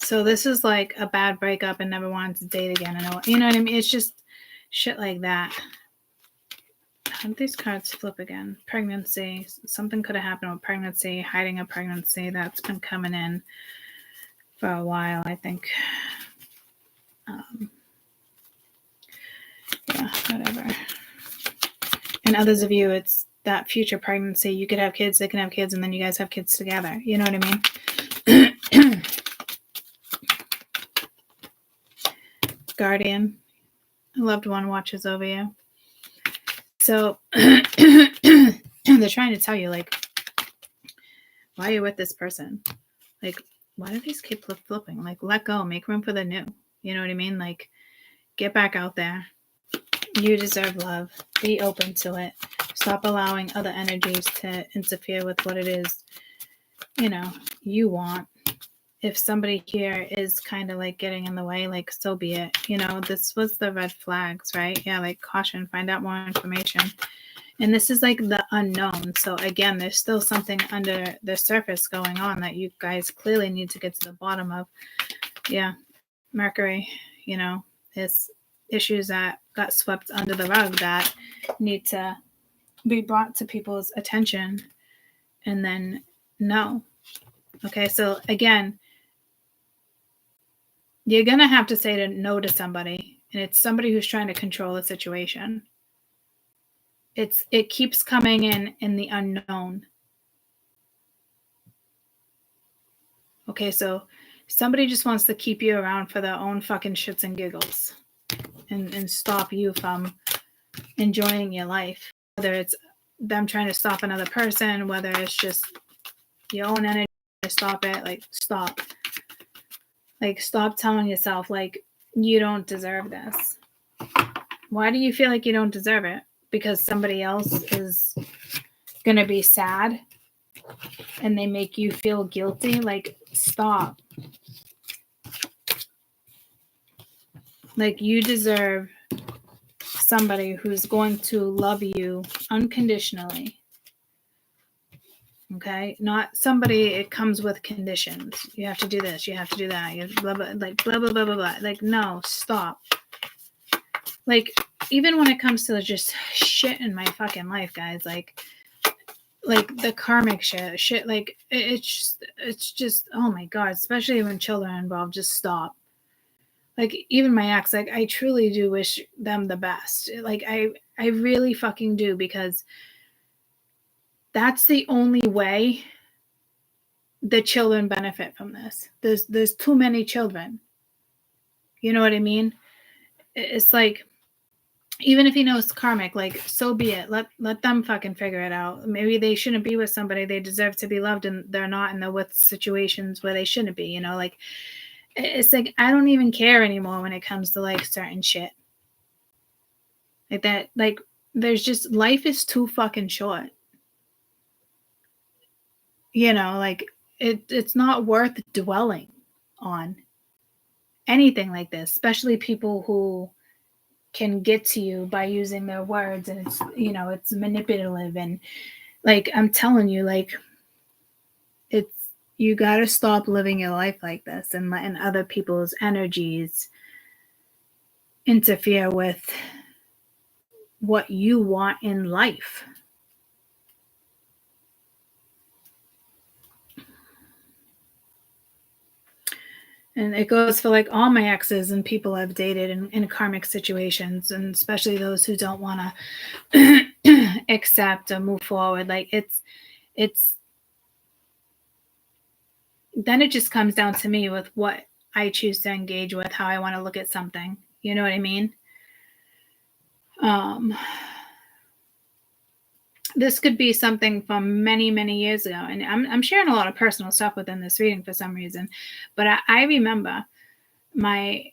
So this is like a bad breakup and never wanted to date again. You know what I mean? It's just shit like that. How did these cards flip again? Pregnancy. Something could have happened with pregnancy, hiding a pregnancy. That's been coming in for a while, I think. Yeah, whatever. And others of you, it's that future pregnancy. You could have kids, they can have kids, and then you guys have kids together. You know what I mean? Guardian. A loved one watches over you. So they're trying to tell you, like, why are you with this person? Like, why do these keep flipping? Like, let go, make room for the new. You know what I mean? Like, get back out there. You deserve love. Be open to it. Stop allowing other energies to interfere with what it is, you want. If somebody here is kind of like getting in the way, like, so be it. This was the red flags, right? Yeah, like, caution, find out more information. And this is like the unknown. So again, there's still something under the surface going on that you guys clearly need to get to the bottom of. Yeah, Mercury, it's issues that got swept under the rug that need to be brought to people's attention. And then no. Okay, so again, you're going to have to say no to somebody. And it's somebody who's trying to control the situation. It keeps coming in the unknown. Okay, so somebody just wants to keep you around for their own fucking shits and giggles and stop you from enjoying your life. Whether it's them trying to stop another person, whether it's just your own energy to stop it, like, stop. Like, stop telling yourself, like, you don't deserve this. Why do you feel like you don't deserve it? Because somebody else is going to be sad and they make you feel guilty? Like, stop. Like, you deserve somebody who's going to love you unconditionally. Okay? Not somebody, it comes with conditions. You have to do this. You have to do that. You have to blah, blah, like, blah, blah, blah, blah, blah. Like, no, stop. Like, even when it comes to just shit in my fucking life, guys, like the karmic shit, like, it's just, oh my God, especially when children are involved, just stop. Like, even my ex, like, I truly do wish them the best. Like, I really fucking do, because that's the only way the children benefit from this. There's too many children. You know what I mean? It's like, even if he knows karmic, like, so be it. Let them fucking figure it out. Maybe they shouldn't be with somebody. They deserve to be loved, and they're not, and they're with situations where they shouldn't be, like, it's like, I don't even care anymore when it comes to, like, certain shit. Like that, like, there's just, life is too fucking short. Like, it's not worth dwelling on anything like this, especially people who can get to you by using their words, and it's manipulative, and, like, I'm telling you, like, you got to stop living your life like this and letting other people's energies interfere with what you want in life. And it goes for, like, all my exes and people I've dated in karmic situations, and especially those who don't want to accept or move forward. Like, it's then it just comes down to me with what I choose to engage with, how I want to look at something. You know what I mean? This could be something from many, many years ago. And I'm sharing a lot of personal stuff within this reading for some reason. But I remember my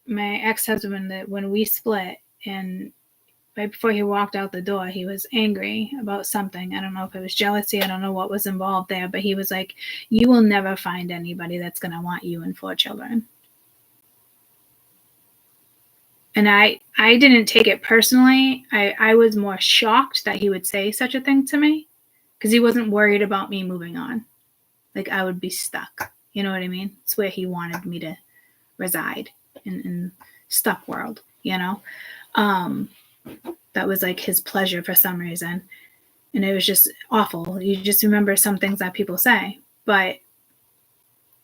ex-husband, that when we split, and right before he walked out the door, he was angry about something. I don't know if it was jealousy. I don't know what was involved there, but he was like, you will never find anybody that's going to want you and 4 children. And I didn't take it personally. I was more shocked that he would say such a thing to me because he wasn't worried about me moving on. Like I would be stuck. You know what I mean? It's where he wanted me to reside in stuck world, you know? That was like his pleasure for some reason. And it was just awful. You just remember some things that people say. But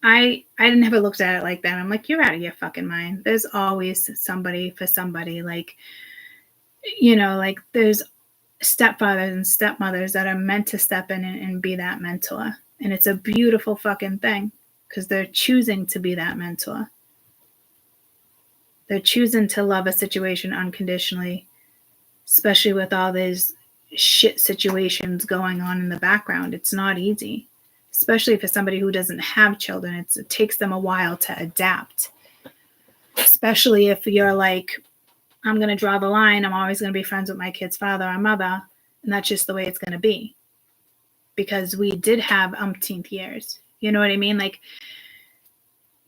I never looked at it like that. I'm like, you're out of your fucking mind. There's always somebody for somebody. Like, you know, like there's stepfathers and stepmothers that are meant to step in and be that mentor. And it's a beautiful fucking thing because they're choosing to be that mentor. They're choosing to love a situation unconditionally, especially with all these shit situations going on in the background. It's not easy. Especially for somebody who doesn't have children, it takes them a while to adapt. Especially if you're like, I'm going to draw the line. I'm always going to be friends with my kid's father or mother. And that's just the way it's going to be. Because we did have umpteenth years. You know what I mean? Like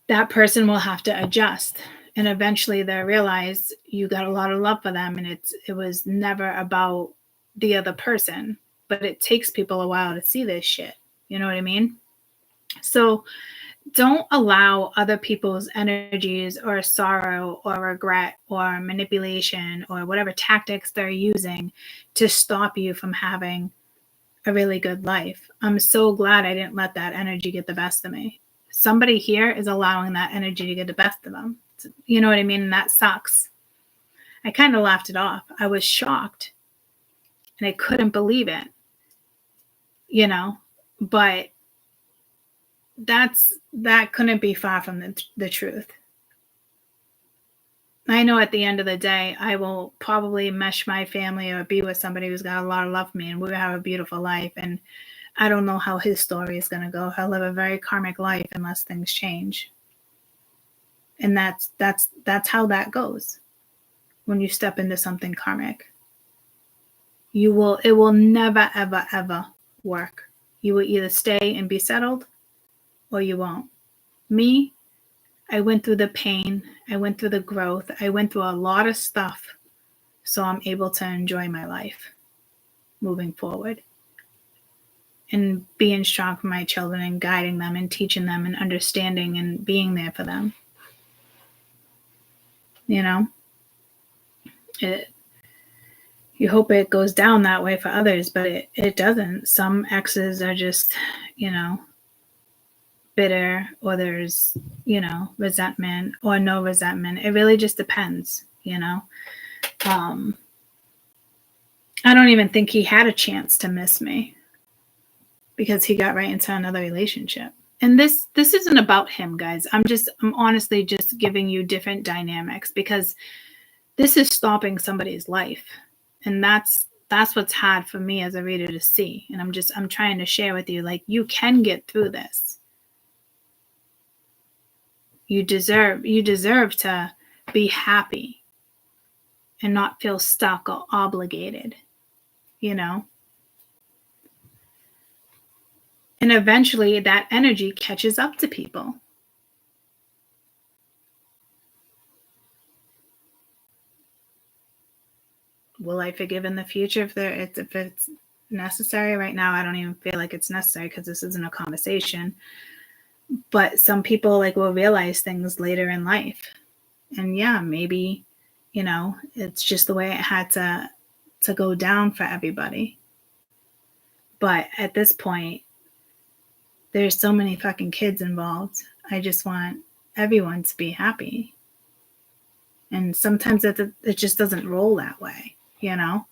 that person will have to adjust. And eventually they'll realize you got a lot of love for them. And it was never about the other person. But it takes people a while to see this shit. You know what I mean? So don't allow other people's energies or sorrow or regret or manipulation or whatever tactics they're using to stop you from having a really good life. I'm so glad I didn't let that energy get the best of me. Somebody here is allowing that energy to get the best of them. You know what I mean? And that sucks. I kind of laughed it off. I was shocked and I couldn't believe it. You know? But that couldn't be far from the truth. I know at the end of the day, I will probably mesh my family or be with somebody who's got a lot of love for me and we'll have a beautiful life. And I don't know how his story is going to go. He'll live a very karmic life unless things change. And that's how that goes when you step into something karmic. It will never, ever, ever work. You will either stay and be settled or you won't. Me, I went through the pain. I went through the growth. I went through a lot of stuff so I'm able to enjoy my life moving forward and being strong for my children and guiding them and teaching them and understanding and being there for them. You know, you hope it goes down that way for others, but it doesn't. Some exes are just, you know, bitter or there's, you know, resentment or no resentment. It really just depends, you know. I don't even think he had a chance to miss me because he got right into another relationship. And this isn't about him, guys. I'm honestly just giving you different dynamics because this is stopping somebody's life. And that's what's hard for me as a reader to see. And I'm trying to share with you, like, you can get through this. You deserve to be happy and not feel stuck or obligated, you know? And eventually that energy catches up to people. Will I forgive in the future if it's necessary? Right now, I don't even feel like it's necessary because this isn't a conversation. But some people will realize things later in life. And yeah, maybe, you know, it's just the way it had to go down for everybody. But at this point, there's so many fucking kids involved. I just want everyone to be happy. And sometimes it just doesn't roll that way, you know?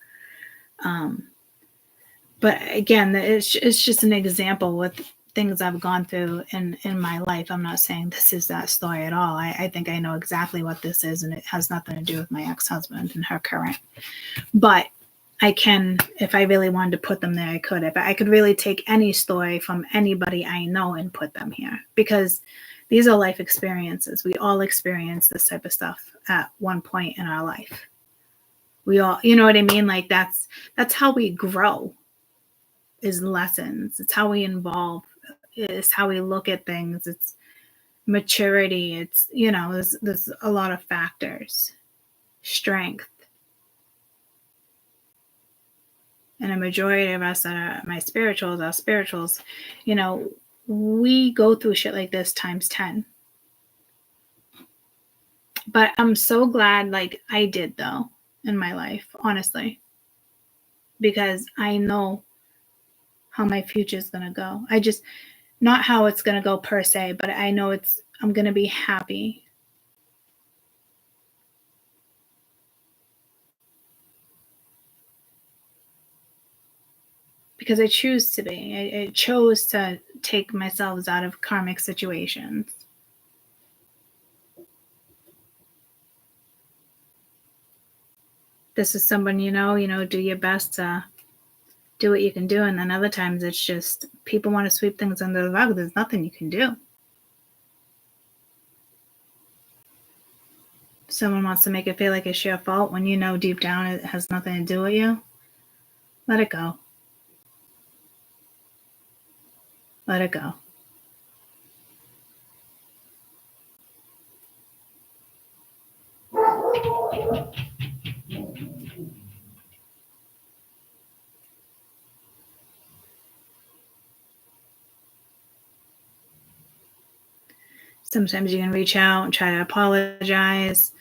But again, it's just an example with things I've gone through in my life. I'm not saying this is that story at all. I think I know exactly what this is, and it has nothing to do with my ex-husband and her current. But I can, if I really wanted to put them there, I could. If I could really take any story from anybody I know and put them here, because these are life experiences. We all experience this type of stuff at one point in our life. We all, you know what I mean? Like that's how we grow, is lessons. It's how we evolve. It's how we look at things. It's maturity. It's, you know, there's a lot of factors. Strength. And a majority of us that are our spirituals, you know, we go through shit like this times 10. But I'm so glad, like, I did, though, in my life, honestly. Because I know how my future is going to go. I just, not how it's going to go per se, but I know I'm going to be happy. Because I choose to be. I chose to take myself out of karmic situations. This is someone, you know, do your best to do what you can do. And then other times it's just people want to sweep things under the rug. There's nothing you can do. Someone wants to make it feel like it's your fault when you know deep down it has nothing to do with you. Let it go. Let it go. Sometimes you can reach out and try to apologize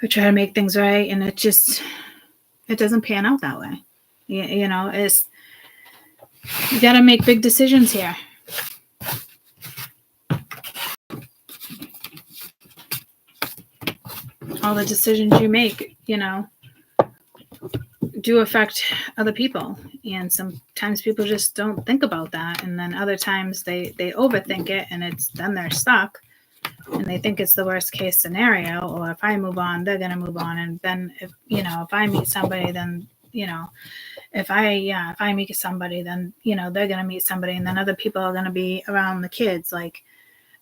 or try to make things right, and it doesn't pan out that way. You know, you got to make big decisions here. All the decisions you make, you know, do affect other people, and sometimes people just don't think about that, and then other times they overthink it, and then they're stuck, and they think it's the worst case scenario, or if I move on, they're gonna move on, and then if I meet somebody, then if I meet somebody, then they're gonna meet somebody, and then other people are gonna be around the kids. Like,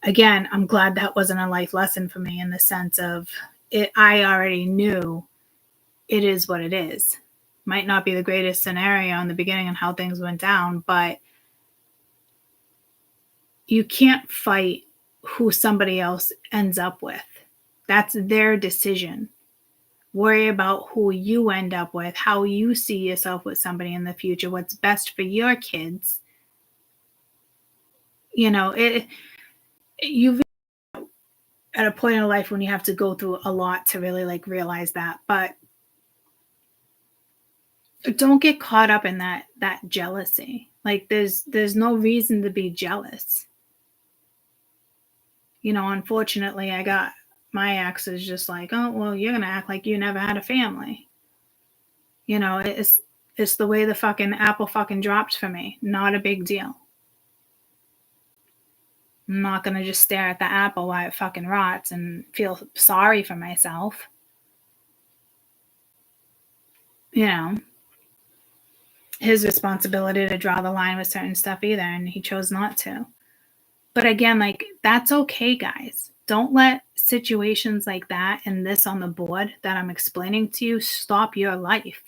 again, I'm glad that wasn't a life lesson for me, in the sense of it. I already knew it is what it is. Might not be the greatest scenario in the beginning and how things went down, but you can't fight who somebody else ends up with. That's their decision. Worry about who you end up with, how you see yourself with somebody in the future, what's best for your kids. You've at a point in life when you have to go through a lot to really like realize that, but don't get caught up in that jealousy. Like there's no reason to be jealous. Unfortunately, I got my ex is just like, oh, well, you're going to act like you never had a family. It's the way the fucking apple fucking dropped for me. Not a big deal. I'm not going to just stare at the apple while it fucking rots and feel sorry for myself. His responsibility to draw the line with certain stuff either, and he chose not to. But again, like, that's okay, guys. Don't let situations like that and this on the board that I'm explaining to you stop your life.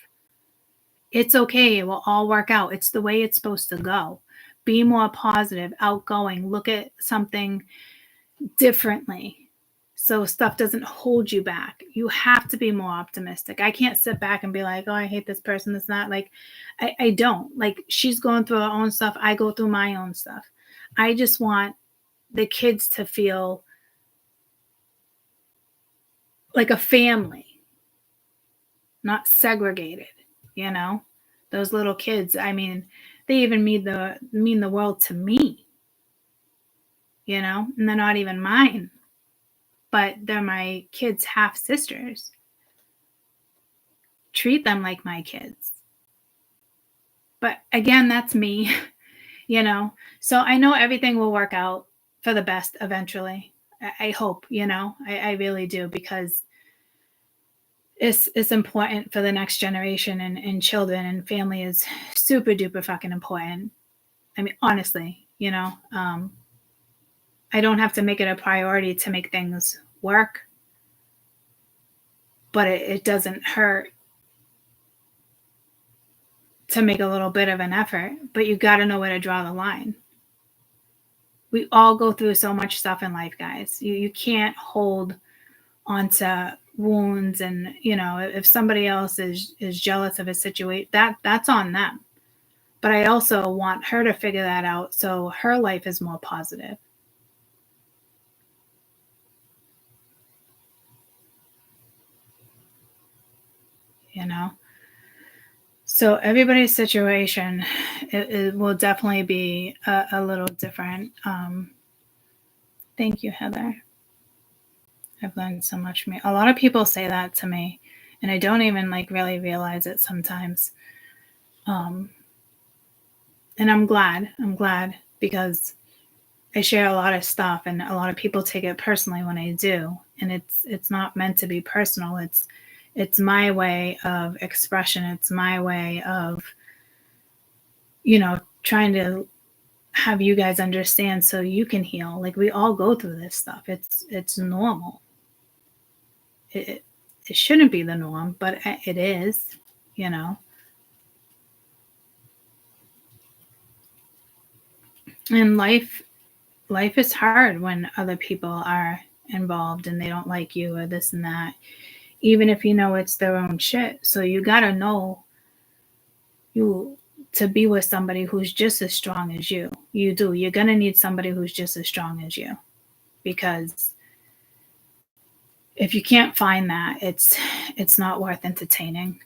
It's okay. It will all work out. It's the way it's supposed to go. Be more positive, outgoing, look at something differently so stuff doesn't hold you back. You have to be more optimistic. I can't sit back and be like, oh, I hate this person. It's not like, I don't. Like, she's going through her own stuff. I go through my own stuff. I just want the kids to feel like a family, not segregated, Those little kids, I mean, they even mean the world to me, and they're not even mine, but they're my kids' half sisters. Treat them like my kids. But again, that's me, So I know everything will work out for the best eventually. I hope, I really do, because it's important for the next generation, and children and family is super duper fucking important. I mean, honestly, I don't have to make it a priority to make things work, but it doesn't hurt to make a little bit of an effort, but you got to know where to draw the line. We all go through so much stuff in life, guys. You can't hold onto wounds, and if somebody else is jealous of a situation, that's on them. But I also want her to figure that out so her life is more positive. So everybody's situation, it will definitely be a little different. Thank you, Heather. I've learned so much from you. A lot of people say that to me, and I don't even really realize it sometimes. And I'm glad because I share a lot of stuff, and a lot of people take it personally when I do, and it's not meant to be personal. It's my way of expression. It's my way of, trying to have you guys understand so you can heal. We all go through this stuff. It's normal. It shouldn't be the norm, but it is, And life is hard when other people are involved and they don't like you or this and that, even if it's their own shit. So you gotta know to be with somebody who's just as strong as you. You're gonna need somebody who's just as strong as you, because if you can't find that, it's not worth entertaining.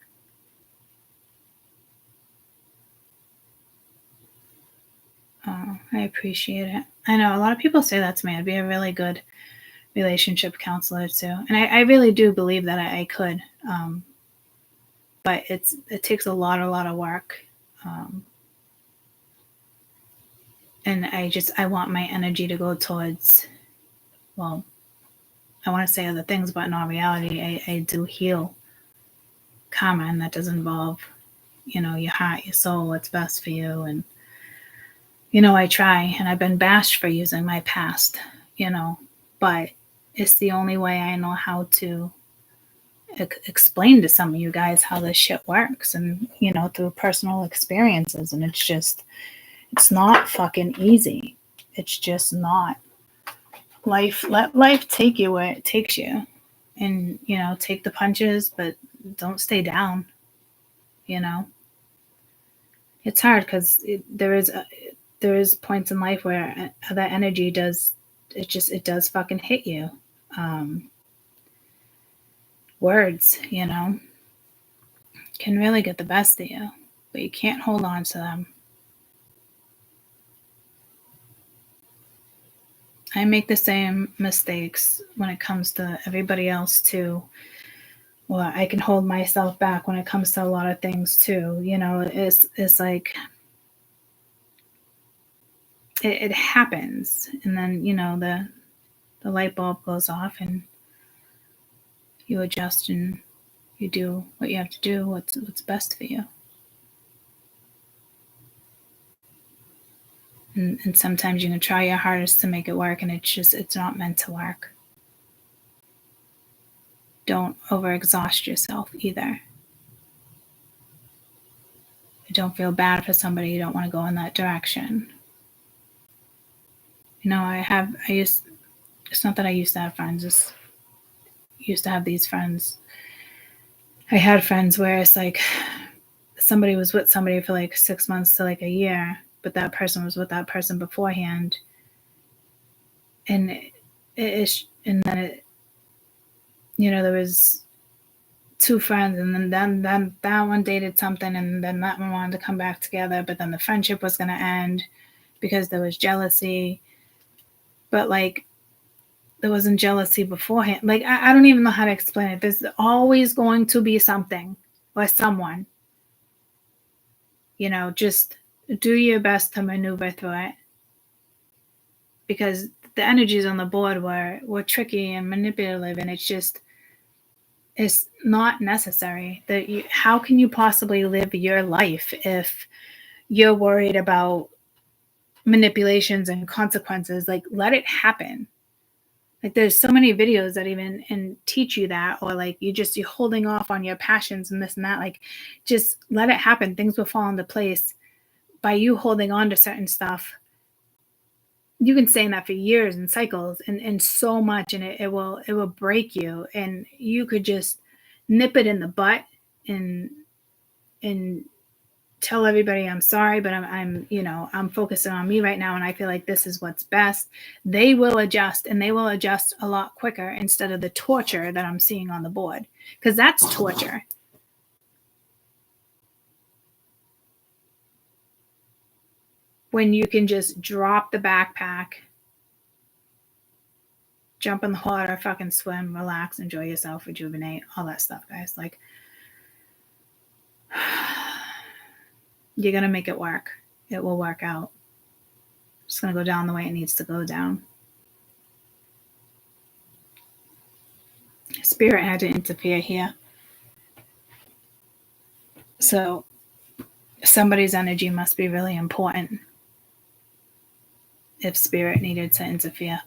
Oh, I appreciate it. I know a lot of people say that to me. I'd be a really good relationship counselor too, and I really do believe that I could. But it takes a lot of work, and I want my energy to go towards, well, I want to say other things, but in all reality, I do heal karma, and that does involve, your heart, your soul, what's best for you. And, I try, and I've been bashed for using my past, but it's the only way I know how to explain to some of you guys how this shit works, and, through personal experiences. And it's not fucking easy. It's just not. Let life take you where it takes you, and take the punches, but don't stay down. It's hard because there is points in life where that energy does fucking hit you. Words can really get the best of you, but you can't hold on to them. I make the same mistakes when it comes to everybody else too. Well, I can hold myself back when it comes to a lot of things too. It's like it happens, and then the light bulb goes off, and you adjust and you do what you have to do. What's best for you. And sometimes you can try your hardest to make it work, and it's not meant to work. Don't overexhaust yourself either. Don't feel bad for somebody you don't want to go in that direction. It's not that I used to have friends. It's used to have these friends. I had friends where it's like somebody was with somebody for 6 months to a year, but that person was with that person beforehand. And then there was two friends, and then that one dated something, and then that one wanted to come back together, but then the friendship was going to end because there was jealousy. But there wasn't jealousy beforehand. I don't even know how to explain it. There's always going to be something or someone. Just do your best to maneuver through it, because the energies on the board were tricky and manipulative, and it's not necessary. How can you possibly live your life if you're worried about manipulations and consequences? Let it happen. Like there's so many videos that even and teach you that, or like you're holding off on your passions and this and that. Like just let it happen. Things will fall into place by you holding on to certain stuff. You can stay in that for years and cycles and so much, and it will break you, and you could just nip it in the butt and tell everybody I'm sorry, but I'm focusing on me right now, and I feel like this is what's best. They will adjust, and they will adjust a lot quicker instead of the torture that I'm seeing on the board, because that's torture. When you can just drop the backpack, jump in the water, fucking swim, relax, enjoy yourself, rejuvenate, all that stuff, guys. Like, you're going to make it work. It will work out. It's going to go down the way it needs to go down. Spirit had to interfere here. So somebody's energy must be really important if Spirit needed to interfere.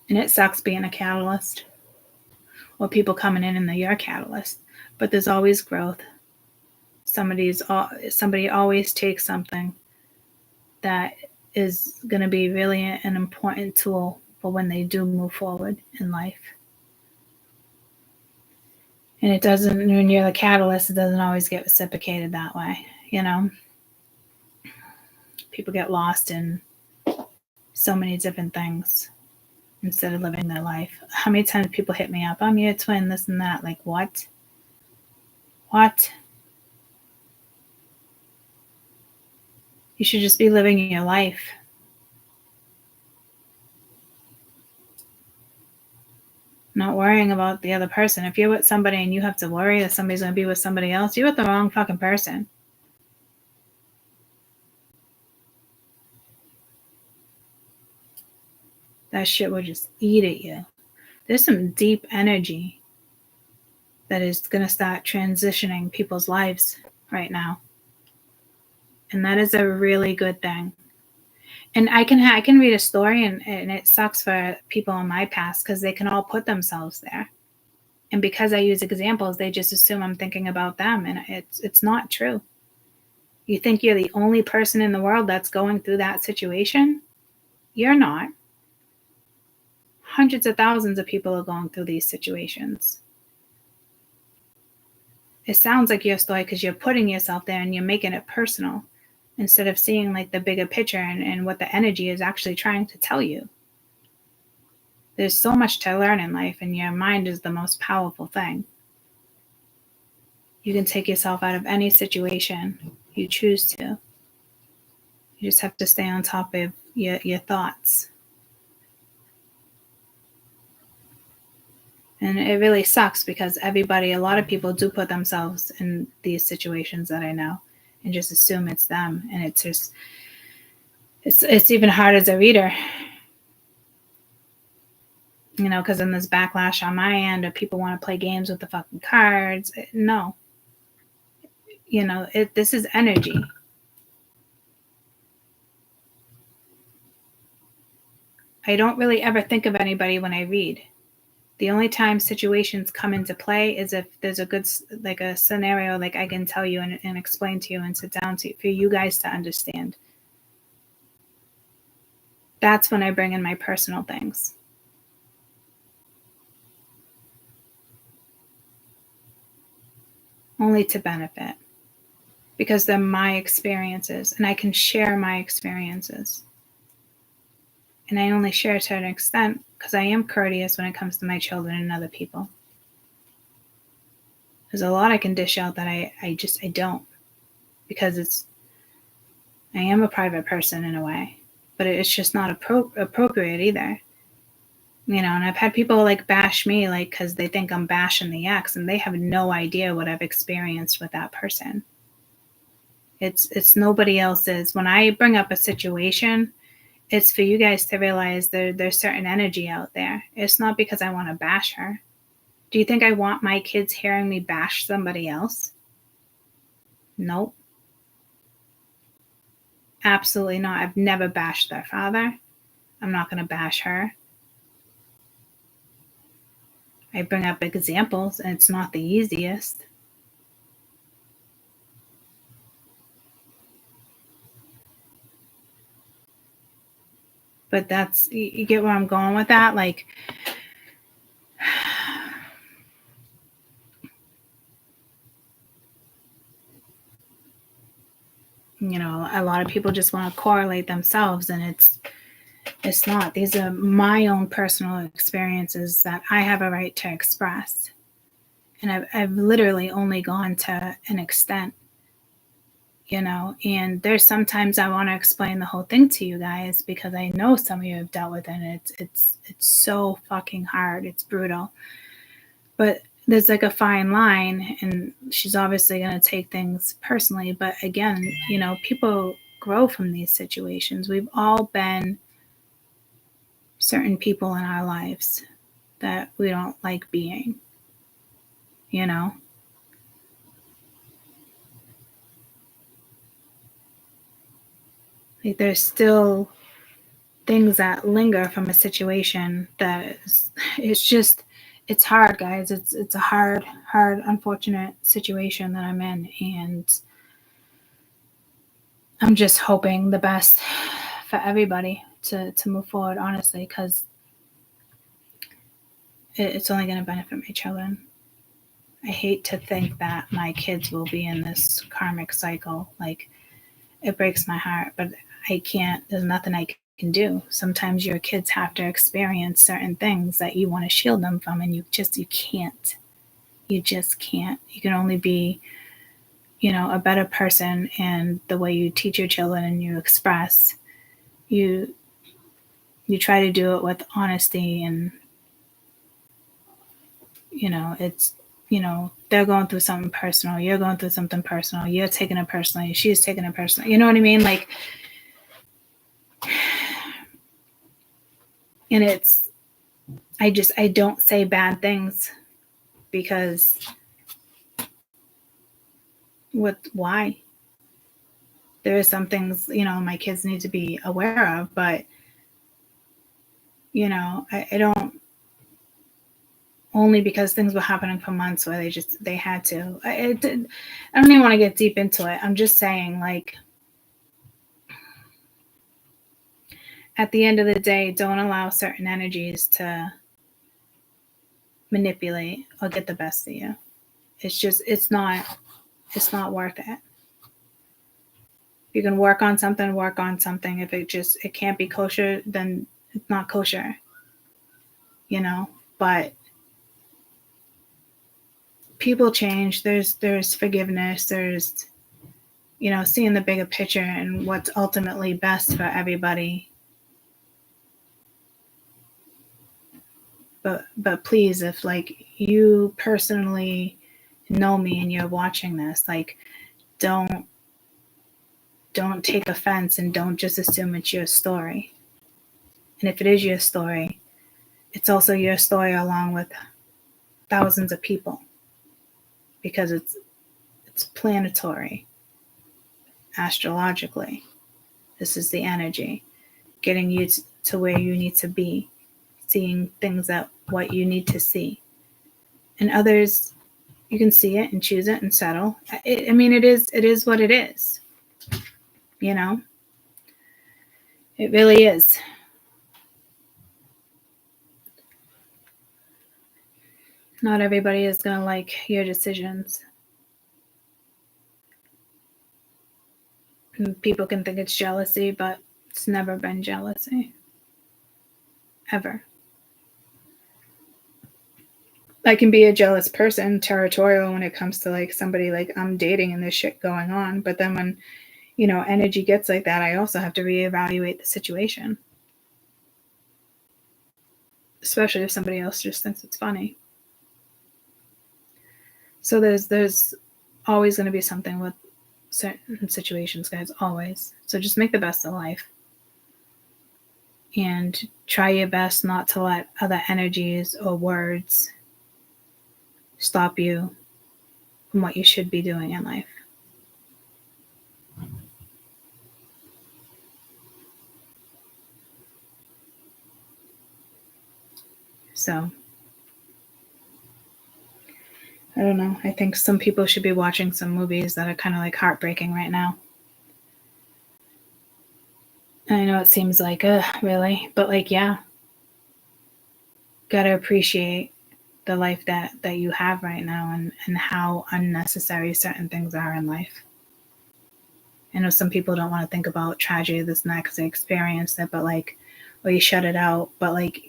And it sucks being a catalyst, or people coming in and you're a catalyst. But there's always growth. Somebody always takes something that is going to be really an important tool for when they do move forward in life. And it doesn't, when you're the catalyst, it doesn't always get reciprocated that way, you know? People get lost in so many different things instead of living their life. How many times people hit me up, I'm your twin, this and that. Like, what? What? You should just be living your life. Not worrying about the other person. If you're with somebody and you have to worry that somebody's going to be with somebody else, you're with the wrong fucking person. That shit will just eat at you. There's some deep energy that is going to start transitioning people's lives right now. And that is a really good thing. And I can read a story, and it sucks for people in my past because they can all put themselves there. And because I use examples, they just assume I'm thinking about them. And it's not true. You think you're the only person in the world that's going through that situation? You're not. Hundreds of thousands of people are going through these situations. It sounds like your story because you're putting yourself there and you're making it personal, instead of seeing like the bigger picture and what the energy is actually trying to tell you. There's so much to learn in life, and your mind is the most powerful thing. You can take yourself out of any situation you choose to. You just have to stay on top of your thoughts. And it really sucks because a lot of people do put themselves in these situations that I know and just assume it's them. And it's just, it's even hard as a reader, you know, because then there's backlash on my end, or people want to play games with the fucking cards. No. You know, this is energy. I don't really ever think of anybody when I read. The only time situations come into play is if there's a good, like a scenario, like I can tell you and explain to you and sit down for you guys to understand. That's when I bring in my personal things. Only to benefit. Because they're my experiences, and I can share my experiences. And I only share to an extent because I am courteous when it comes to my children and other people. There's a lot I can dish out that I don't, because I am a private person in a way, but it's just not appropriate either. You know, and I've had people like bash me, like, because they think I'm bashing the ex, and they have no idea what I've experienced with that person. It's nobody else's. When I bring up a situation, it's for you guys to realize there's certain energy out there. It's not because I want to bash her. Do you think I want my kids hearing me bash somebody else? Nope. Absolutely not. I've never bashed their father. I'm not going to bash her. I bring up examples, and it's not the easiest. But that's, you get where I'm going with that? Like, you know, a lot of people just want to correlate themselves, and it's not. These are my own personal experiences that I have a right to express. And I've literally only gone to an extent, you know, and there's sometimes I want to explain the whole thing to you guys because I know some of you have dealt with it, and it's so fucking hard. It's brutal. But there's like a fine line, and she's obviously going to take things personally. But again, you know, people grow from these situations. We've all been certain people in our lives that we don't like being, you know. Like, there's still things that linger from a situation that is, it's hard, guys. It's a hard, unfortunate situation that I'm in, and I'm just hoping the best for everybody to move forward, honestly, because it's only going to benefit my children. I hate to think that my kids will be in this karmic cycle. Like, it breaks my heart, but I can't, there's nothing I can do. Sometimes your kids have to experience certain things that you want to shield them from, and you can't. You just can't. You can only be, you know, a better person, and the way you teach your children and you express, you try to do it with honesty, and, you know, it's, you know, they're going through something personal, you're going through something personal, you're taking it personally, she's taking it personally, you know what I mean? Like, and it's, I don't say bad things because why? There are some things, you know, my kids need to be aware of, but, you know, I don't, only because things were happening for months where they had to. I don't even want to get deep into it. I'm just saying, like, at the end of the day, don't allow certain energies to manipulate or get the best of you. It's just, it's not worth it. You can work on something. If it can't be kosher, then it's not kosher, you know. But people change. There's forgiveness. There's, you know, seeing the bigger picture and what's ultimately best for everybody. But please, if, like, you personally know me and you're watching this, like, don't take offense, and don't just assume it's your story. And if it is your story, it's also your story along with thousands of people, because it's planetary, astrologically. This is the energy getting you to where you need to be, seeing things that what you need to see. And others, you can see it and choose it and settle. I mean, it is what it is, you know. It really is. Not everybody is going to like your decisions. And people can think it's jealousy, but it's never been jealousy. Ever. I can be a jealous person, territorial when it comes to, like, somebody, like, I'm dating and there's shit going on. But then when, you know, energy gets like that, I also have to reevaluate the situation. Especially if somebody else just thinks it's funny. So there's always going to be something with certain situations, guys, always. So just make the best of life. And try your best not to let other energies or words stop you from what you should be doing in life. So, I don't know. I think some people should be watching some movies that are kind of like heartbreaking right now. And I know it seems like, really? But like, yeah. Gotta appreciate the life that you have right now, and how unnecessary certain things are in life. I know some people don't want to think about tragedy, this and that, because they experienced it, but like, or you shut it out. But like,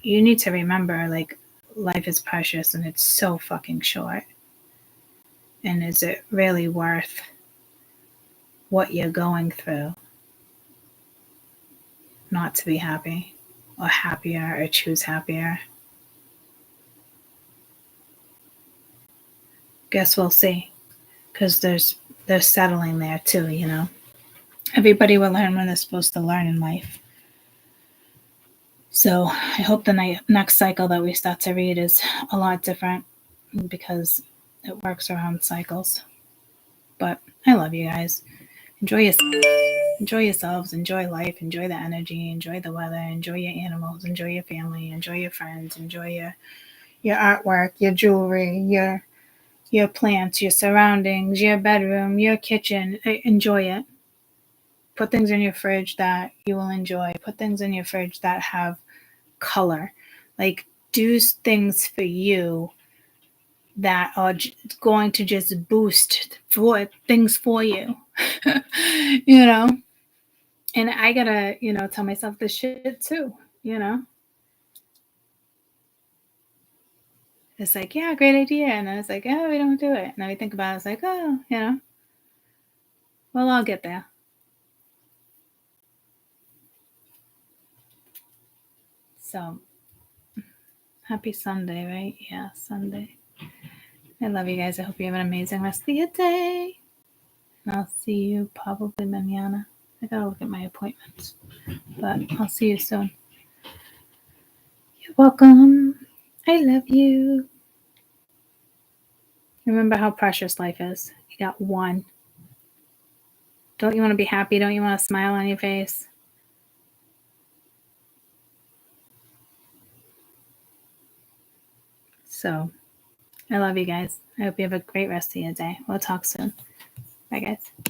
you need to remember, like, life is precious and it's so fucking short. And is it really worth what you're going through not to be happy or happier or choose happier? Guess we'll see, because there's settling there too, you know. Everybody will learn when they're supposed to learn in life. So I hope the next cycle that we start to read is a lot different, because it works around cycles. But I love you guys. Enjoy yourselves. Enjoy yourselves. Enjoy life. Enjoy the energy. Enjoy the weather. Enjoy your animals. Enjoy your family. Enjoy your friends. Enjoy your artwork, your jewelry, your plants, your surroundings, your bedroom, your kitchen. Enjoy it. Put things in your fridge that you will enjoy. Put things in your fridge that have color. Like, do things for you that are going to just boost things for you. You know? And I gotta, tell myself this shit too, It's like, yeah, great idea. And then it's like, oh, we don't do it. And then we think about it, it's like, oh, well, I'll get there. So, happy Sunday, right? Yeah, Sunday. I love you guys. I hope you have an amazing rest of your day. And I'll see you probably mañana. I gotta look at my appointments. But I'll see you soon. You're welcome. I love you. Remember how precious life is. You got one. Don't you want to be happy? Don't you want a smile on your face? So, I love you guys. I hope you have a great rest of your day. We'll talk soon. Bye, guys.